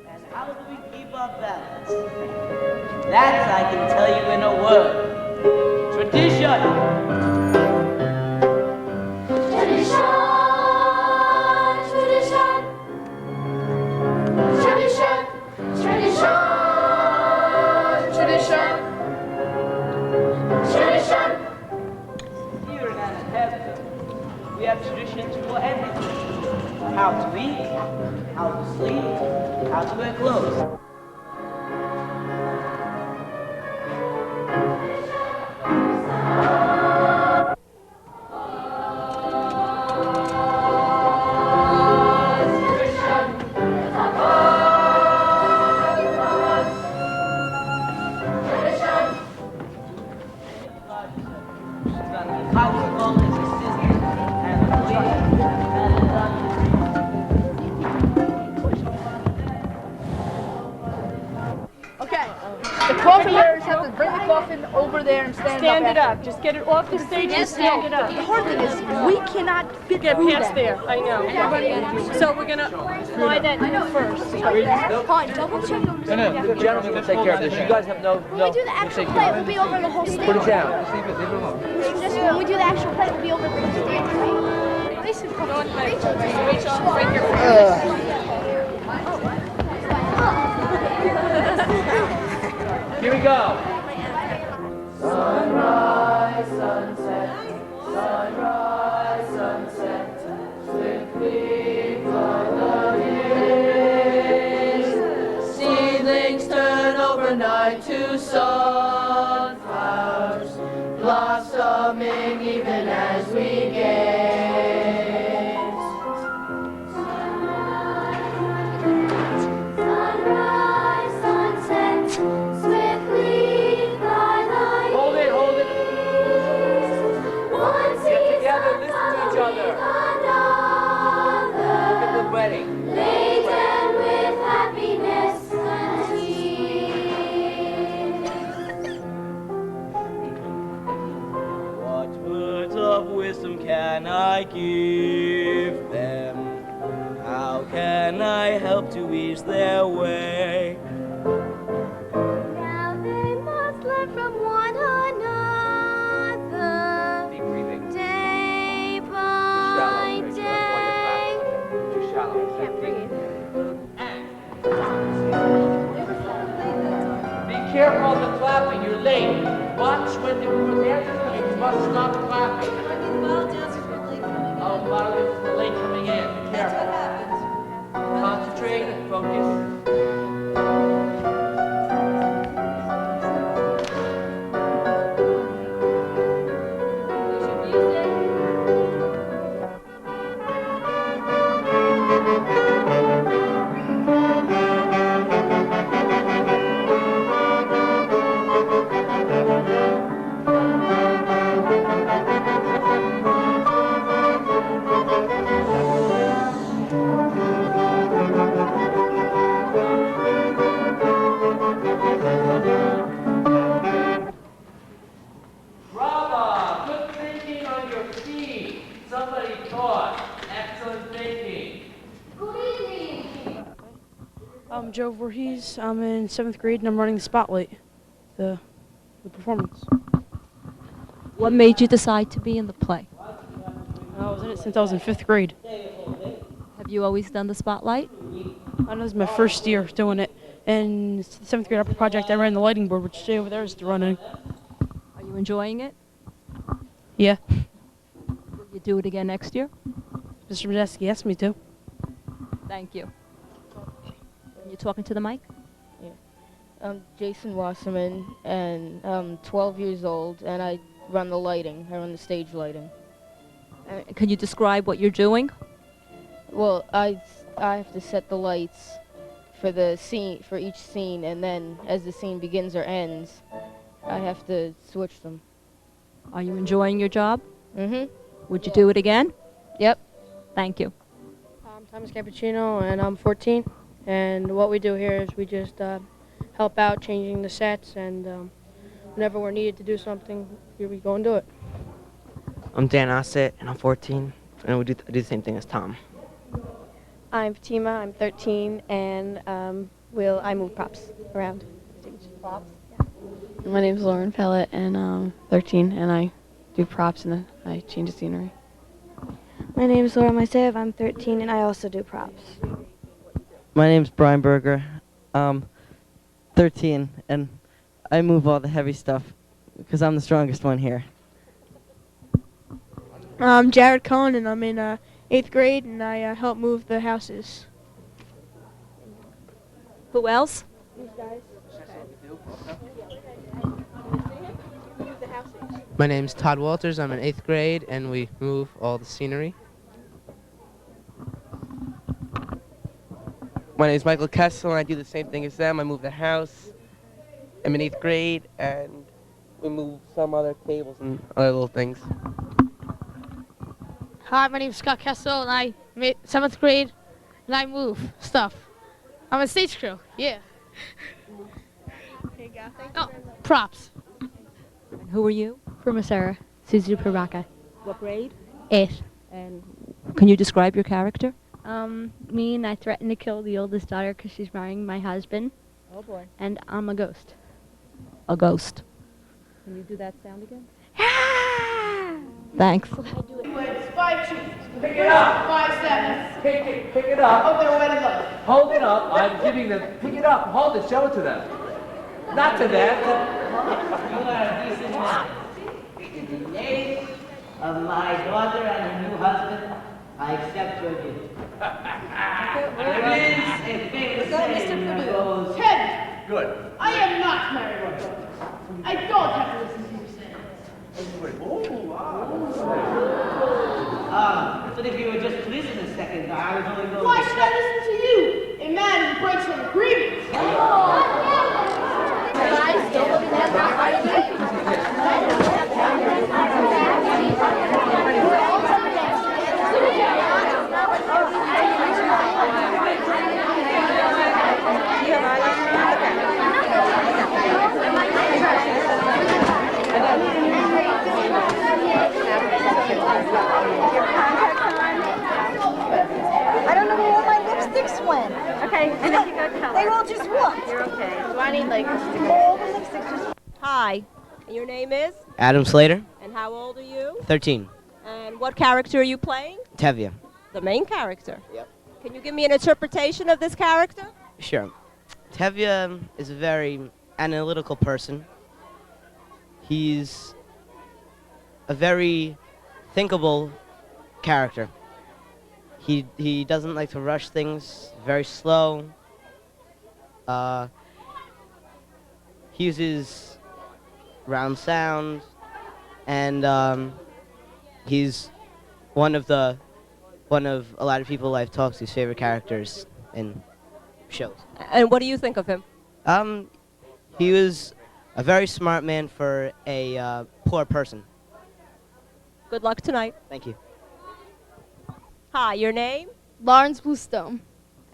Speaker 1: And how do we keep our balance? That I can tell you in a word. Tradition. Here in Anatevka, we have traditions for everything. How to eat, how to sleep, how to wear clothes.
Speaker 6: Coffeeers have to bring the coffin over there and stand it up.
Speaker 16: Just get it off the stage and stand it up.
Speaker 6: The hard thing is we cannot get
Speaker 16: past there. I know. So we're gonna fly that first.
Speaker 6: Fine, double check over
Speaker 9: No, the gentleman will take care of this. You guys have no...
Speaker 12: When we do the actual play, it will be over the whole stage.
Speaker 9: Put it down.
Speaker 12: When we do the actual play, it will be over the whole stage, right? Rachel, break your
Speaker 9: Here we go.
Speaker 14: Sunrise, sunset, sunrise, sunset, swiftly fly the years. Seedlings turn overnight to sunflowers, blossoming even as we gaze. Sunrise, sunset, swiftly fly the years.
Speaker 9: Hold it.
Speaker 14: One
Speaker 9: Get together, listen to each other.
Speaker 14: another,
Speaker 9: Look at the wedding.
Speaker 14: laden with happiness and tears.
Speaker 1: What words of wisdom can I give them? How can I help to ease their way?
Speaker 12: Now they must learn from one another.
Speaker 9: Deep breathing.
Speaker 12: Day by
Speaker 9: Shallow.
Speaker 12: day.
Speaker 9: Too shallow.
Speaker 12: Can't breathe.
Speaker 9: careful of the clapping, you're late. Watch when the dancers come in, you must stop clapping. Oh, bottle dancers were late coming in. Be careful. Concentrate and focus. Bravo! Good thinking on your feet. Somebody taught. Excellent thinking.
Speaker 16: I'm Joe Voorhees. I'm in 7th grade and I'm running the spotlight, the performance.
Speaker 17: What made you decide to be in the play?
Speaker 16: I was in it since I was in 5th grade.
Speaker 17: Have you always done the spotlight?
Speaker 16: That was my first year doing it. And it's the 7th grade upper project, I ran the lighting board, which Jay over there is running.
Speaker 17: Are you enjoying it?
Speaker 16: Yeah.
Speaker 17: Will you do it again next year?
Speaker 16: Mr. Majeski asked me to.
Speaker 17: Thank you. Are you talking to the mic?
Speaker 18: Yeah. I'm Jason Wasserman, and I'm 12 years old, and I run the lighting. I run the stage lighting.
Speaker 17: Can you describe what you're doing?
Speaker 18: Well, I have to set the lights for the scene, for each scene, and then as the scene begins or ends, I have to switch them.
Speaker 17: Are you enjoying your job?
Speaker 18: Mm-hmm.
Speaker 17: Would you do it again?
Speaker 18: Yep.
Speaker 17: Thank you.
Speaker 19: I'm Thomas Cappuccino, and I'm 14. And what we do here is we just help out changing the sets, and whenever we're needed to do something, here we go and do it.
Speaker 20: I'm Dan Ossett, and I'm 14, and I do the same thing as Tom.
Speaker 21: I'm Fatima, I'm 13, and I move props around stage.
Speaker 18: Props?
Speaker 21: Yeah. My name's Lauren Pellet, and I'm 13, and I do props and I change the scenery.
Speaker 22: My name's Laura Maisev, I'm 13, and I also do props.
Speaker 23: My name's Brian Berger. I'm 13, and I move all the heavy stuff because I'm the strongest one here.
Speaker 24: I'm Jared Cohen, and I'm in 8th grade, and I help move the houses.
Speaker 17: Who else?
Speaker 24: These guys.
Speaker 25: My name's Todd Walters. I'm in 8th grade, and we move all the scenery.
Speaker 26: My name's Michael Kessel, and I do the same thing as them. I move the house. I'm in 8th grade, and we move some other cables and other little things.
Speaker 27: Hi, my name's Scott Kessel, and I'm in 7th grade, and I move stuff. I'm a stage crew, yeah.
Speaker 24: Here you go.
Speaker 27: Oh, props.
Speaker 17: And who are you?
Speaker 28: Prima Sarah, Suzu Prabaka.
Speaker 17: What grade?
Speaker 28: 8.
Speaker 17: And can you describe your character?
Speaker 28: Me and I threatened to kill the oldest daughter because she's marrying my husband.
Speaker 17: Oh boy.
Speaker 28: And I'm a ghost.
Speaker 17: A ghost. Can you do that sound again? Thanks.
Speaker 6: It's 5 2. Pick it up. 5 7.
Speaker 9: Pick it up.
Speaker 6: Oh, they're wet enough.
Speaker 9: Hold it up. I'm giving them. Pick it up. Hold it. Show it to them. Not to them.
Speaker 1: You are a decent man. In the name of my daughter and her new husband, I accept your gift. There is a famous saying that goes,
Speaker 6: Ted,
Speaker 9: Good.
Speaker 6: I am not married. I don't have to listen to you say.
Speaker 1: but if you would just listen a second, I would only go.
Speaker 6: Why should I listen to you? A man who breaks an agreement.
Speaker 29: I don't know where all my lipsticks went.
Speaker 28: Okay, and then you go color.
Speaker 29: They all just what?
Speaker 28: You're okay. So I need like
Speaker 29: all the lipsticks just.
Speaker 30: Hi. And your name is?
Speaker 20: Adam Slater,
Speaker 30: And how old are you?
Speaker 20: 13.
Speaker 30: And what character are you playing?
Speaker 20: Tevye.
Speaker 30: The main character.
Speaker 20: Yep.
Speaker 30: Can you give me an interpretation of this character?
Speaker 20: Sure. Tevye is a very analytical person. He's a very thinkable character. He doesn't like to rush things, very slow. He uses round sound, and he's one of a lot of people I've talked to's favorite characters in shows.
Speaker 30: And what do you think of him?
Speaker 20: He was a very smart man for a poor person.
Speaker 30: Good luck tonight.
Speaker 20: Thank you.
Speaker 30: Hi, your name?
Speaker 28: Lawrence Bluestone.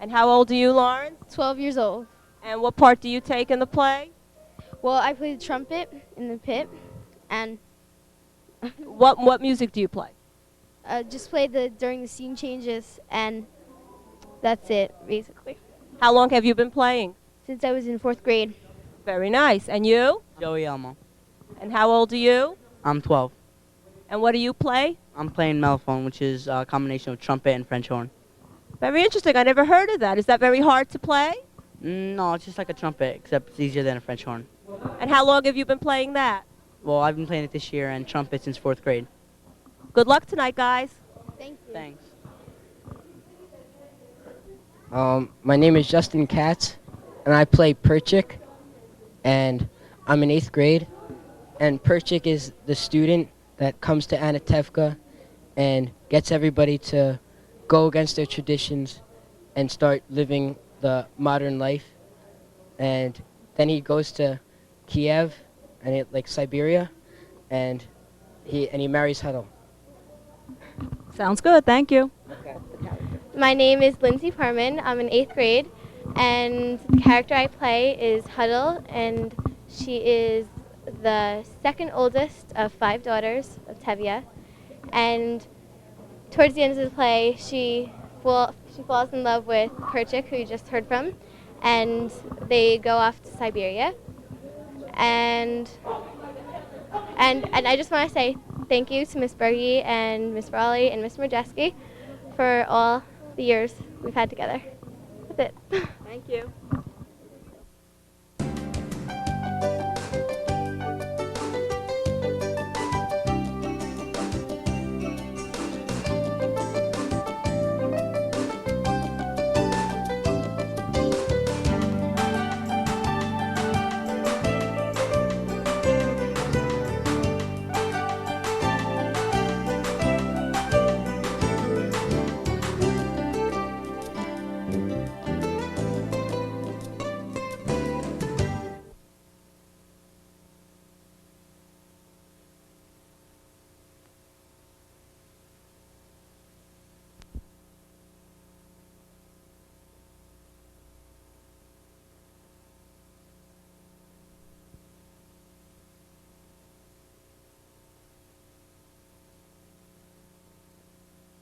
Speaker 30: And how old are you, Lawrence?
Speaker 28: 12 years old.
Speaker 30: And what part do you take in the play?
Speaker 28: Well, I play the trumpet in the pit, and
Speaker 30: What music do you play?
Speaker 28: just play during the scene changes, and that's it, basically.
Speaker 30: How long have you been playing?
Speaker 28: Since I was in 4th grade.
Speaker 30: Very nice. And you?
Speaker 23: Joey Elmo.
Speaker 30: And how old are you?
Speaker 23: I'm 12.
Speaker 30: And what do you play?
Speaker 23: I'm playing mellophone, which is a combination of trumpet and French horn.
Speaker 30: Very interesting. I never heard of that. Is that very hard to play?
Speaker 23: No, it's just like a trumpet, except it's easier than a French horn.
Speaker 30: And how long have you been playing that?
Speaker 23: Well, I've been playing it this year, and trumpet since 4th grade.
Speaker 30: Good luck tonight, guys.
Speaker 28: Thank you.
Speaker 23: Thanks.
Speaker 2: My name is Justin Katz, and I play Perchik, and I'm in 8th grade. And Perchik is the student that comes to Anatevka and gets everybody to go against their traditions and start living the modern life. And then he goes to Kiev and like Siberia, and he marries Huddle.
Speaker 30: Sounds good. Thank you.
Speaker 12: My name is Lindsay Parman. I'm in 8th grade, and the character I play is Huddle, and she is the second oldest of 5 daughters of Tevye. And towards the end of the play, she falls in love with Perchik, who you just heard from, and they go off to Siberia. And I just want to say thank you to Miss Berge and Miss Raleigh and Miss Majeski for all the years we've had together. That's it.
Speaker 30: Thank you.